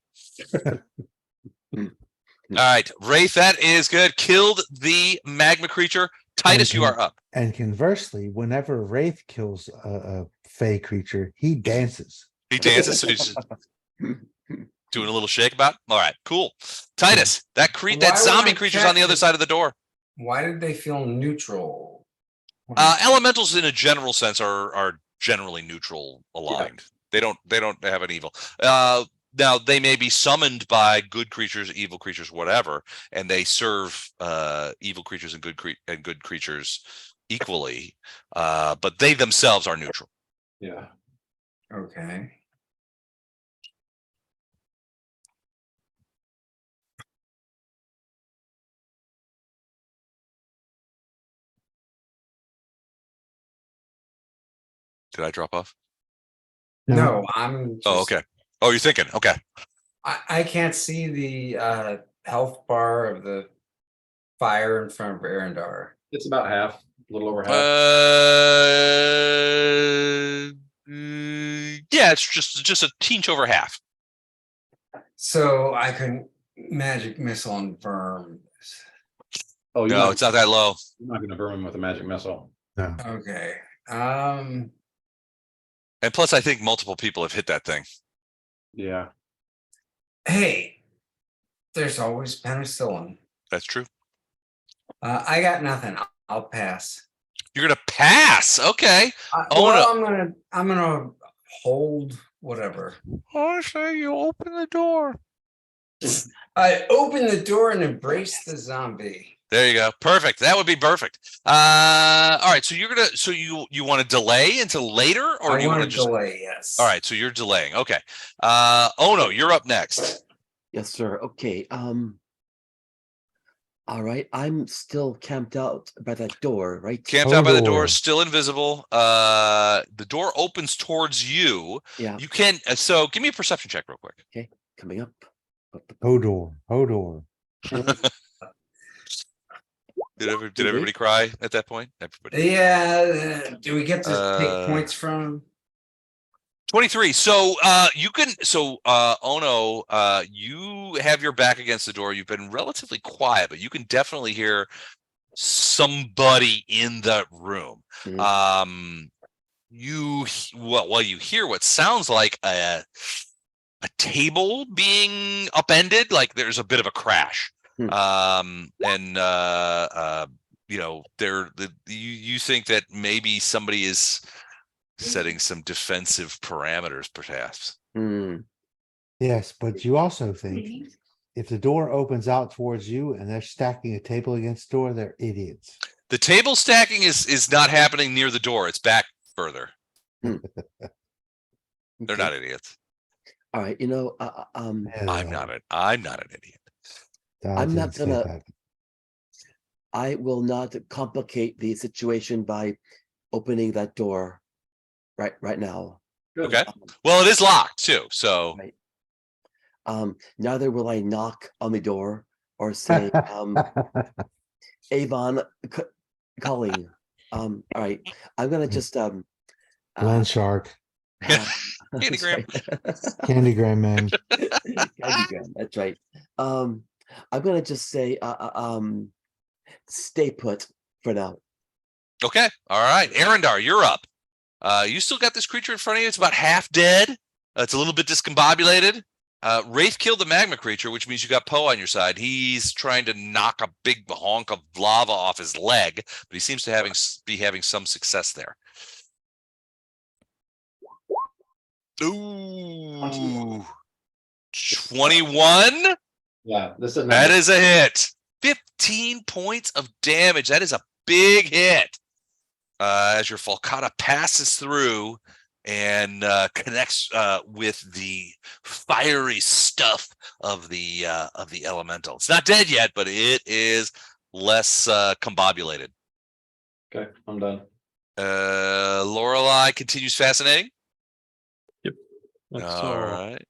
All right, Wraith, that is good. Killed the magma creature. Titus, you are up. And conversely, whenever Wraith kills a fey creature, he dances. He dances, so he's doing a little shake about. All right, cool. Titus, that Why zombie would I creature's on the check other it? side of the door. Why did they feel neutral? Elementals, in a general sense, are generally neutral aligned. They don't have an evil. Now they may be summoned by good creatures, evil creatures, whatever, and they serve evil creatures and good creatures equally. But they themselves are neutral. Yeah. Okay. Did I drop off? No, I'm Oh, just, okay. Oh, you're thinking. Okay. I can't see the health bar of the fire in front of Arendar. It's about half, a little over half. Yeah, it's just a teeny over half. So I can magic missile and burn. Oh, No, it's not that low. You're not going to burn him with a magic missile. No. Okay. And plus, I think multiple people have hit that thing. Yeah. Hey, there's always penicillin. That's true. I got nothing. I'll pass. You're gonna pass. Okay. Well, I'm gonna hold whatever. I say you open the door. I open the door and embrace the zombie. There you go. Perfect. That would be perfect. All right. So you want to delay until later, or I do you want to just delay? Yes. All right. So you're delaying. Okay. Ono, you're up next. Yes, sir. Okay. All right. I'm still camped out by that door, right? Camped out by the door, Hodor. still invisible. The door opens towards you. Yeah. You can. So give me a perception check real quick. Okay. Coming up. Hodor. Did everybody cry at that point? Everybody. Yeah. Do we get to take Uh, points from him? 23. So you can Ono, you have your back against the door. You've been relatively quiet, but you can definitely hear somebody in the room. Mhm. You hear what sounds like a table being upended, like there's a bit of a crash. Hmm. You think that maybe somebody is setting some defensive parameters, perhaps. Hmm. Yes, but you also think if the door opens out towards you and they're stacking a table against the door, they're idiots. The table stacking is not happening near the door. It's back further. They're Okay. not idiots. All right. I'm not an idiot. I I'm not didn't say gonna- that. I will not complicate the situation by opening that door right now. Good. Okay. Well, it is locked too. So Right. Neither will I knock on the door or say, Avon calling. All right. I'm gonna just Land shark, Candy Graham. Candygram man. Candygram, that's right. I'm gonna just say stay put for now. Okay. All right. Arendar, you're up. You still got this creature in front of you. It's about half dead. It's a little bit discombobulated. Wraith killed the magma creature, which means you got Poe on your side. He's trying to knock a big honk of lava off his leg, but he seems to be having some success there. Ooh, 21. Yeah, this is That is a hit. 15 points of damage. That is a big hit. As your Falcata passes through and connects with the fiery stuff of the elemental. It's not dead yet, but it is less combobulated. Okay, I'm done. Lorelei continues fascinating. That's All right.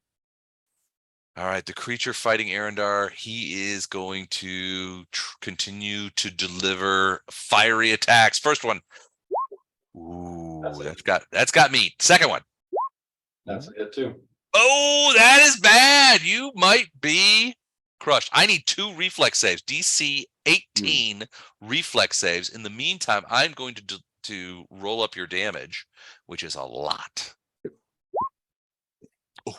All right, the creature fighting Arendar, he is going to continue to deliver fiery attacks. First one. Ooh, that's got meat. Second one. That's it too. Oh, that is bad. You might be crushed. I need 2 reflex saves. DC 18 reflex saves. In the meantime, I'm going to roll up your damage, which is a lot.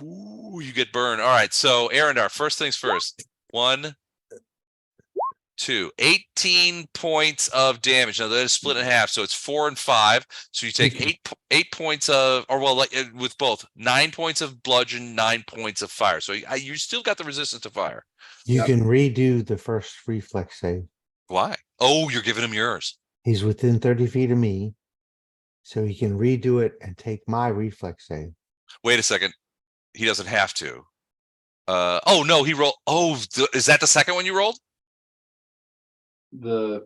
Ooh, you get burned. All right, so Arendar, first things first. 1, 2, 18 points of damage. Now that is split in half, so it's 4 and 5. So you take eight points of, or well, like with both 9 points of bludgeon, 9 points of fire. So you still got the resistance to fire. You Yep. can redo the first reflex save. Why? Oh, you're giving him yours. He's within 30 feet of me, so he can redo it and take my reflex save. Wait a second. He doesn't have to. Oh no, he rolled. Oh, is that the second one you rolled? The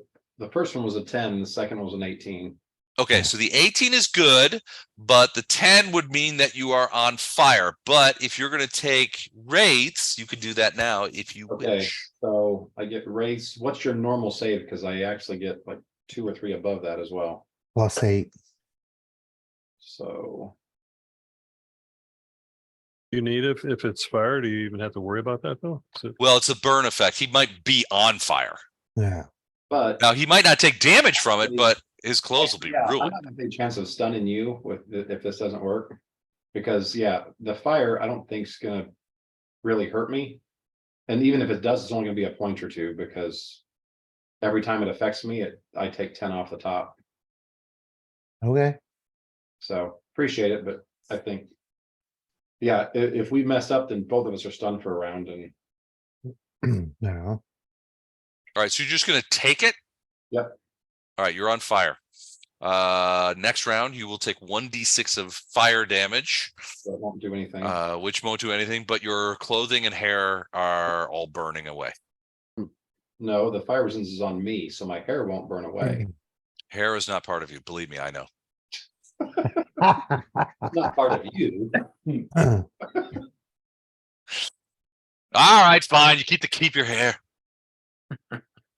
first one was a 10, the second one was an 18. Okay, so the 18 is good, but the 10 would mean that you are on fire. But if you're going to take wraiths, you can do that now if you Okay, wish. so I get wraiths. What's your normal save? Because I actually get like 2 or 3 above that as well. +8. So You need if it's fire, do you even have to worry about that though? Well, it's a burn effect. He might be on fire. Yeah. but Now he might not take damage from it, but his clothes will be yeah, I'm ruined. not gonna take a chance of stunning you if this doesn't work. Because yeah, the fire I don't think is gonna really hurt me. And even if it does, it's only gonna be a point or 2 because every time it affects me, I take 10 off the top. Okay. So appreciate it, but I think. Yeah, if we mess up, then both of us are stunned for a round and No. All right, so you're just gonna take it? Yep. All right, you're on fire. Next round, you will take 1d6 of fire damage, it won't do anything. which won't do anything, but your clothing and hair are all burning away. No, the fire resistance is on me, so my hair won't burn away. Hair is not part of you. Believe me, I know. It's not part of you. All right, fine. You keep your hair.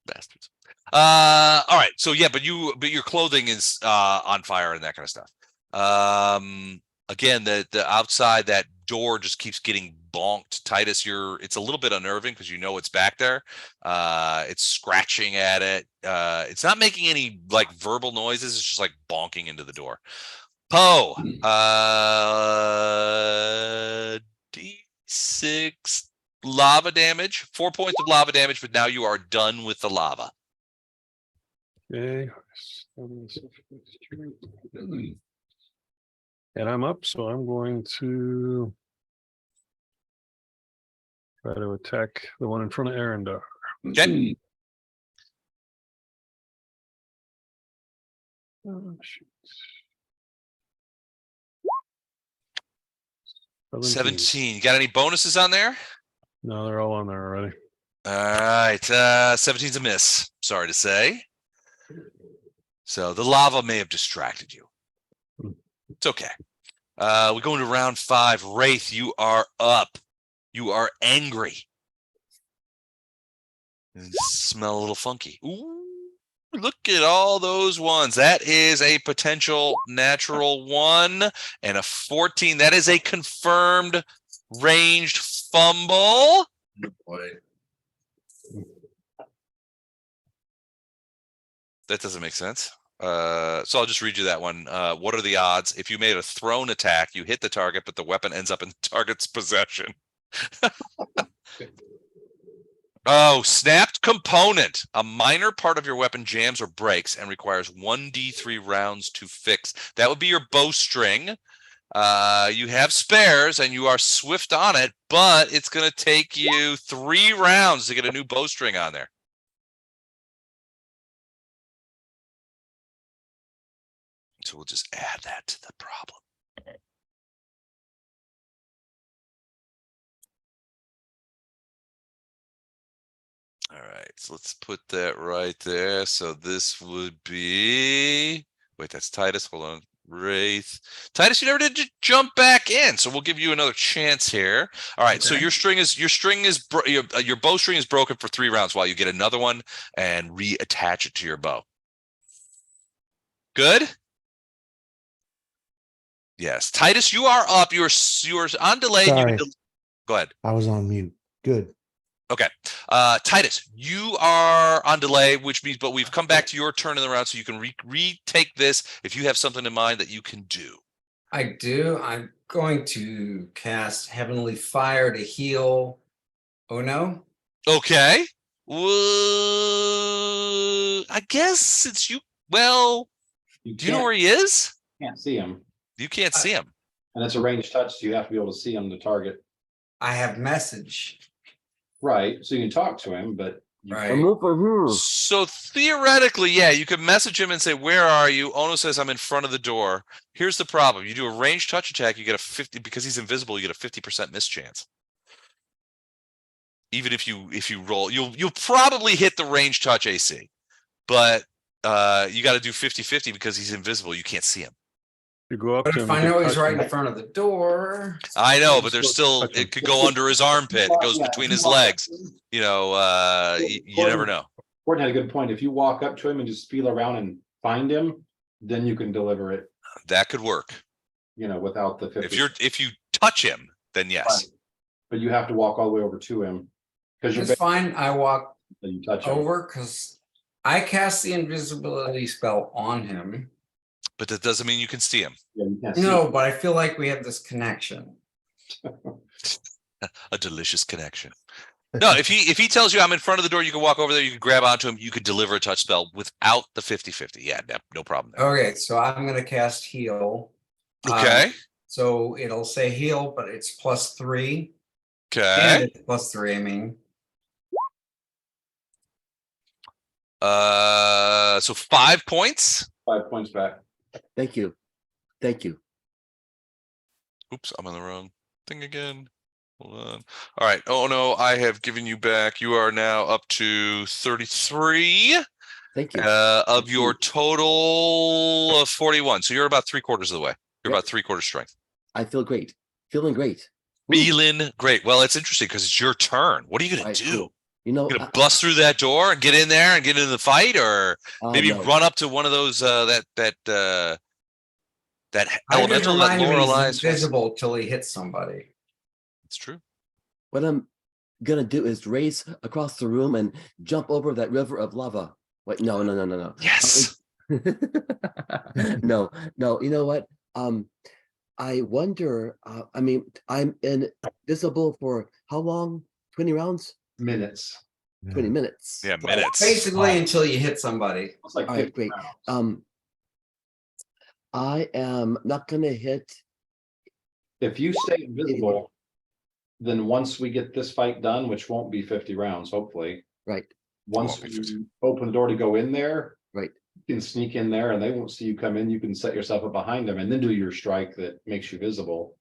Bastards. All right. So yeah, but your clothing is on fire and that kind of stuff. Again, the outside, that door just keeps getting bonked. Titus, it's a little bit unnerving because you know it's back there. It's scratching at it. It's not making any like verbal noises. It's just like bonking into the door. Poe, D6 lava damage, 4 points of lava damage, but now you are done with the lava. Okay. And I'm up, so I'm going to try to attack the one in front of Arendar. Okay. Oh, shoot. 17. You got any bonuses on there? No, they're all on there already. All right. 17's a miss. Sorry to say. So the lava may have distracted you. It's okay. We go into round 5. Wraith, you are up. You are angry. You smell a little funky. Ooh, look at all those ones. That is a potential natural 1 and a 14. That is a confirmed ranged fumble. Boy. That doesn't make sense. So I'll just read you that one. What are the odds? If you made a thrown attack, you hit the target, but the weapon ends up in the target's possession. Oh, snapped component. A minor part of your weapon jams or breaks and requires 1d3 rounds to fix. That would be your bowstring. You have spares and you are swift on it, but it's going to take you 3 rounds to get a new bowstring on there. So we'll just add that to the problem. All right, so let's put that right there. So this would be, wait, that's Titus. Hold on, Wraith. Titus, you never did jump back in, so we'll give you another chance here. All right, so Okay. your bowstring is broken for 3 rounds while you get another one and reattach it to your bow. Good. Yes, Titus, you are up. You're on delay. And you Sorry. can go ahead. I was on mute. Good. Okay. Titus, you are on delay, which means, but we've come back to your turn in the round, so you can retake this if you have something in mind that you can do. I do. I'm going to cast Heavenly Fire to heal. Oh no. Okay. Well, I guess since you, well, You do you know where he is? can't see him, You can't see him. and it's a ranged touch, so you have to be able to see him to target. I have message. Right, so you can talk to him, but you Right. can't- So theoretically, yeah, you could message him and say, "Where are you?" Ono says, "I'm in front of the door." Here's the problem: you do a ranged touch attack, you get a 50 because he's invisible. You get a 50% miss chance. Even if you roll, you'll probably hit the ranged touch AC, but you got to do 50-50 because he's invisible. You can't see him. You go up But to if him. I you know can he's touch right him. in front of the door. I know, Yeah, but there's just still touch him. it could go under his armpit. It goes Yeah, between if you his walk up legs. to him- You know, you never know. Gordon had a good point. If you walk up to him and just feel around and find him, then you can deliver it, That could work. without the 50. If you touch him, then yes. Right. But you have to walk all the way over to him. Because you're It's fine. I walk basically, you touch him. over because I cast the invisibility spell on him. But that doesn't mean you can see him. Yeah, you can't see No, him. but I feel like we have this connection. A delicious connection. No, if he tells you I'm in front of the door, you can walk over there, you can grab onto him, you could deliver a touch spell without the 50-50. Yeah, no problem there. Okay, so I'm gonna cast heal. Okay. So it'll say heal, but it's +3. Okay. And it's +3, I mean. So 5 points. 5 points back. Thank you. Thank you. Oops, I'm on the wrong thing again. Hold on. All right. Oh no, I have given you back. You are now up to 33 Thank you. of your total of 41. So you're about 3/4 of the way. You're Yep. about 3/4 strength. I feel great. Feeling great. Ooh, Feeling great. Well, it's interesting because it's your turn. What are you gonna alright, do? cool. You know, Gonna bust through that door and get in there and get into the fight, or maybe no. run up to one of those that I just elemental that remind him Lorelei he's is. invisible till he hits somebody. It's true. What I'm gonna do is race across the room and jump over that river of lava. Wait, no. Yes. No, you know what? I wonder, I mean, I'm invisible for how long? 20 rounds? Minutes. 20 minutes. Yeah, minutes. Basically, until you hit somebody. It's like All right, 50 great. rounds. I am not gonna hit. If you stay invisible, then once we get this fight done, which won't be 50 rounds, hopefully. Right. Once Won't be 50. you open the door to go in there. Right. You can sneak in there and they won't see you come in. You can set yourself up behind them and then do your strike that makes you visible.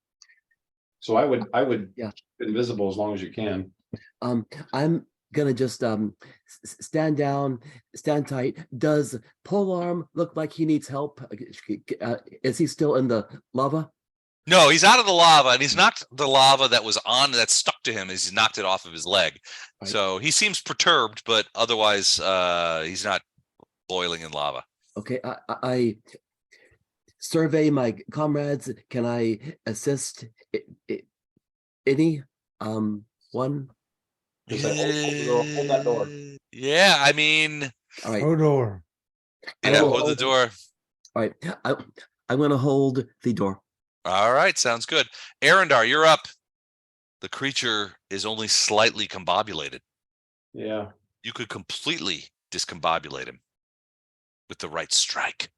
So I would Yeah. keep invisible as long as you can. I'm gonna just stand down, stand tight. Does Polearm look like he needs help? Is he still in the lava? No, he's out of the lava, and he's knocked the lava that was on that stuck to him. He's knocked it off of his leg, Right. so he seems perturbed, but otherwise, he's not boiling in lava. Okay, I survey my comrades. Can I assist any one? Just say, hold that door. Yeah, I mean, All right, Hodor. yeah, will hold the hold- door. all right. I'm gonna hold the door. All right, sounds good. Arendar, you're up. The creature is only slightly combobulated. Yeah. You could completely discombobulate him with the right strike.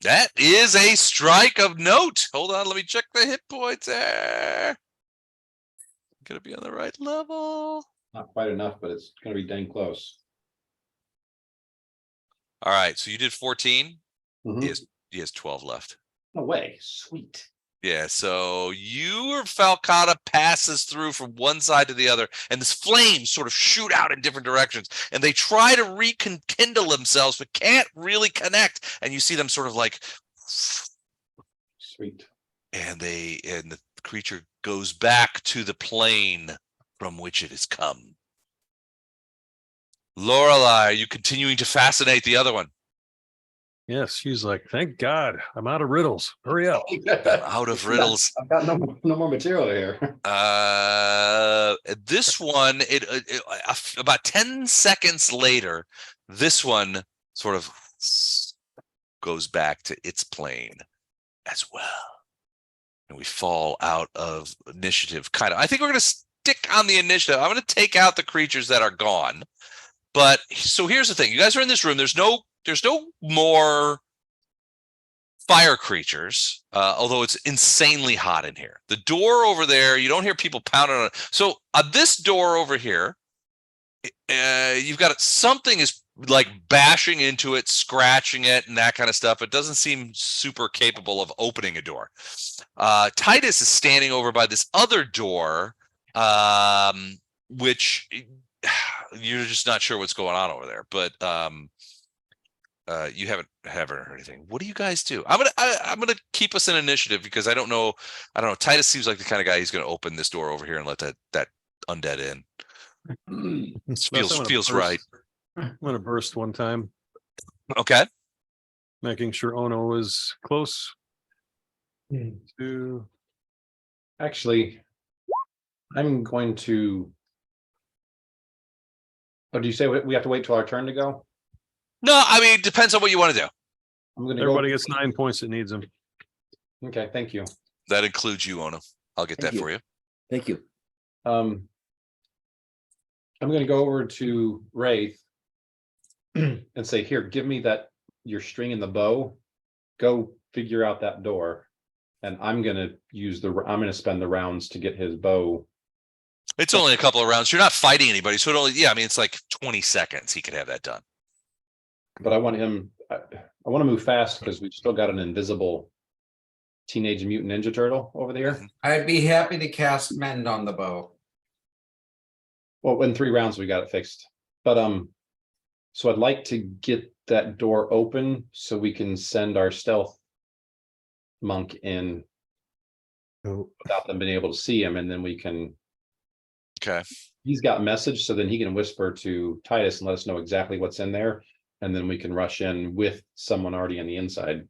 That is a strike of note. Hold on, let me check the hit points there. Gonna be on the right level. Not quite enough, but it's gonna be dang close. All right, so you did 14. Mhm. He has 12 left. No way, sweet. Yeah, so your Falcata passes through from one side to the other, and this flames sort of shoot out in different directions, and they try to rekindle themselves, but can't really connect. And you see them sort of like, Sweet. and the creature goes back to the plane from which it has come. Lorelei, are you continuing to fascinate the other one? Yes, she's like, thank God, I'm out of riddles. Hurry up. Out of riddles. I've got no more material here. This one, about 10 seconds later, this one sort of goes back to its plane as well. And we fall out of initiative, kind of. I think we're going to stick on the initiative. I'm going to take out the creatures that are gone. But so here's the thing. You guys are in this room. There's no more fire creatures, although it's insanely hot in here. The door over there, you don't hear people pounding on it. So this door over here, you've got something is like bashing into it, scratching it, and that kind of stuff. It doesn't seem super capable of opening a door. Titus is standing over by this other door, which you're just not sure what's going on over there. But you haven't heard anything. What do you guys do? I'm gonna keep us in initiative because I don't know. Titus seems like the kind of guy who's gonna open this door over here and let that undead in. Feels right. I'm gonna burst one time, Okay. making sure Ono is close to. Actually, I'm going to. Oh, do you say we have to wait till our turn to go? No, I mean, it depends on what you want to do. I'm gonna Everybody go. gets 9 points that needs them. Okay, thank you. That includes you, Ono. I'll get Thank that you. for you. Thank you. I'm gonna go over to Wraith and say, here, give me your string and the bow. Go figure out that door. And I'm gonna spend the rounds to get his bow. It's only a couple of rounds. You're not fighting anybody, so it's like 20 seconds. He could have that done. But I want I want to move fast because we've still got an invisible Teenage Mutant Ninja Turtle over there. I'd be happy to cast Mend on the bow. Well, in 3 rounds, we got it fixed. But so I'd like to get that door open so we can send our stealth monk in So without them being able to see him, and then we can. Okay. He's got message, so then he can whisper to Titus and let us know exactly what's in there, and then we can rush in with someone already on the inside.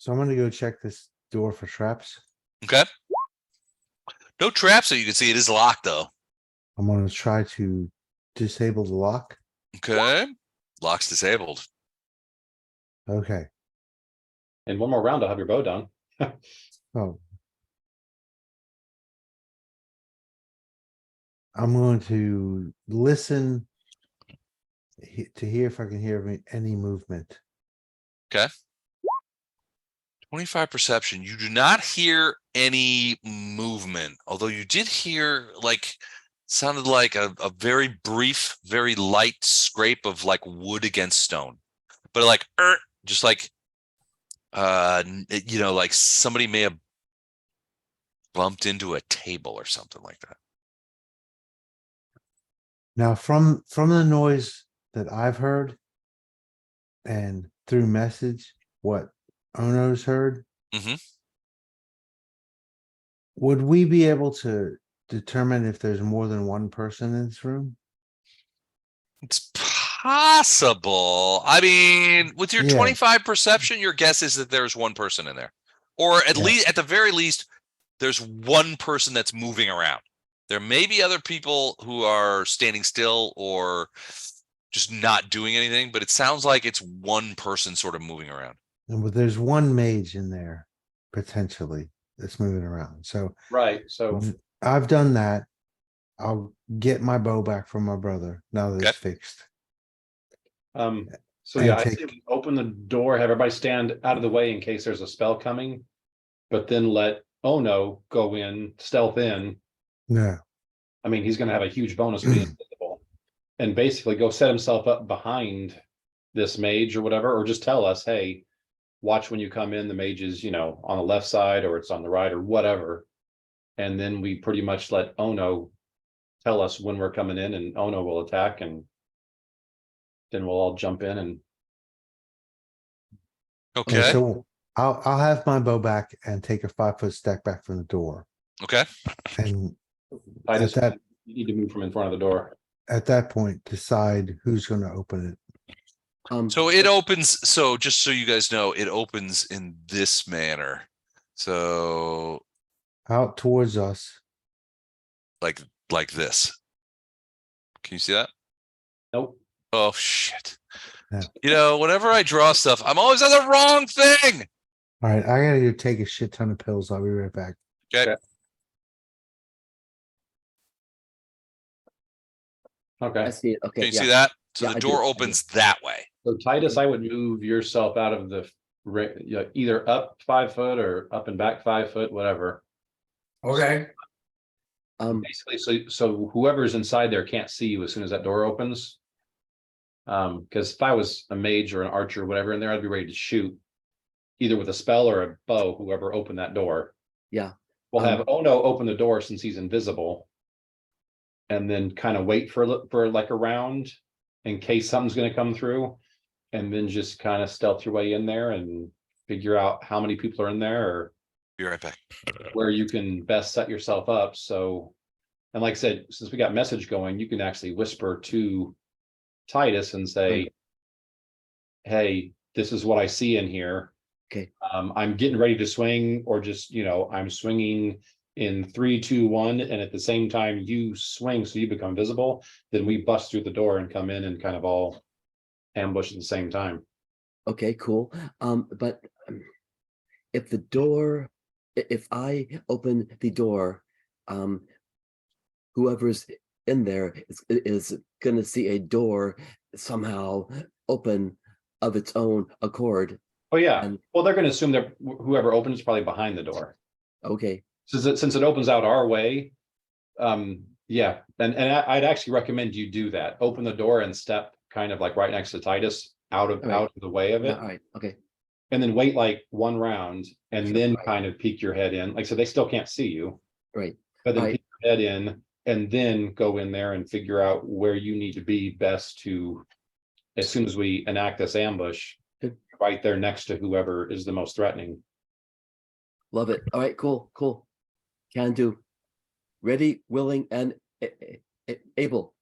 So I'm gonna go check this door for traps. Okay. No traps, so you can see it is locked though. I'm gonna try to disable the lock. Okay. Lock's disabled. Okay. In one more round, I'll have your bow done. Oh. I'm going to listen to hear if I can hear any movement. 25 perception. You do not hear any movement, although you did hear like sounded like a very brief, very light scrape of like wood against stone. But like just like like somebody may have bumped into a table or something like that. Now from the noise that I've heard and through message, what Ono's heard, Mhm. would we be able to determine if there's more than one person in this room? It's possible. I mean, with your Yeah. 25 perception, your guess is that there's one person in there. Or at Yeah. least at the very least, there's one person that's moving around. There may be other people who are standing still or just not doing anything, but it sounds like it's one person sort of moving around. And there's one mage in there potentially that's moving around. So Right, so I've done that. I'll get my bow back from my brother now that Okay. it's fixed. so And yeah, I take- say we open the door, have everybody stand out of the way in case there's a spell coming. But then let Ono go in, stealth in. No. I mean, he's gonna have a huge bonus being invisible. And basically go set himself up behind this mage or whatever, or just tell us, hey, watch when you come in, the mage is, on the left side or it's on the right or whatever. And then we pretty much let Ono tell us when we're coming in and Ono will attack and then we'll all jump in and Okay, Okay. so I'll have my bow back and take a 5-foot step back from the door. Okay. And I at just, that you need to move from in front of the door. point, decide who's gonna open it. So it opens. So just so you guys know, it opens in this manner. So Out towards us. like this. Can you see that? Nope. Oh shit. Yeah. Whenever I draw stuff, I'm always on the wrong thing. All right, I gotta go take a shit ton of pills. I'll be right back. Okay. Okay. I see it. Can Okay, you yeah. see that? So Yeah, the I do, door I do. opens that way. So Titus, I would move yourself out of the, either up 5 foot or up and back 5 foot, whatever. Okay, Basically, so whoever's inside there can't see you as soon as that door opens. Because if I was a mage or an archer or whatever in there, I'd be ready to shoot. Either with a spell or a bow, whoever opened that door. Yeah. We'll have Ono open the door since he's invisible. And then kind of wait for like a round in case something's gonna come through. And then just kind of stealth your way in there and figure out how many people are in there or Be right back. where you can best set yourself up. So, and like I said, since we got message going, you can actually whisper to Titus and say, Right. hey, this is what I see in here. Okay. I'm getting ready to swing, or just, I'm swinging in 3, 2, 1, and at the same time you swing, so you become visible. Then we bust through the door and come in and kind of all ambush at the same time. Okay, cool. But if the door, if I open the door, whoever's in there is gonna see a door somehow open of its own accord. Oh yeah. And- Well, they're going to assume that whoever opens is probably behind the door. Okay, Since it opens out our way. Yeah, and I'd actually recommend you do that. Open the door and step kind of like right next to Titus out of All right. the way of yeah, it. all right, okay, And then wait like one round and Sure, then right. kind of peek your head in. Like, so they still can't see you, right. but then Right. peek your head in and then go in there and figure out where you need to be best to, as soon as we enact this ambush, Good. right there next to whoever is the most threatening. Love it. All right, cool. Can do. Ready, willing, and able.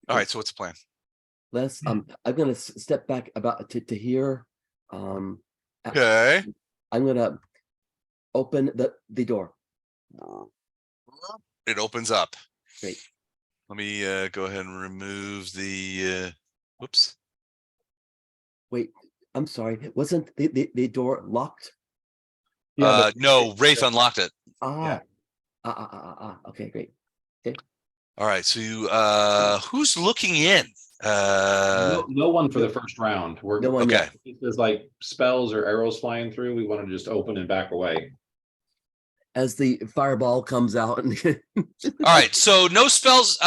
All right. So what's the plan? I'm gonna step back about to hear Um, Okay. I'm gonna open the door. It opens up. Great. Let me go ahead and remove the whoops. Wait, I'm sorry. Wasn't the door locked? Yeah, No, Rafe unlocked it. Ah, okay, great. All right, so you who's looking in? no one for the first round. We're No one okay. yet. There's like spells or arrows flying through. We want to just open and back away. As the fireball comes out and All right, so no spells,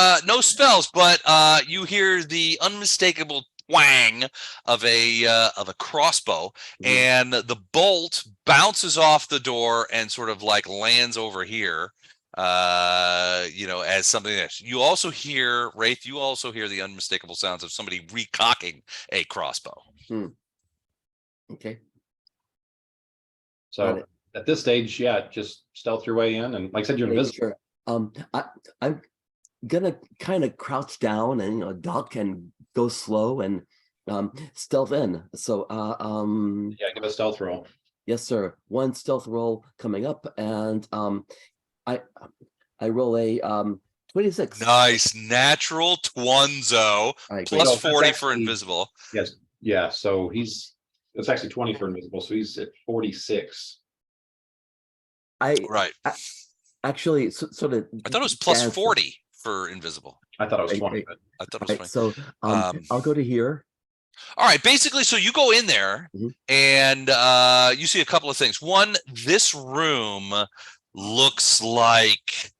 but you hear the unmistakable twang of a crossbow, and the bolt bounces off the door and sort of like lands over here. As something that you also hear, Wraith, you also hear the unmistakable sounds of somebody recocking a crossbow. okay. So at this stage, yeah, just stealth your way in, and like I said, you're Great, invisible. sure. I'm gonna kind of crouch down and duck and go slow and stealth in. So Yeah, give a stealth roll. yes, sir. One stealth roll coming up, and I roll a 26. Nice, natural twunzo, All right, plus So that's 40 for actually- invisible. Yes, yeah. So it's actually 20 for invisible, so he's at 46. Right. Actually sort of. I thought it was plus dance- 40 for invisible. I thought it was Right, 20, right. but I thought it was Right, 20. so I'll go to here. All right, basically, so you go in there and you see a couple of things. One, this room looks like,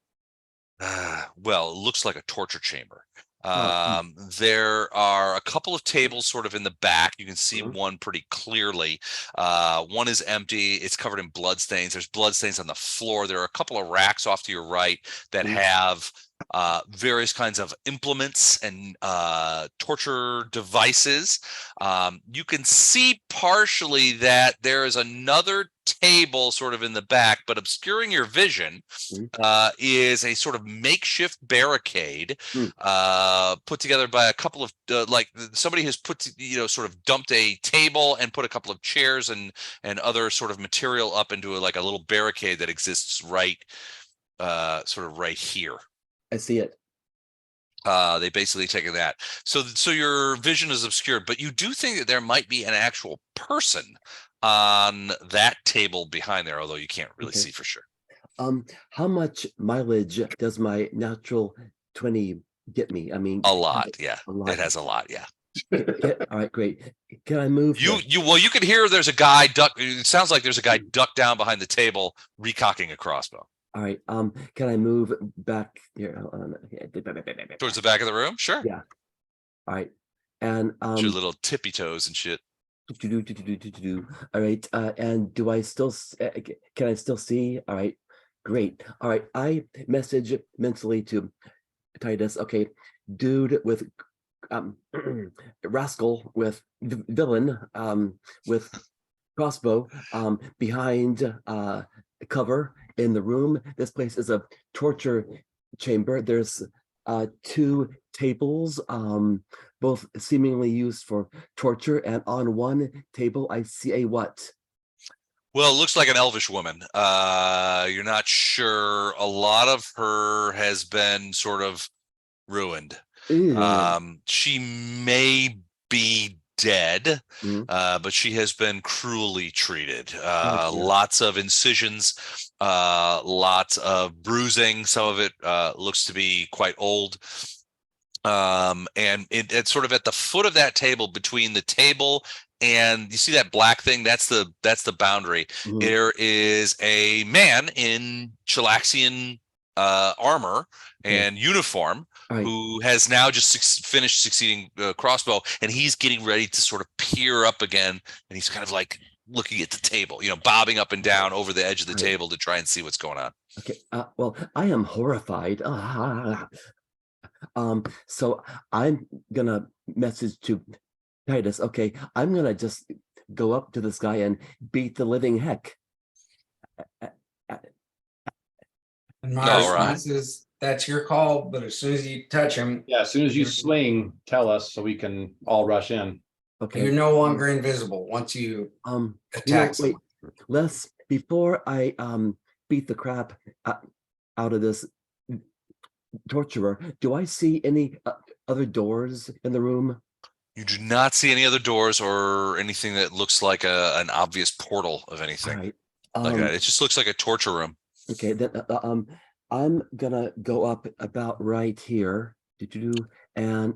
it looks like a torture chamber. There are a couple of tables sort of in the back. You can see one pretty clearly. One is empty. It's covered in blood stains. There's blood stains on the floor. There are a couple of racks off to your right that have various kinds of implements and torture devices. You can see partially that there is another table sort of in the back, but obscuring your vision is a sort of makeshift barricade put together by a couple of like somebody has sort of dumped a table and put a couple of chairs and other sort of material up into like a little barricade that exists right sort of right here. I see it. They basically taken that. So your vision is obscured, but you do think that there might be an actual person on that table behind there, although you can't really see for sure. How much mileage does my natural 20 get me? I mean, a lot. Yeah, a lot. it has a lot. Yeah. All right, great. Can I move? You can hear there's a guy duck. It sounds like there's a guy ducked down behind the table, recocking a crossbow. All right. Can I move back here? Towards the back of the room? Sure. Yeah. All right. And your little tippy toes and shit. All right. And do I still can I still see? All right. Great. All right. I message mentally to Titus. Okay, dude with rascal with villain with crossbow behind cover in the room. This place is a torture chamber. There's two tables, both seemingly used for torture, and on one table I see a what? Well, it looks like an elvish woman. You're not sure. A lot of her has been sort of ruined. She may be dead, but she has been cruelly treated. Lots of incisions, lots of bruising. Some of it looks to be quite old. And it's sort of at the foot of that table, between the table and you see that black thing, that's the boundary. There is a man in Chilaxian armor and uniform who has now just finished succeeding crossbow, and he's getting ready to sort of peer up again, and he's kind of like looking at the table, bobbing up and down over the edge of the table to try and see what's going on. Okay. Well, I am horrified. So I'm gonna message to Titus. Okay, I'm gonna just go up to this guy and beat the living heck. And my response is, that's your call, but as soon as you touch him. Yeah, as soon as you sling, tell us so we can all rush in. Okay. You're no longer invisible once you attack wait, someone. Les, before I beat the crap out of this torturer, do I see any other doors in the room? You do not see any other doors or anything that looks like an obvious portal of All anything right. like that. It just looks like a torture room. Okay, then I'm gonna go up about right here. And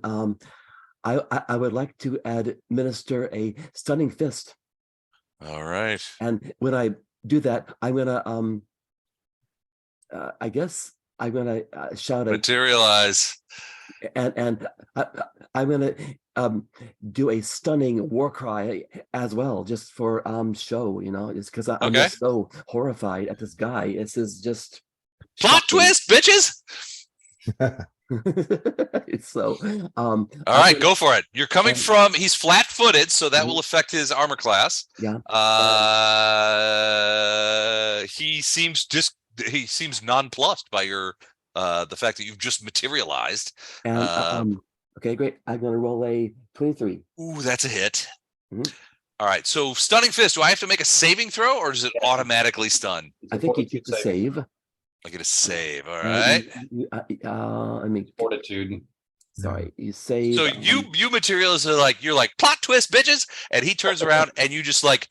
I would like to administer a stunning fist. All right. And when I do that, I'm gonna I guess I'm gonna shout a Materialize. and I'm gonna do a stunning war cry as well, just for show, just because I'm Okay. just so horrified at this guy. This is just Plot shocking. twist, bitches. So All right, go for it. You're coming and- from, he's flat-footed, so that Mhm. will affect his armor class. Yeah. He seems nonplussed by your the fact that you've just materialized. And okay, great. I'm gonna roll a 23. Ooh, that's a hit. Mhm. All right, so stunning fist. Do I have to make a saving throw, or does it automatically stun? It's I a think you fortitude took the saving save. I get a save. All And right. I mean, Fortitude. sorry, you save. So you materialize you're like plot twist, bitches, and he turns around and you just like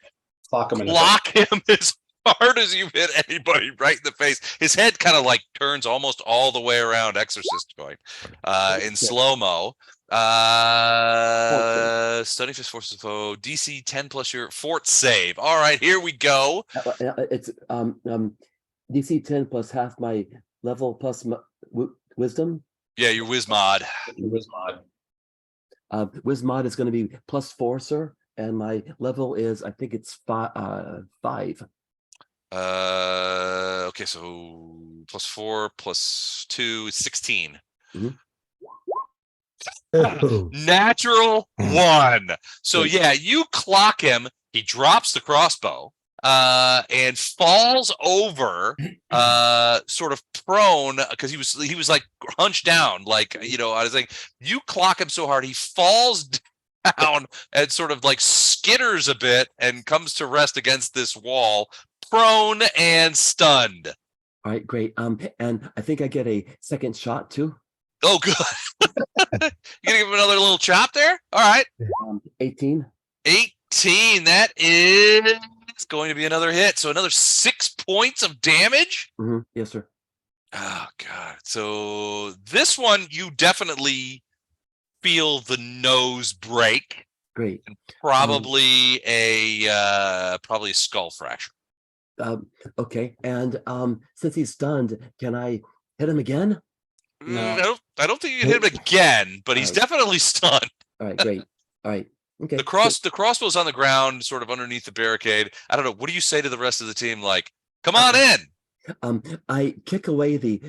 Clock him in the block him as hard as you've hit anybody right in the face. His head kind of like turns almost all the way around, Exorcist going, in slow-mo. Stunning fist forces foe, DC 10 plus your fort save. All right, here we go. It's DC 10 plus half my level plus wisdom. Yeah, your whiz mod. Wizmod. Wiz mod is going to be +4, sir, and my level is, I think it's 5. Okay, so +4 +2 is 16. Oh, Natural 1. So yeah, you clock him. He drops the crossbow and falls over sort of prone because he was like hunched down, like, I was like, you clock him so hard he falls down and sort of like skitters a bit and comes to rest against this wall, prone and stunned. All right, great. And I think I get a second shot too. Oh, good. You gonna give him another little chop there? All right. 18. 18. That is going to be another hit. So another 6 points of damage. Yes, sir. Oh God. So this one you definitely feel the nose break. Great. And probably a skull fracture. Okay. And since he's stunned, can I hit him again? No. I don't think you can hit him again, but he's All right. definitely stunned. All right, great. All right. Okay. The crossbow's on the ground, sort of underneath the barricade. I don't know. What do you say to the rest of the team? Like, come on in. I kick away the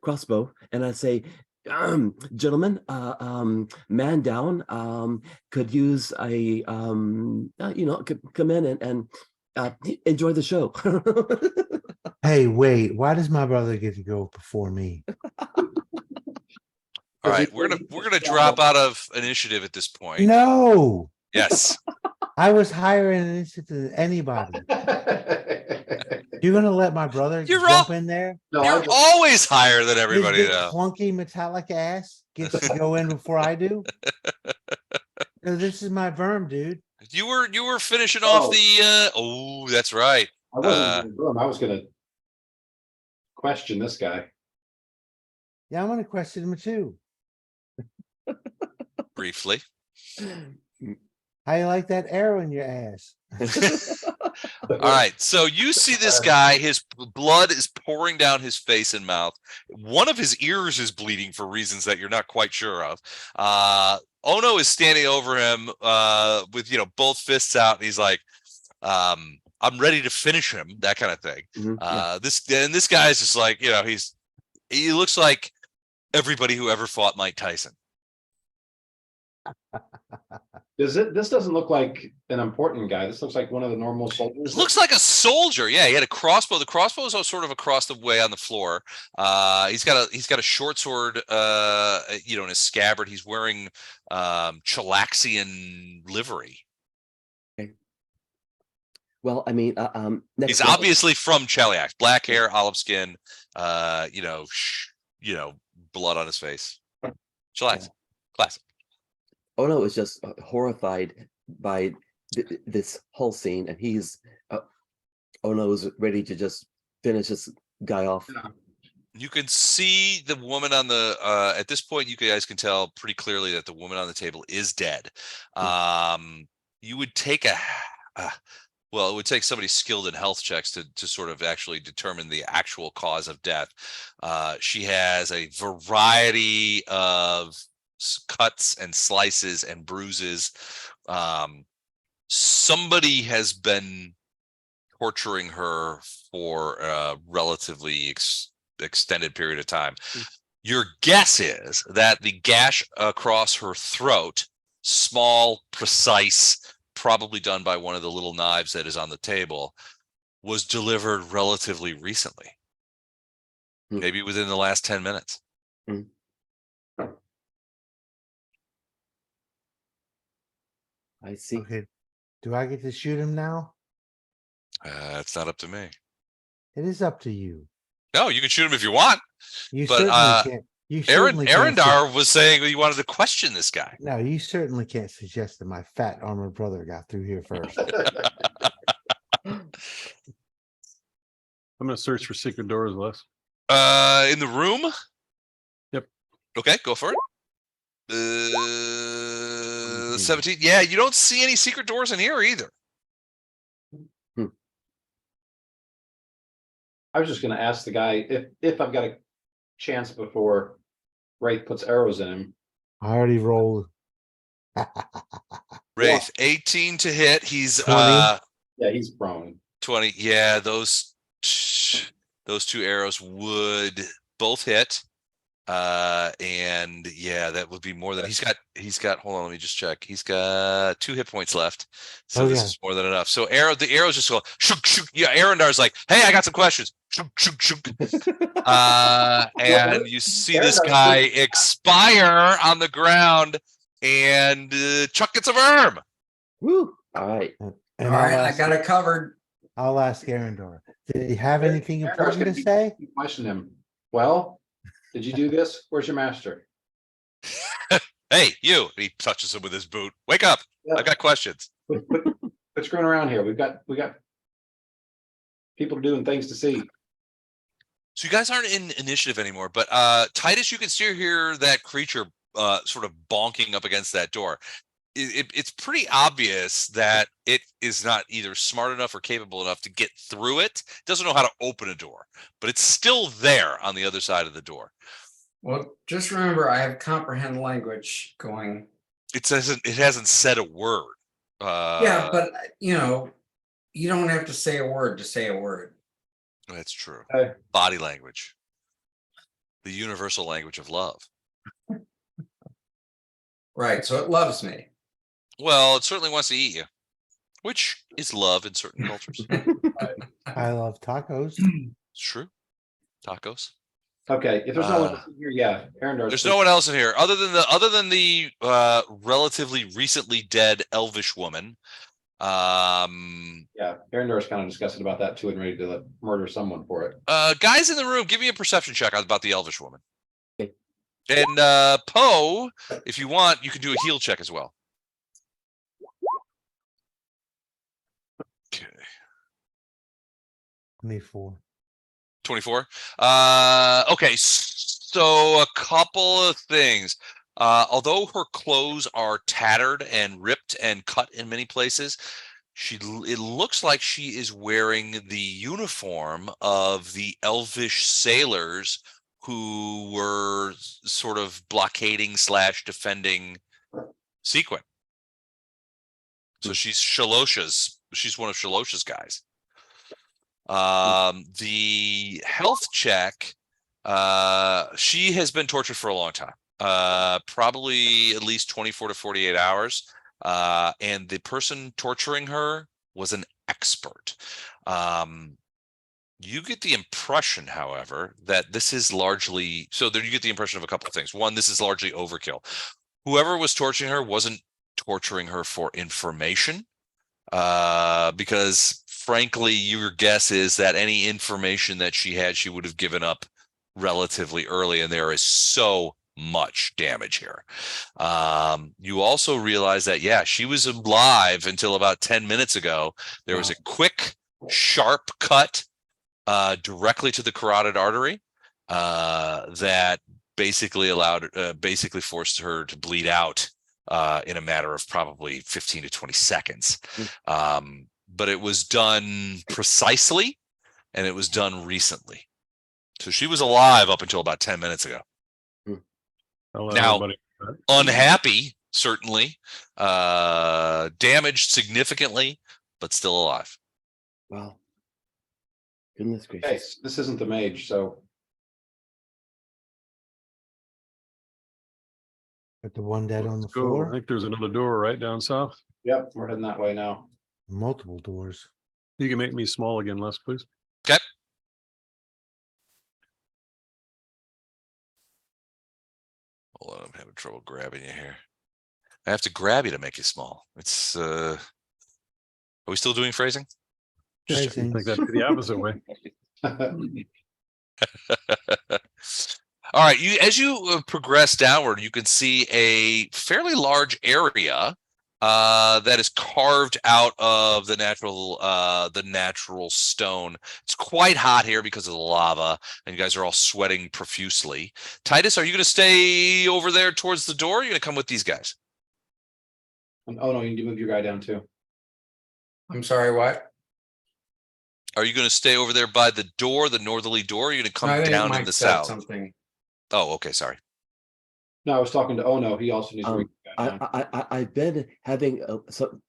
crossbow and I say, gentlemen, man down, could use a come in and enjoy the show. hey, wait, why does my brother get to go before me? All right, we're gonna drop out of initiative at this point. No, Yes. I was higher in initiative than anybody. You're gonna let my brother You're jump all- in there? No, You're always higher than everybody His big now. clunky metallic ass gets to go in before I do. No, this is my verm, dude. You were finishing off Oh. the that's right. I wasn't gonna, I was gonna question this guy. Yeah, I'm gonna question him too. Briefly. How you like that arrow in your ass? All right, so you see this guy, his blood is pouring down his face and mouth. One of his ears is bleeding for reasons that you're not quite sure of. Ono is standing over him with both fists out, and he's like, I'm ready to finish him, that kind of thing. Yeah. This guy is just like, he looks like everybody who ever fought Mike Tyson. This doesn't look like an important guy. This looks like one of the normal soldiers. It looks like a soldier. Yeah, he had a crossbow. The crossbow is sort of across the way on the floor. He's got a short sword, you know, in his scabbard. He's wearing Chilaxian livery. Well, I mean, He's next level. obviously from Cheliax. Black hair, olive skin, you know, blood on his face. Chillax. Classic. Oh no, it's just horrified by this whole scene, and he's Ono's ready to just finish this guy off. You can see the woman on the at this point, you guys can tell pretty clearly that the woman on the table is dead. You would take well, it would take somebody skilled in health checks to sort of actually determine the actual cause of death. She has a variety of cuts and slices and bruises. Somebody has been torturing her for a relatively extended period of time. Your guess is that the gash across her throat, small, precise, probably done by one of the little knives that is on the table, was delivered relatively recently. Maybe within the last 10 minutes. I see. Okay. Do I get to shoot him now? It's not up to me. It is up to you. No, you can shoot him if you want. You But, certainly can't. You certainly can't Arendar was saying he wanted to question this guy. No, you certainly can't suggest that my fat armored brother got through here first. I'm gonna search for secret doors, Les. In the room? Yep. Okay, go for it. 17. Yeah, you don't see any secret doors in here either. I was just gonna ask the guy if I've got a chance before Wraith puts arrows in him. I already rolled. Wraith, 18 to hit. He's 20. Yeah, he's prone. 20. Yeah, those two arrows would both hit. And yeah, that would be more than he's got. Hold on, let me just check. He's got 2 hit points left, so this is more than enough. So the arrows just go shoot, shoot. Yeah, Arendar's like, hey, I got some questions. Shoot, shoot, shoot. And you see this guy expire on the ground, and Chuck gets a verm. Woo! All right. And All right, I got it covered. I'll ask Arendar. Did he have anything important to say? Question him. Well, did you do this? Where's your master? Hey, you. And he touches him with his boot. Wake up. Yeah. I got questions. Quit screwing around here. We got people doing things to see. So you guys aren't in initiative anymore, but Titus, you can still hear that creature sort of bonking up against that door. It's pretty obvious that it is not either smart enough or capable enough to get through it. It doesn't know how to open a door, but it's still there on the other side of the door. Well, just remember, I have comprehend language going. It hasn't said a word. Yeah, but you know, you don't have to say a word to say a word. That's true. Okay. Body language, the universal language of love. Right, so it loves me. Well, it certainly wants to eat you, which is love in certain cultures. I love tacos. It's true. Tacos. Okay, if there's no one else in here, yeah, Arendar. There's no one else in here other than the relatively recently dead elvish woman. Yeah, Arendar's kind of disgusted about that too and ready to murder someone for it. Guys in the room, give me a perception check about the elvish woman. Okay. And Poe, if you want, you can do a heal check as well. Okay. 24. 24. Okay, so a couple of things. Although her clothes are tattered and ripped and cut in many places, it looks like she is wearing the uniform of the elvish sailors who were sort of blockading / defending Sequin. So she's Shalosha's. She's one of Shalosha's guys. The health check, she has been tortured for a long time, probably at least 24 to 48 hours. and the person torturing her was an expert. You get the impression, however, that this is largely, so there you get the impression of a couple of things. One, this is largely overkill. Whoever was torturing her wasn't torturing her for information, because frankly, your guess is that any information that she had, she would have given up relatively early, and there is so much damage here. You also realize that, yeah, she was alive until about 10 minutes ago. There was a quick, sharp cut directly to the carotid artery that basically basically forced her to bleed out in a matter of probably 15 to 20 seconds. But it was done precisely, and it was done recently. So she was alive up until about 10 minutes ago. Hello, Now, everybody. unhappy, certainly, damaged significantly, but still alive. Wow. Goodness Hey, gracious. this isn't the mage, so But the one dead on the Let's go. I floor, think there's another door right down south. yep, we're heading that way now. multiple doors. You can make me small again, Les, please. Okay. Hold on, I'm having trouble grabbing you here. I have to grab you to make you small. It's are we still doing phrasing? I Phrasing. think that's the opposite way. All right, as you progress downward, you can see a fairly large area that is carved out of the natural stone. It's quite hot here because of the lava, and you guys are all sweating profusely. Titus, are you going to stay over there towards the door? Or are you going to come with these guys? Oh no, you need to move your guy down too. I'm sorry, what? Are you going to stay over there by the door, the northerly door? Or are you going to come I think down in Mike the said south? Something. Oh, okay, sorry. No, I was talking to, oh no, he also needs to move your guy down. I've been having some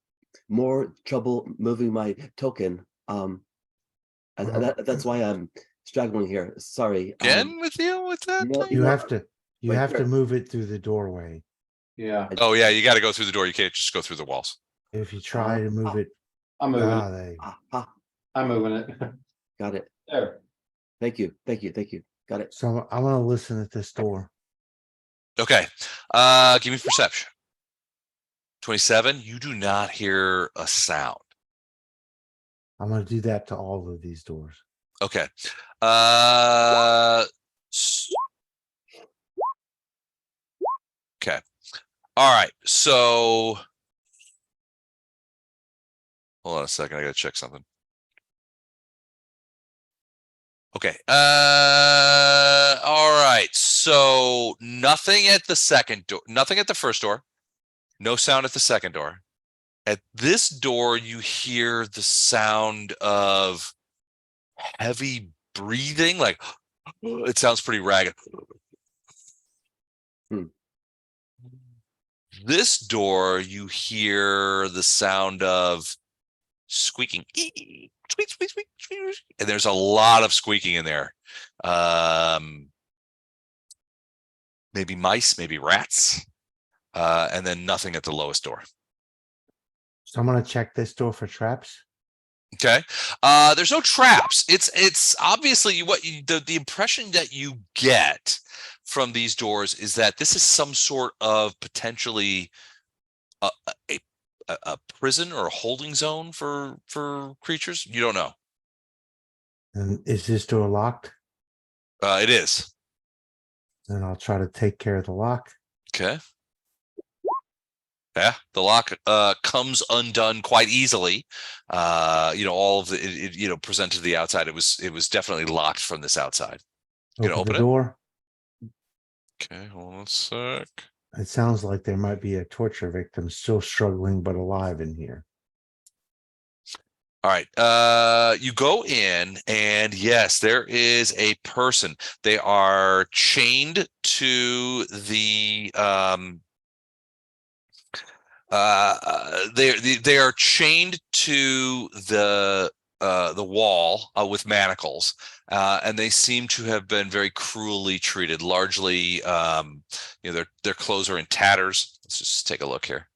more trouble moving my token. That's why I'm struggling here. Sorry. Again with you with that? no, thing? You no, have to, you Wait, have to wait. move it through the doorway. Yeah, Oh yeah, you got to go through the door. You can't just go through the walls. If you try to move it, I'm moving it. they, I'm moving it. Got it. There. Thank you. Thank you. Thank you. Got it. so I want to listen at this door. Okay. Give me perception. 27. You do not hear a sound. I'm going to do that to all of these doors. Okay. Okay. All right. So hold on a second. I gotta check something. Okay. All right. So nothing at the second door, nothing at the first door, no sound at the second door. At this door, you hear the sound of heavy breathing, like it sounds pretty ragged. This door, you hear the sound of squeaking. Squeak, squeak, squeak, squeak. And there's a lot of squeaking in there. Maybe mice, maybe rats. And then nothing at the lowest door. So I'm going to check this door for traps. Okay. There's no traps. It's obviously the impression that you get from these doors is that this is some sort of potentially a prison or a holding zone for creatures. You don't know. And is this door locked? It is. Then I'll try to take care of the lock. Okay. Yeah, the lock comes undone quite easily. All of it presented to the outside. It was definitely locked from this outside. You gonna Open the open it? door. Okay, hold on a sec. It sounds like there might be a torture victim still struggling but alive in here. All right. You go in, and yes, there is a person. They are chained to the they are chained to the wall with manacles, and they seem to have been very cruelly treated. Largely, their clothes are in tatters. Let's just take a look here.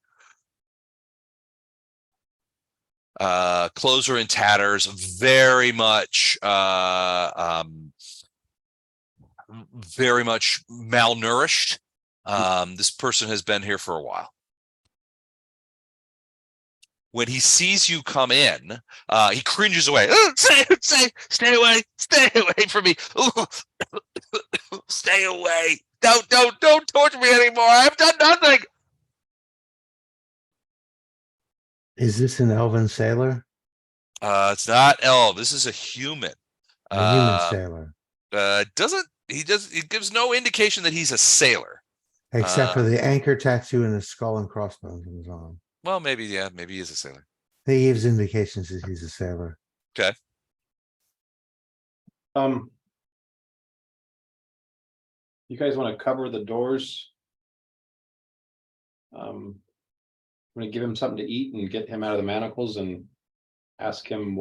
Clothes are in tatters, very much malnourished. This person has been here for a while. When he sees you come in, he cringes away. Stay away from me. Stay away. Don't torture me anymore. I've done nothing. Is this an elven sailor? It's not elf. This is a human. A human sailor? He gives no indication that he's a sailor. Except for the anchor tattoo and the skull and crossbones on his arm. Well, maybe he is a sailor. He gives indications that he's a sailor. Okay. You guys want to cover the doors? I'm gonna give him something to eat and get him out of the manacles and ask him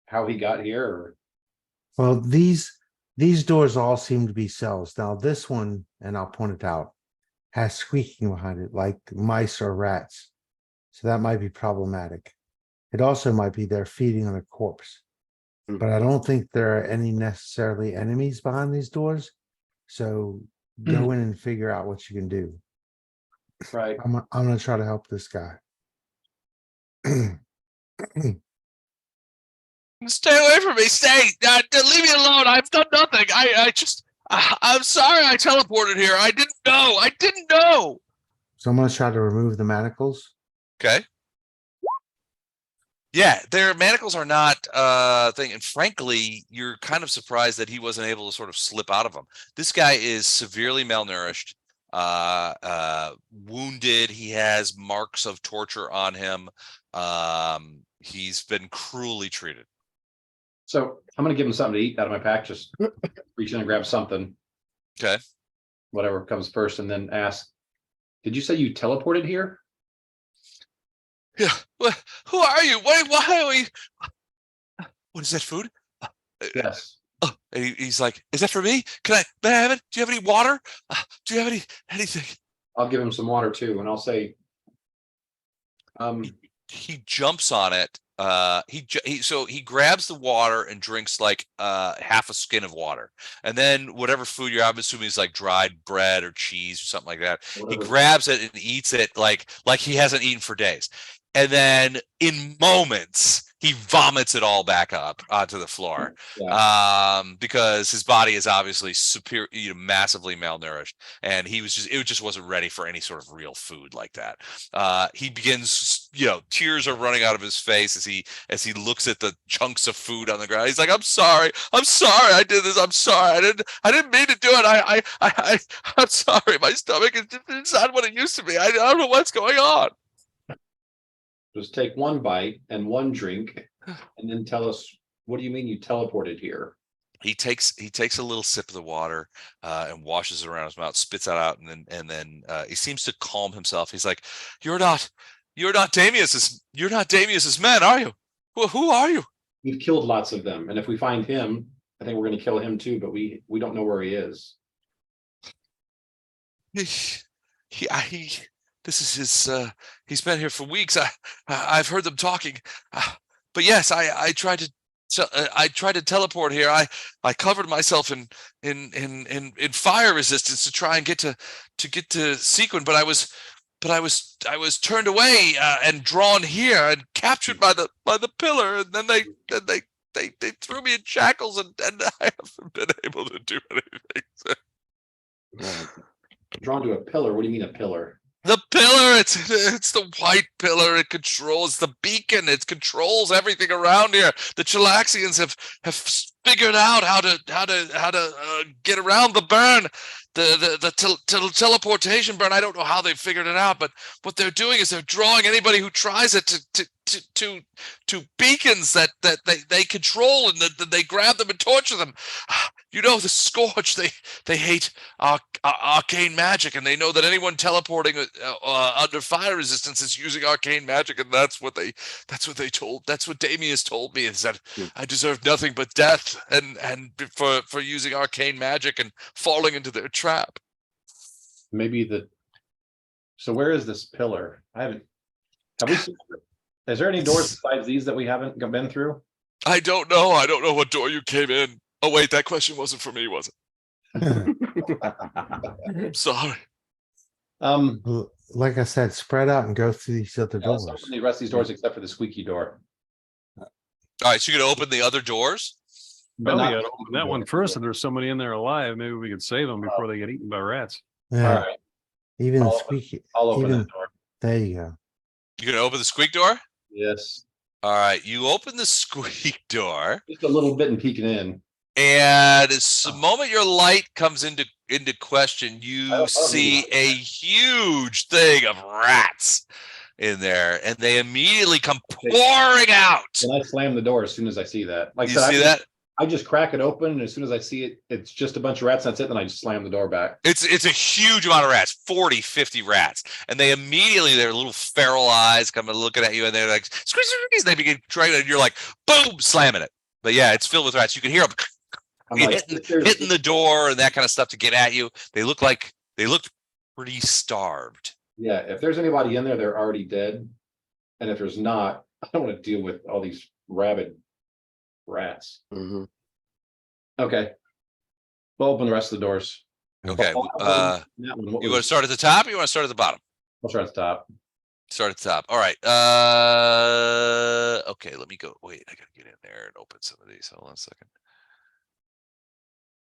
how he got here, or Well, these doors all seem to be cells. Now this one, and I'll point it out, has squeaking behind it like mice or rats. So that might be problematic. It also might be they're feeding on a corpse. But I don't think there are any necessarily enemies behind these doors. So go in and figure out what you can do. right? I'm gonna try to help this guy. Stay away from me. Stay. Leave me alone. I've done nothing. I'm sorry I teleported here. I didn't know. So I'm gonna try to remove the manacles. Okay. Yeah, their manacles are not thing, and frankly, you're kind of surprised that he wasn't able to sort of slip out of them. This guy is severely malnourished, wounded. He has marks of torture on him. He's been cruelly treated. So I'm gonna give him something to eat out of my pack. Just reach in and grab something. Okay. Whatever comes first, and then ask, did you say you teleported here? Yeah. Who are you? Why are we? What is that food? Yes. Oh, and he's like, is that for me? May I have it? Do you have any water? Do you have anything? I'll give him some water too, and I'll say, He jumps on it. So he grabs the water and drinks like half a skin of water, and then whatever food I'm assuming is like dried bread or cheese or something like that. whatever. He grabs it and eats it like he hasn't eaten for days, and then in moments he vomits it all back up onto the floor. Because his body is obviously massively malnourished, and it just wasn't ready for any sort of real food like that. He begins, tears are running out of his face as he looks at the chunks of food on the ground. He's like, I'm sorry I did this. I'm sorry. I didn't mean to do it. I'm sorry. My stomach it's not what it used to be. I don't know what's going on. Just take one bite and one drink, and then tell us, what do you mean you teleported here? He takes a little sip of the water and washes it around his mouth, spits that out, and then he seems to calm himself. He's like, You're not Damius's men, are you? Well, who are you? We've killed lots of them, and if we find him, I think we're going to kill him too. But we don't know where he is. This is his. He's been here for weeks. I've heard them talking, but yes, I tried to teleport here. I covered myself in fire resistance to try and get to Sequin, but I was turned away and drawn here and captured by the pillar, and then they threw me in shackles, and I haven't been able to do anything. Drawn to a pillar. What do you mean a pillar? The pillar, it's the white pillar. It controls the beacon. It controls everything around here. The Chilaxians have figured out how to get around the burn, the teleportation burn. I don't know how they figured it out, but what they're doing is they're drawing anybody who tries it to beacons that they control, and that they grab them and torture them. The Scourge, they hate arcane magic, and they know that anyone teleporting under fire resistance is using arcane magic, and that's what Damius told me, is that I deserve nothing but death, and for using arcane magic and falling into their trap. Maybe so where is this pillar? Have we seen it? Is there any doors besides these that we haven't been through? I don't know. I don't know what door you came in. Oh wait, that question wasn't for me, was it? I'm sorry. Like I said, spread out and go through these other Let's doors. open the rest of these doors except for the squeaky door. All right, so you're gonna open the other doors? But Well, we not- gotta open that one first. If there's somebody in there alive, maybe we could save them before they get eaten by rats. All Yeah, right, even I'll the open- squeaky. I'll open even, that door. there you go. You're gonna open the squeak door? Yes, All right, you open the squeak door, just a little bit and peeking in. and as the moment your light comes into question, I you don't see need a huge thing of rats in there, and they immediately come pouring out. And I slam the door as soon as I see that. Like I You said, see that? I just crack it open, and as soon as I see it, it's just a bunch of rats. That's it. Then I just slam the door back. It's a huge amount of rats, 40, 50 rats. And they immediately, their little feral eyes come and looking at you, and they're like, squeeze, squeeze, and they begin trying, and you're like, boom, slamming it. But yeah, it's filled with rats. You can hear them I'm like, hitting the door and that kind of stuff to get at you. They look pretty starved. yeah, if there's anybody in there, they're already dead. And if there's not, I don't want to deal with all these rabid rats. Mhm. Okay. We'll open the rest of the doors. Okay. That one, what You was- want to start at the top or you want to start at the bottom? I'll start at the top. Start at the top. All right. Okay, let me go. Wait, I gotta get in there and open some of these. Hold on a second.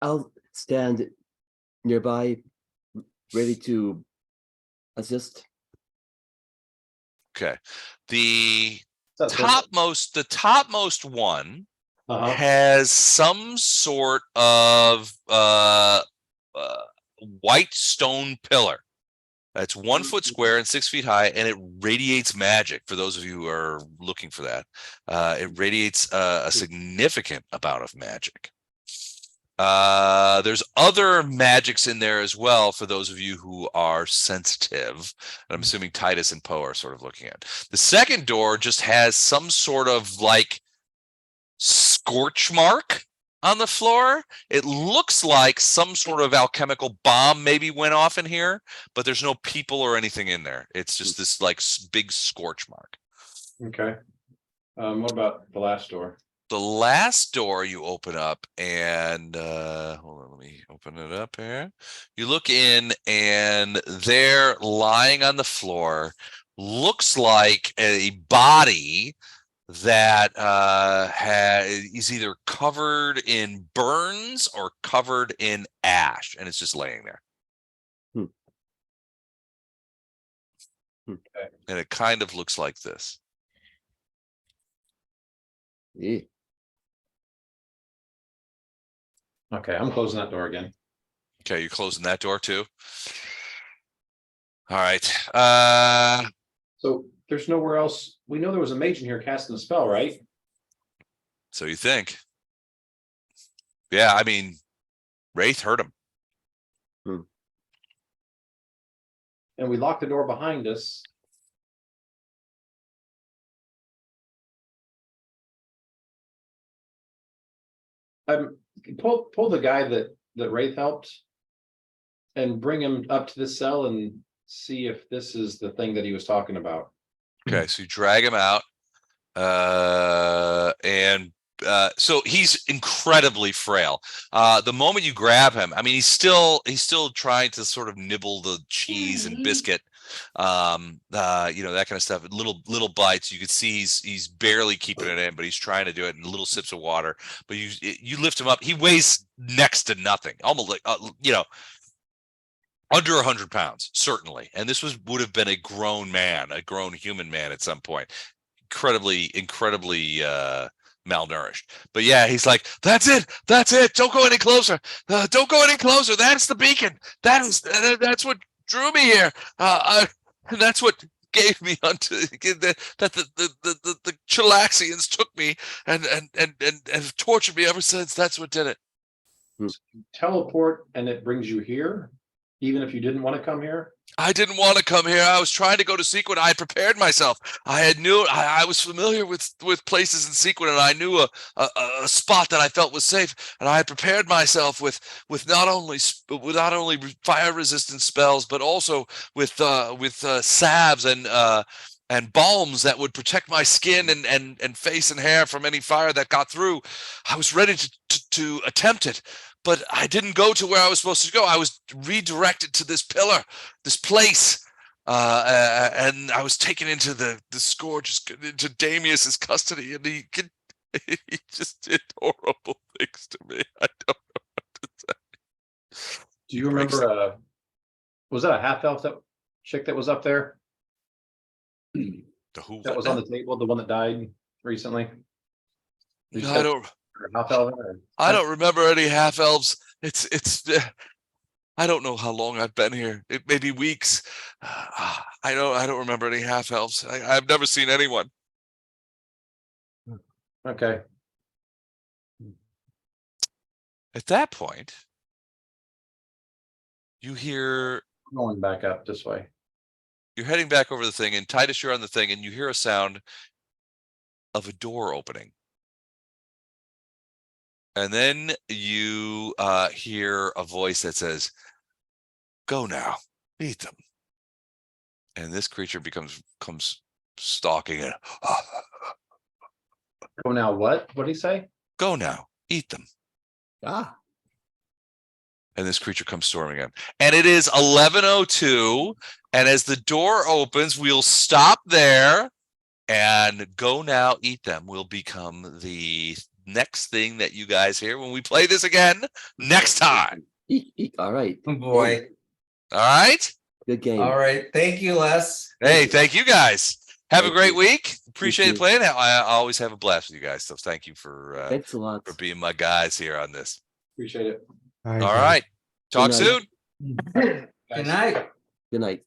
I'll stand nearby, ready to assist. Okay. The That's topmost one Uh-huh. has some sort of white stone pillar. It's 1 foot square and 6 feet high, and it radiates magic. For those of you who are looking for that, it radiates a significant amount of magic. There's other magics in there as well for those of you who are sensitive. And I'm assuming Titus and Poe are sort of looking at. The second door just has some sort of like scorch mark on the floor. It looks like some sort of alchemical bomb maybe went off in here, but there's no people or anything in there. It's just this like big scorch mark. Okay. What about the last door? The last door you open up and hold on, let me open it up here. You look in and there lying on the floor looks like a body that is either covered in burns or covered in ash, and it's just laying there. And it kind of looks like this. Yeah. Okay, I'm closing that door again. Okay, you're closing that door too. All right. So there's nowhere else. We know there was a mage in here casting a spell, right? So you think? Yeah, I mean, Wraith hurt him. And we locked the door behind us. Pull the guy that Wraith helped and bring him up to the cell and see if this is the thing that he was talking about. Okay, so you drag him out, and so he's incredibly frail. The moment you grab him, I mean, he's still trying to sort of nibble the cheese and biscuit, you know, that kind of stuff. Little bites. You can see he's barely keeping it in, but he's trying to do it in little sips of water. But you lift him up. He weighs next to nothing, almost like you know, under 100 pounds, certainly. And this would have been a grown human man at some point. Incredibly malnourished. But yeah, he's like, that's it. Don't go any closer. Don't go any closer. That's the beacon. That's what drew me here. And that's what gave me unto that the Chilaxians took me and have tortured me ever since. That's what did it. Teleport and it brings you here, even if you didn't want to come here. I didn't want to come here. I was trying to go to Sequin. I had prepared myself. I was familiar with places in Sequin, and I knew a spot that I felt was safe. And I had prepared myself with not only fire resistant spells, but also with salves and and balms that would protect my skin and face and hair from any fire that got through. I was ready to attempt it, but I didn't go to where I was supposed to go. I was redirected to this pillar, this place. And I was taken into the Scourge, into Damius's custody, and he just did horrible things to me. I don't know what to say. Do you remember, was that a half elf that chick that was up there? The who? That was on the table, the one that died recently? No, I don't. Or half elf, or- I don't remember any half elves. It's. I don't know how long I've been here. It may be weeks. I don't remember any half elves. I've never seen anyone. Okay. At that point, you hear Going back up this way. you're heading back over the thing, and Titus, you're on the thing, and you hear a sound of a door opening. And then you hear a voice that says, "Go now, eat them." And this creature comes stalking it. Oh, now what? What did he say? Go now, eat them. Ah, And this creature comes storming in. And it is 11:02. And as the door opens, we'll stop there. And go now, eat them will become the next thing that you guys hear when we play this again next time. all right. Oh, boy. All right. Good game. All right. Thank you, Les. Hey, thank you guys. Have a Thank great you. week. Appreciate too. playing. I always have a blast with you guys. So thank you for Thanks a lot. being my guys here on this. Appreciate it. All guys. right. Talk night. soon. Good night. Good night.